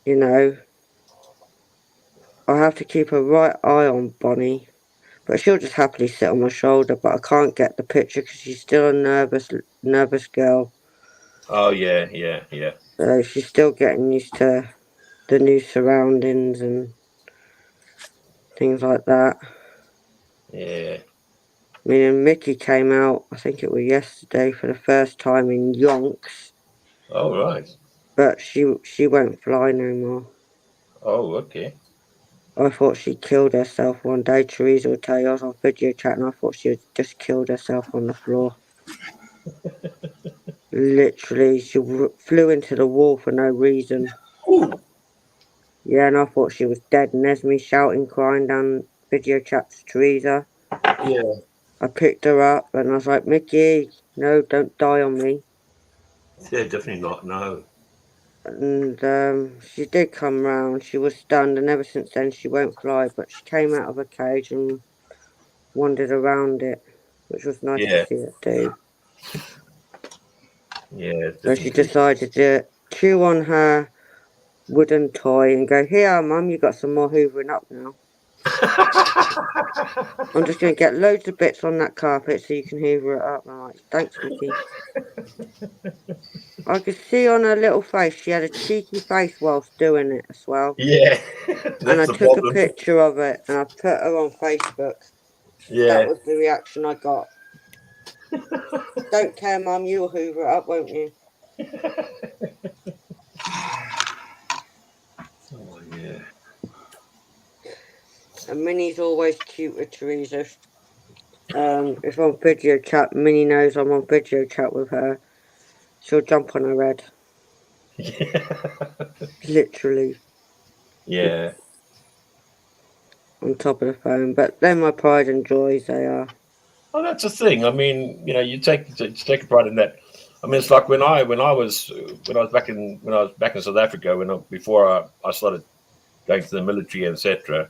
You know. I have to keep a right eye on Bonnie, but she'll just happily sit on my shoulder, but I can't get the picture because she's still a nervous girl. Oh, yeah. So she's still getting used to the new surroundings and things like that. Yeah. Me and Mickey came out, I think it was yesterday, for the first time in yonks, Oh, right. but she won't fly no more. Oh, okay. I thought she killed herself one day. Teresa will tell you, I was on video chat and I thought she had just killed herself on the floor. Literally, she flew into the wall for no reason. Ooh. Yeah, and I thought she was dead. And there's me shouting, crying down video chat to Teresa. Yeah. I picked her up and I was like, Mickey, no, don't die on me. Yeah, definitely not. No. And she did come round. She was stunned, and ever since then she won't fly. But she came out of her cage and wandered around it, which was nice Yeah. to see her do. Yeah. So she Definitely. decided to chew on her wooden toy and go, "Here, Mum, you got some more hoovering up now. I'm just going to get loads of bits on that carpet so you can hoover it up." And I'm like, "Thanks, Mickey." I could see on her little face she had a cheeky face whilst doing it as well. Yeah. And I That's the took a problem. picture of it and I put her on Facebook. That Yeah. was the reaction I got. Don't care, Mum, you'll hoover it up, won't you? Oh, yeah. And Minnie's always cute with Teresa. If I'm on video chat, Minnie knows I'm on video chat with her. She'll jump on her head. Literally. Yeah. On top of the phone. But they're my pride and joys, they are. Well, that's the thing. I mean, you know, you take a pride in that. I mean, it's like when I was back in South Africa before I started going to the military, etc.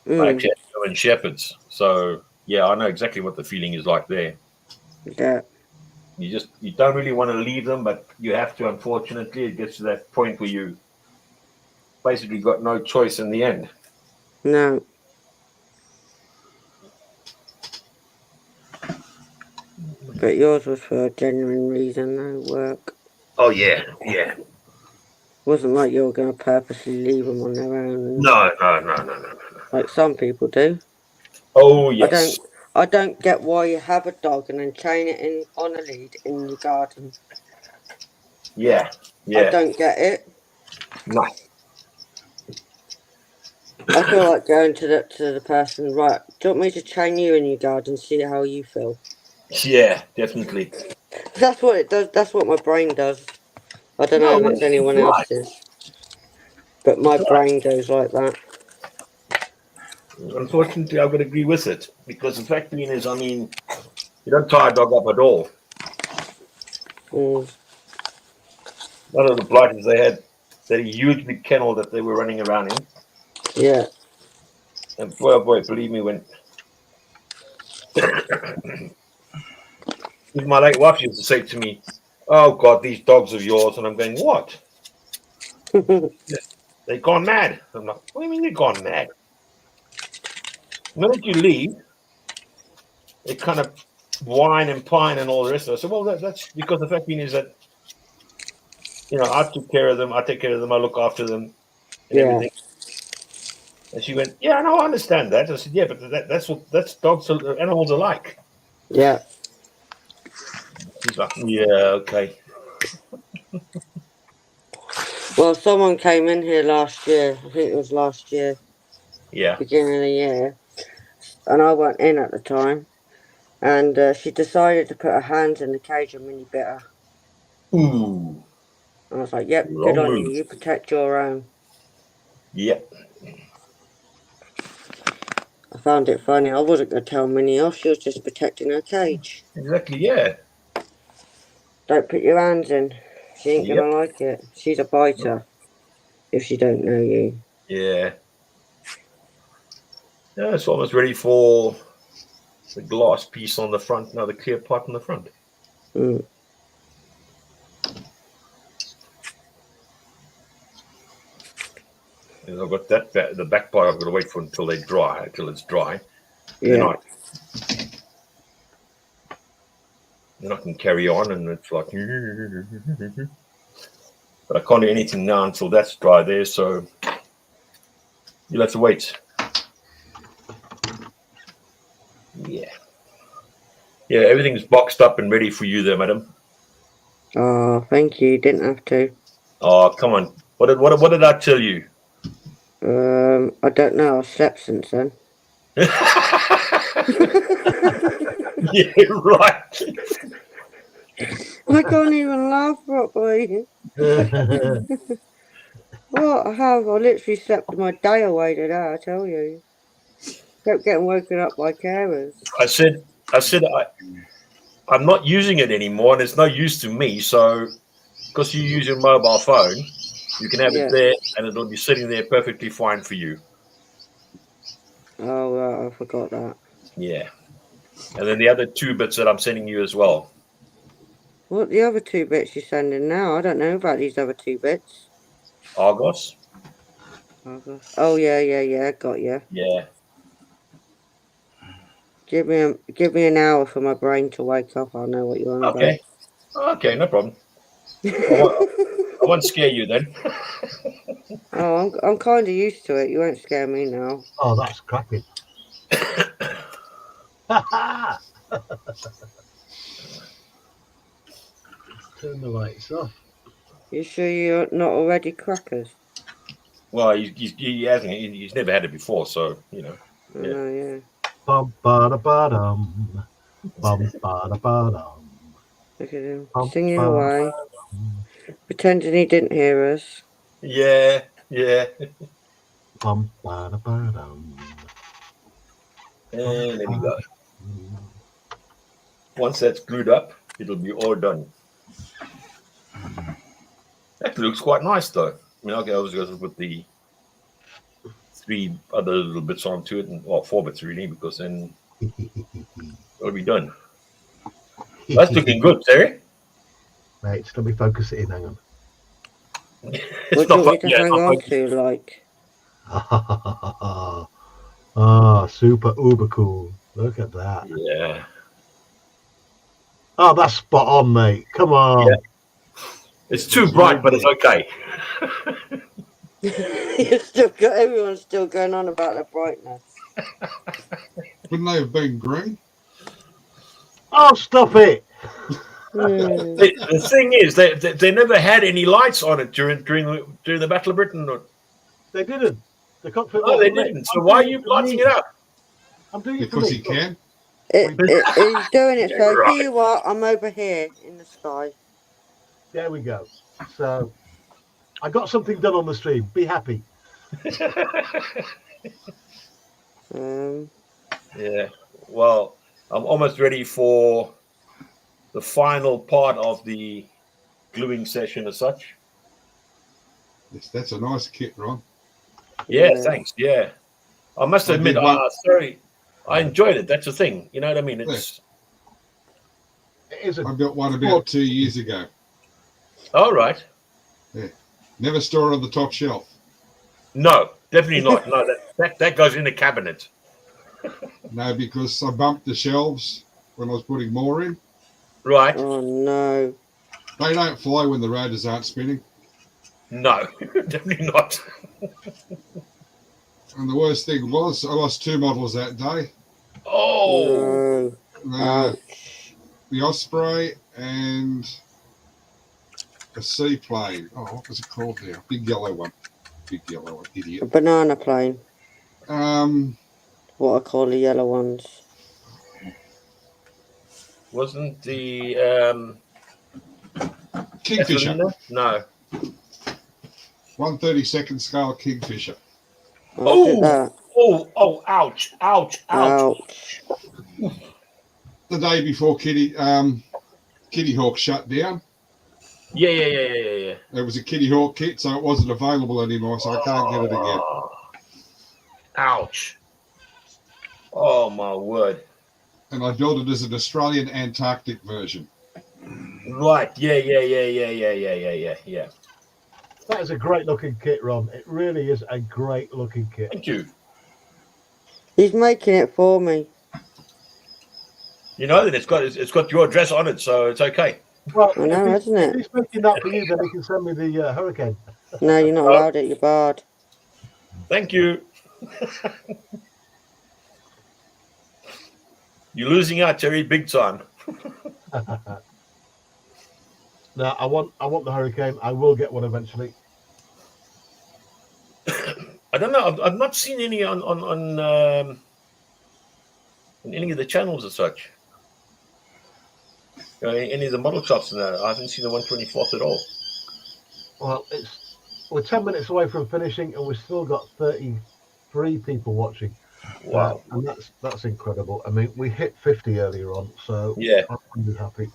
I actually had German shepherds, so yeah, I know exactly what the feeling is like there. Yeah. You don't really want to leave them, but you have to. Unfortunately, it gets to that point where you basically got no choice in the end. No. But yours was for a genuine reason, no work. Oh yeah, yeah. Wasn't like you were going to purposely leave them on their own. No. Like some people do. Oh yes. I don't get why you have a dog and then chain it on a lead in your garden. Yeah. I don't get it. No. I feel like going to the person, right, do you want me to chain you in your garden, see how you feel? Yeah, definitely. That's what it does. That's what my brain does. I don't know if it's anyone else's. But my brain goes like that. Unfortunately, I would agree with it because the fact being is, I mean, you don't tie a dog up at all. One of the blighters they had a huge big kennel that they were running around in. Yeah. And boy, oh boy, believe me, when my late wife used to say to me, "Oh God, these dogs of yours," and I'm going, "What? They've gone mad." I'm like, "What do you mean they've gone mad?" The minute you leave, they kind of whine and pine and all the rest of it. So, well, that's because the fact being is that, you know, I take care of them, I look after them, and everything. And she went, "Yeah, no, I understand that." I said, "Yeah, but that's dogs, animals alike." Yeah. She's like, "Yeah, okay." Well, someone came in here last year. I think it was last year. Yeah. Beginning of the year. And I weren't in at the time. And she decided to put her hands in the cage and Minnie bit her. Ooh. And I was like, yep, good on you. You protect your own. Yep. I found it funny. I wasn't going to tell Minnie off. She was just protecting her cage. Exactly, yeah. Don't put your hands in. She ain't going to like it. She's a biter. If she don't know you. Yeah. Yeah, it's almost ready for the glass piece on the front, now the clear part on the front. Mm. And I've got the back part I've got to wait for until it's dry. Yeah. Then I can carry on, and it's like, but I can't do anything now until that's dry there, so you'll have to wait. Yeah. Yeah, everything's boxed up and ready for you there, madam. Oh, thank you. Didn't have to. Oh, come on. What did I tell you? I don't know. I've slept since then. Yeah, right. I can't even laugh properly. What I have? I literally slept my day away today. I tell you. Kept getting woken up by carers. I said I'm not using it anymore, and it's no use to me. So, because you use your mobile phone, you can have Yeah. it there, and it'll be sitting there perfectly fine for you. Oh, right. I forgot that. Yeah. And then the other 2 bits that I'm sending you as well. What the other 2 bits you're sending now? I don't know about these other 2 bits. Argos. Oh yeah. Got you. Yeah. Give me an hour for my brain to wake up. I'll know what you're on Okay. Okay, no problem. I won't scare you then. Oh, I'm kind of used to it. You won't scare me now. Oh, that's cracking. Turn the lights off. You sure you're not already crackers? Well, he hasn't. He's never had it before, so you know. I Yeah. know, yeah. Bum ba da ba dum. Bum ba da ba dum. Look at him Bum, singing bum, away, pretending he didn't hear us. Yeah. Bum ba da ba dum. And there we go. Once that's glued up, it'll be all done. That looks quite nice, though. I mean, okay, I was going to put the 3 other little bits onto it, and 4 bits really, because then it'll be done. That's looking good, Terry. Mate, just let me focus it in. Hang on. What do you want me to hang on to, like? Ah, super uber cool. Look at that. Yeah. Oh, that's spot on, mate. Come on. Yeah. It's too bright, but it's okay. Everyone's still going on about the brightness. Wouldn't they have been green? Oh, stop it. The thing is, they never had any lights on it during the Battle of Britain. They didn't. The cockpit. No, they didn't. So why are you lighting it up? I'm doing it for Because me. he can. He's doing it, Yeah, so right. here you are, I'm over here in the sky. There we go. So I got something done on the stream. Be happy. Yeah. Well, I'm almost ready for the final part of the gluing session as such. Yes, that's a nice kit, Ron. Yeah, Yeah. thanks. Yeah. I must I admit, did one- sorry, I enjoyed it. That's the thing. You know what I mean? It's It is I built one about 2 years ago. all right. Never store it on the top shelf. No, definitely not. No, that goes in the cabinet. No, because I bumped the shelves when I was putting more in. Right. Oh no. They don't fly when the rotors aren't spinning. No, definitely not. And the worst thing was, I lost 2 models that day. Oh, No. The Osprey and a seaplane. Oh, what was it called now? Big yellow one. Big yellow one, A idiot. banana plane. What I call the yellow ones. wasn't the Kingfisher. Catalina? No. 1/32 scale Kingfisher. Oh, look at that. Oh, ouch. Ouch. The day before Kitty Hawk shut down. Yeah. It was a Kitty Hawk kit, so it wasn't available anymore, so I can't get it again. Ouch. Oh my word. And I built it as an Australian Antarctic version. Right. Yeah. That is a great looking kit, Ron. It really is a great looking kit. Thank you. He's making it for me. You know that it's got your address on it, so it's okay. Well, I know, isn't it? If he's making that for you, then he can send me the Hurricane. No, you're not allowed it, you're barred. Thank you. You're losing out, Terry, big time. No, I want the Hurricane. I will get one eventually. I don't know. I've not seen any on any of the channels as such. Any of the model shops in there. I haven't seen the 124th at all. Well, we're 10 minutes away from finishing, and we've still got 33 people watching. Wow. And that's incredible. I mean, we hit 50 earlier on, so Yeah. I'm really happy.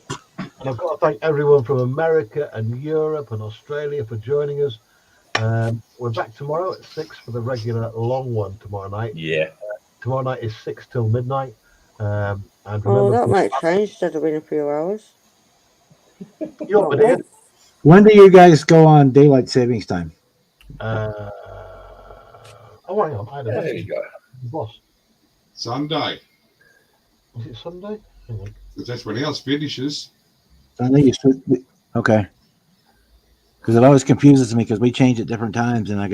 And I've got to thank everyone from America and Europe and Australia for joining us. We're back tomorrow at 6 for the regular long one tomorrow night. Yeah. Tomorrow night is 6 till midnight. And Oh, remember, that might change instead of being a few hours. you're up here. When do you guys go on daylight savings time? Oh, hang on. I had a There message. you go. Boss. Sunday, Is it Sunday? Hang on. because that's when ours finishes. I think you should. Okay. Because it always confuses me because we change at different times, and I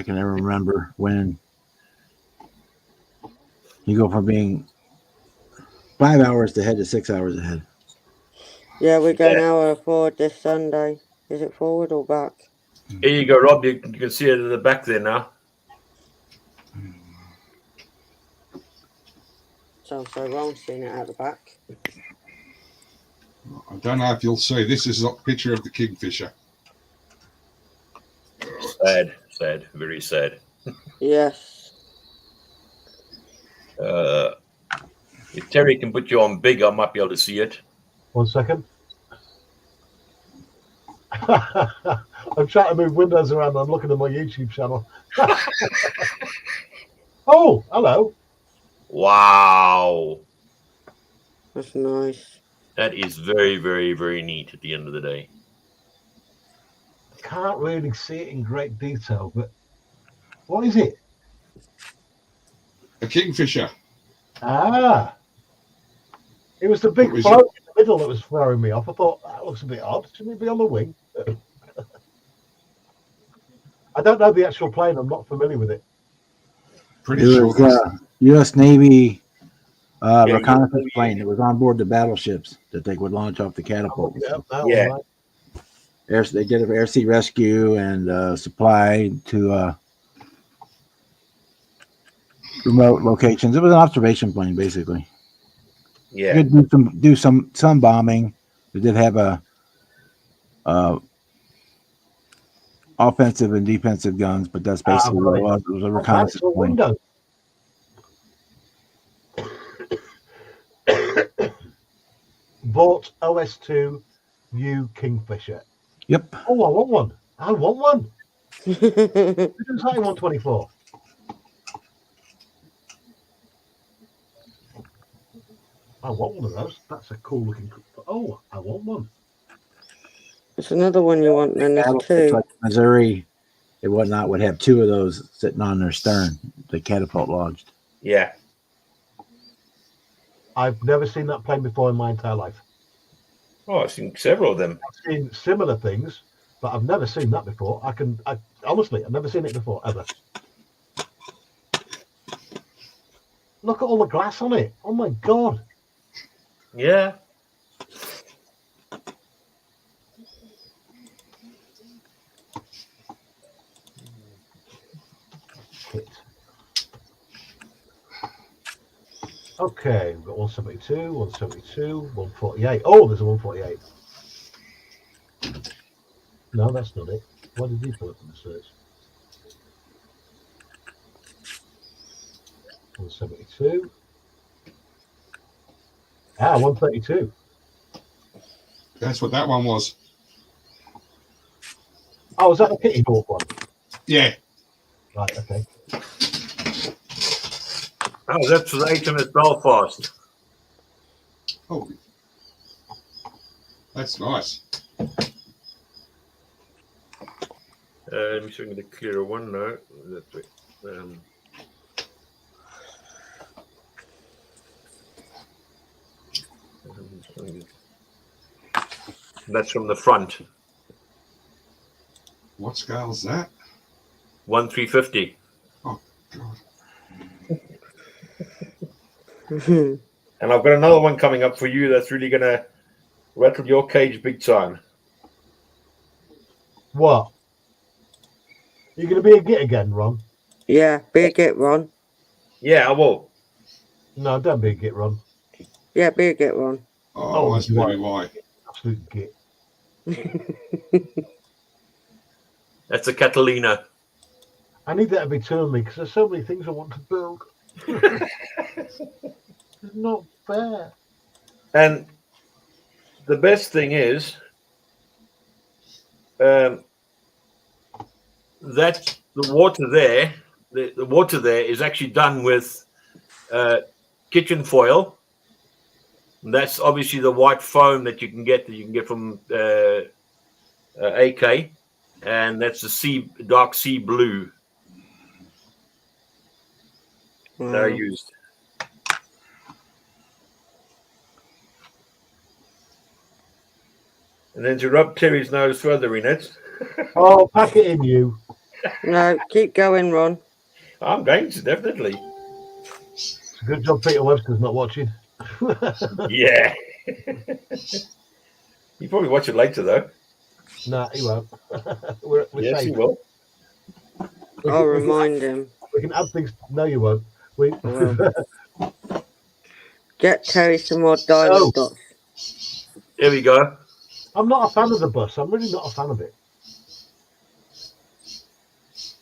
can never remember when you go from being 5 hours ahead to 6 hours ahead. Yeah, we're going hour forward this Sunday. Is it forward or back? Here you go, Rob. You can see it at the back there now. Sounds so wrong seeing it at the back. I don't know if you'll see. This is a picture of the Kingfisher. Sad, very sad. Yes. If Terry can put you on big, I might be able to see it. 1 second. I'm trying to move windows around. I'm looking at my YouTube channel. Oh, hello. Wow. That's nice. That is very, very, very neat at the end of the day. Can't really see it in great detail, but what is it? A Kingfisher. Ah, it was the big What was float in the middle that was throwing me off. I thought that looks a bit odd. Shouldn't it be on the wing? I don't know the actual plane. I'm not familiar with it. Pretty It sure. was U.S. Navy Yeah, reconnaissance yeah. plane. It was on board the battleships that they would launch off the catapult. Yeah, that Yeah. one, right. They did an air sea rescue and supply to remote locations. It was an observation plane, basically. Yeah. They did do some bombing. They did have a offensive and defensive guns, but that's basically what it was. It was a reconnaissance That's a plane. window. Bought OS2 U Kingfisher. Yep. Oh, I want one. I want one. Who does that in 124? I want one of those. That's a cool looking. Oh, I want one. It's another one you want, then there's Battleships two. like Missouri and whatnot would have two of those sitting on their stern. The catapult launched. Yeah. I've never seen that plane before in my entire life. Oh, I've seen several of them. I've seen similar things, but I've never seen that before. Honestly, I've never seen it before, ever. Look at all the glass on it. Oh my God. Yeah. Kit. Okay, we've got 172, 172, 148. Oh, there's a 148. No, that's not it. Why did you pull it from the search? 172. Ah, 132. That's what that one was. Oh, is that the Kitty Hawk one? Yeah. Right, okay. Oh, that's for the HMS Belfast. Oh, that's nice. Let me see if I can get a clearer one now. That's right. That's from the front. What scale is that? 1/350. God. And I've got another one coming up for you that's really going to rattle your cage big time. What? You're going to be a git again, Ron? Yeah, be a git, Ron. Yeah, I will. No, don't be a git, Ron. Yeah, be a git, Ron. Oh, that's maybe why. Absolute git. That's a Catalina. I need that to be two of me because there's so many things I want to build. It's not fair. And the best thing is that the water there, the water there is actually done with kitchen foil. And that's obviously the white foam that you can get from AK, and that's the dark sea blue that I used. And then to rub Terry's nose further in it. Oh, pack it in, you. No, keep going, Ron. I'm going to, definitely. It's a good job Peter Webster's not watching. Yeah. You probably watch it later, though. Nah, he won't. we're Yes, safe. he will. I'll remind him. We can add things. No, you won't. We. Get Terry some more diamond dots. Here we go. I'm not a fan of the bus. I'm really not a fan of it.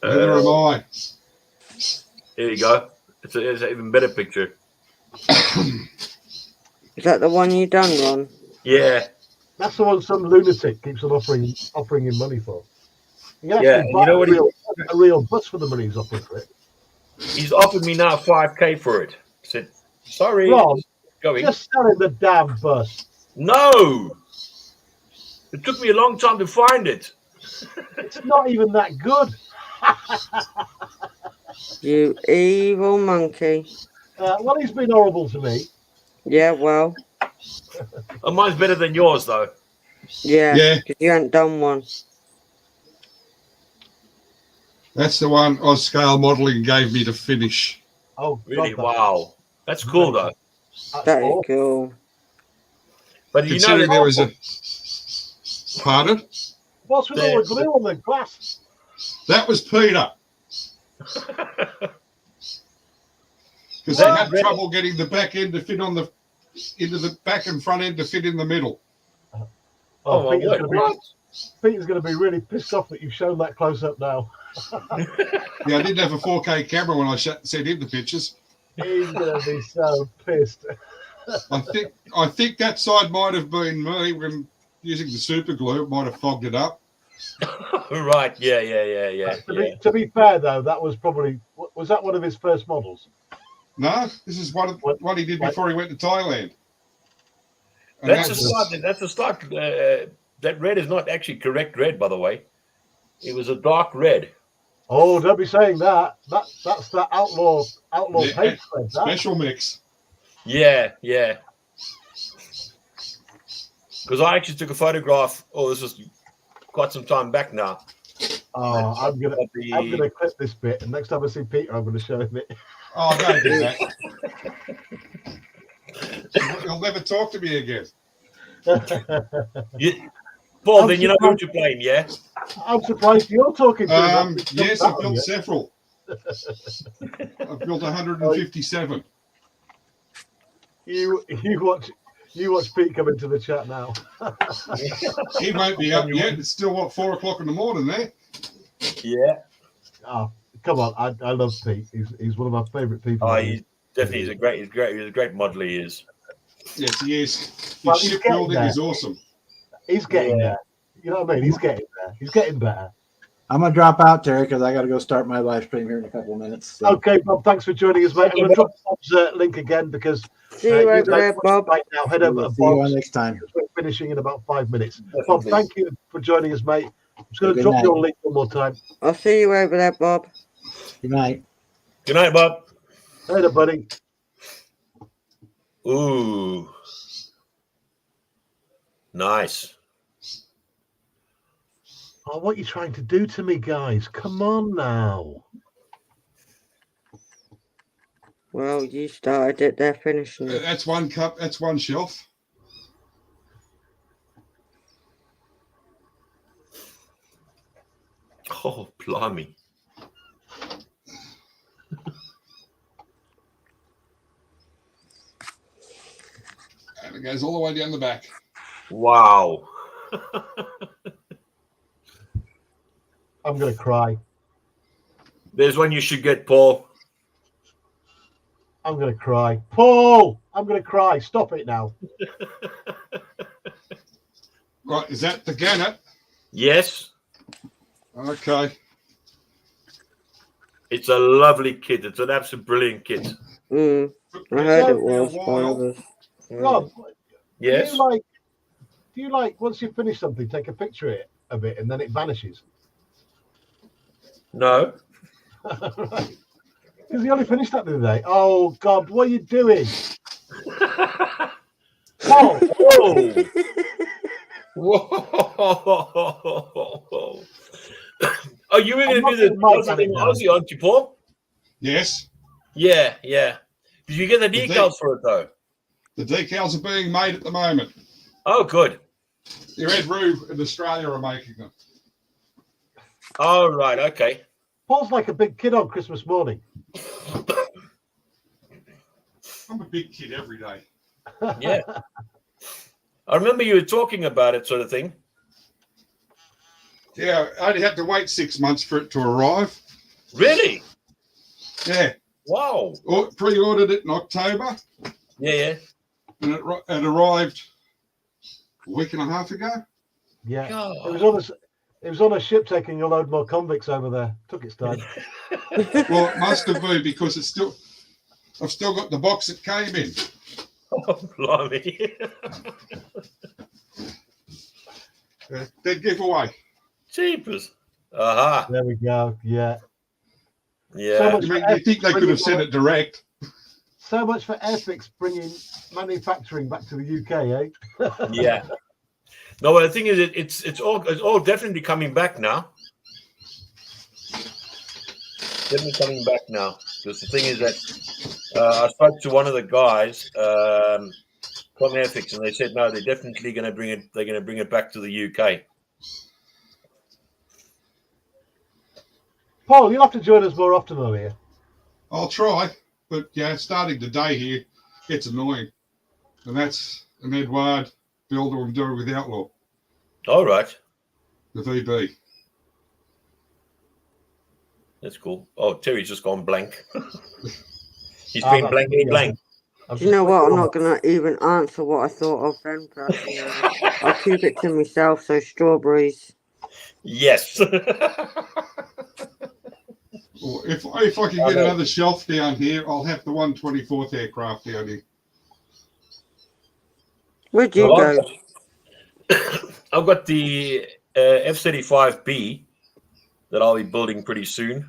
Neither am I. Here you go. It's an even better picture. Is that the one you done, Ron? Yeah. That's the one some lunatic keeps on offering him money for. You can Yeah, actually and buy you know what a real bus for the money he's offering for it. He's offered me now $5K for it. I said, sorry. Ron, Going. just selling the damn bus. No. It took me a long time to find it. It's not even that good. You evil monkey. Well, he's been horrible to me. Yeah, well. Oh, mine's better than yours, though. Yeah, Yeah. because you haven't done one. That's the one Oscale Modelling gave me to finish. Oh, Really? God, Wow. That's cool, though. That is cool. But you know, Considering there was a... Pardon? What's with all the glue on the glass? That was Peter. Because he had trouble getting the back end to fit on the... into the back and front end to fit in the middle. Oh, Peter's Peter's going to be really pissed off that you've shown that close up now. Yeah, I didn't have a 4K camera when I sent him the pictures. He's going to be so pissed. I think that side might have been me when using the super glue. It might have fogged it up. Right. Yeah. To be fair, though, that was probably... Was that one of his first models? No, this is what he did before he went to Thailand. And That's a start. That's a start. That red is not actually correct red, by the way. It was a dark red. Oh, don't be saying that. That's the outlaw Yeah, paint spread. That. special mix. Yeah. Because I actually took a photograph. Oh, this was quite some time back now. Oh, I'm gonna clip this bit, and next time I see Peter, I'm gonna show him it. Oh, don't do that. He'll never talk to me again. Paul, then you know what you're playing, yeah? I'm surprised you're talking to him. Yes, I've built several. I've built 157. You watch Pete come into the chat now. He won't be up yet. It's still 4 o'clock in the morning there. Yeah. Oh, come on! I love Pete. He's one of my favourite people. Oh, he's a great modeler. He is. Yes, he is. Well, His shipbuilding is awesome. He's getting there. You know what I mean? He's getting there. He's getting better. I'm gonna drop out, Terry, because I got to go start my live stream here in a couple of minutes. So. Okay, Bob. Thanks for joining us, mate. I'm going to drop Bob's link again because See you over there, Bob. right now. Head over to See you on Bob's. next time. We're finishing in about 5 minutes. Bob, thank you for joining us, mate. I'm just going to Good drop night. your link one more time. I'll see you over there, Bob. Good night. Good night, Bob. Later, buddy. Ooh. Nice. Oh, what are you trying to do to me, guys? Come on now. Well, you started it, they're finishing it. That's one cup. That's one shelf. Oh, blimey. And it goes all the way down the back. Wow. I'm going to cry. There's one you should get, Paul. I'm going to cry. Paul, I'm going to cry. Stop it now. Right, is that the Gannet? Yes. Okay. It's a lovely kit. It's an absolute brilliant kit. I heard it was by others. Rob, Yes. do you like once you finish something, take a picture of it and then it vanishes? No. Right. Because you only finished that the other day. Oh God, what are you doing? Paul, Whoa. Oh, you were going I'm to do the not gonna something mind that Aussie, aren't you, Paul? Yes. Yeah, yeah. Did you get the The decals for it, though? The decals are being made at the moment. Oh, good. The Red Roo in Australia are making them. Oh, right. Okay. Paul's like a big kid on Christmas morning. I'm a big kid every day. Yeah. I remember you were talking about it, sort of thing. Yeah, I only had to wait 6 months for it to arrive. Really? Yeah. Wow. Pre-ordered it in October, Yeah, and it arrived a week and a half ago. Yeah, God. it was on a ship taking a load more convicts over there. Took its time. Well, it must have been because I've still got the box it came in. Oh, blimey. Dead giveaway. Jeepers. Aha. There we go. Yeah. Yeah. So much I mean, you think they could have said it direct? So much for Airfix bringing manufacturing back to the UK, eh? Yeah. No, well, the thing is, it's all definitely coming back now. Definitely coming back now. Because the thing is that I spoke to one of the guys from Airfix, and they said no, they're definitely going to bring it. They're going to bring it back to the UK. Paul, you'll have to join us more often over here. I'll try, but yeah, starting today here gets annoying, and that's an Edward builder I'm doing with Outlaw, All right, the VB. that's cool. Oh, Terry's just gone blank. He's Ah, been that's blankly me, blank. I've Do you know just what? I'm clicked not going to even answer what I thought of then. But, I'll keep it to myself. So strawberries. Yes. Well, if I can get another shelf down here, I'll have the 124th aircraft down here. Where'd you Well, go? I've got the F-35B that I'll be building pretty soon.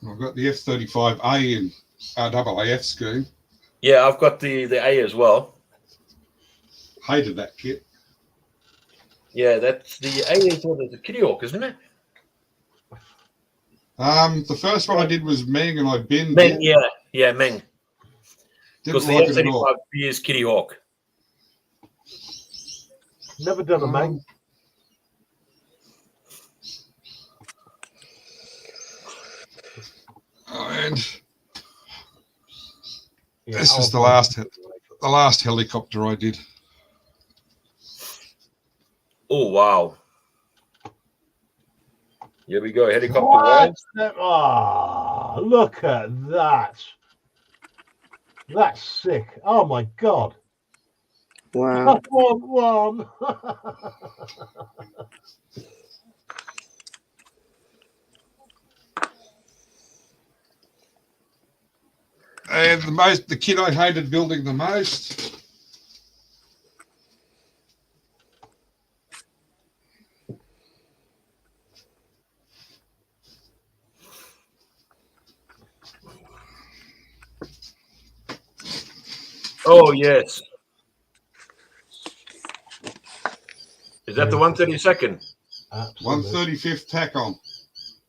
I've got the F-35A in RAAF scheme. Yeah, I've got the A as well. Hated that kit. Yeah, that's the A is what is the Kitty Hawk, isn't it? The first one I did was Meng, and I binned Meng, it. yeah, Meng. Didn't Because the like it at all. F-35B is Kitty Hawk. Never done a Meg. And Yeah, this is I'll- the last helicopter I did. Oh, wow. Here we go, helicopter What? rides. Ah, look at that. That's sick. Oh my God. Wow. I want one. And the kit I hated building the most. Oh, yes. Is that the 132nd? Absolutely. 135th tack on.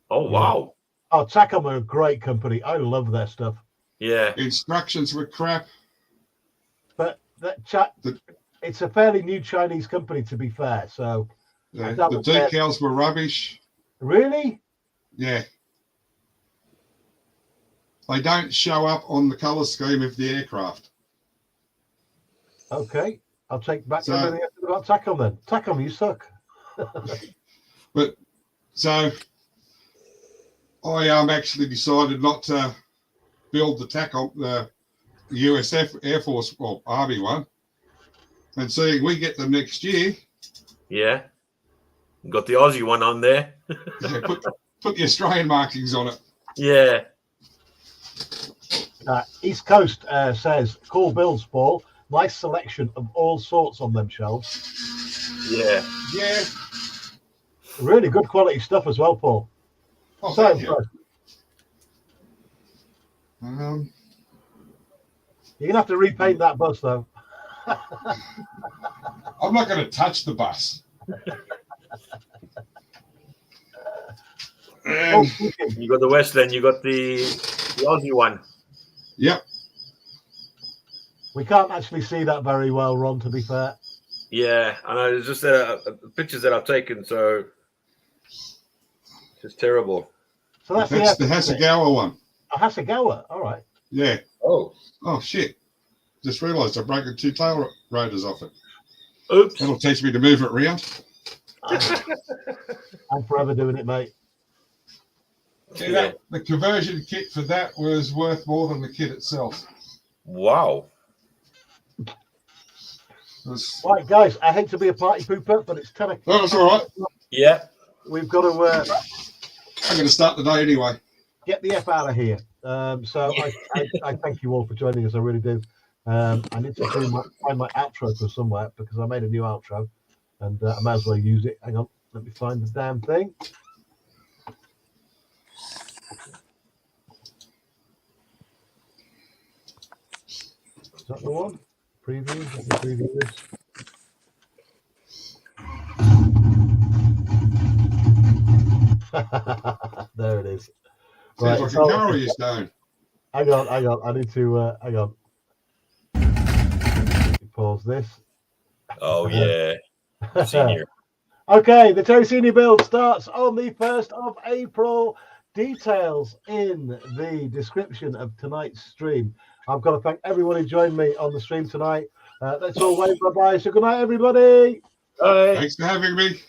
Oh, wow. Oh, Takom are a great company. I love their stuff. Yeah. Instructions were crap. But The- it's a fairly new Chinese company, to be fair. So The That was bad. decals were rubbish. really, Yeah. They don't show up on the colour scheme of the aircraft. okay, I'll take back So- everything I said about Takom then. Takom, you suck. So I actually decided not to build the TACOM, the US Air Force, well, Army one, and seeing we get them next year, Yeah. Got the Aussie one on there. yeah, put the Australian markings on it. Yeah. East Coast says, cool builds, Paul. Nice selection of all sorts on them shelves. Yeah. Yeah. Really good quality stuff as well, Paul. Oh, So thank you. impressed. You're gonna have to repaint that bus though. I'm not going to touch the bus. Oh, You got the Westland, you got the Aussie one. Yep. we can't actually see that very well, Ron, to be fair. Yeah, I know. It's just pictures that I've taken, so it's just terrible. So that's That's the the F, Hasegawa one. Hasegawa. All right. Yeah. Oh. Oh, shit. Just realised I've broken 2 tail rotors off it. Oops. That'll teach me to move it around. I'm forever doing it, mate. Yeah, the conversion kit for that was worth more than the kit itself. Wow. It was- Right, guys, I hate to be a party pooper, but it's 10 o'clock. Oh, that's all right. Yeah. We've got to I'm going to start the day anyway. get the F out of here. So I thank you all for joining us. I really do. I need to find my outro for somewhere because I made a new outro and I might as well use it. Hang on, let me find the damn thing. Is that the one? Preview? Let me preview this. There it is. Sounds Right, like so- a car is down. Hang on. I need to hang on. Pause this. Oh yeah. Senior. Okay, the Terry Senior build starts on the 1st of April. Details in the description of tonight's stream. I've got to thank everyone who joined me on the stream tonight. Let's all wave bye-bye. So good night, everybody. Bye. Thanks for having me.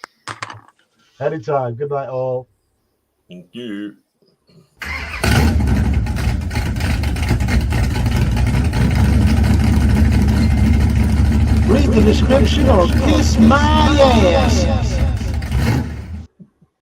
Anytime. Good night, all. Thank you. Read the description or kiss my ass.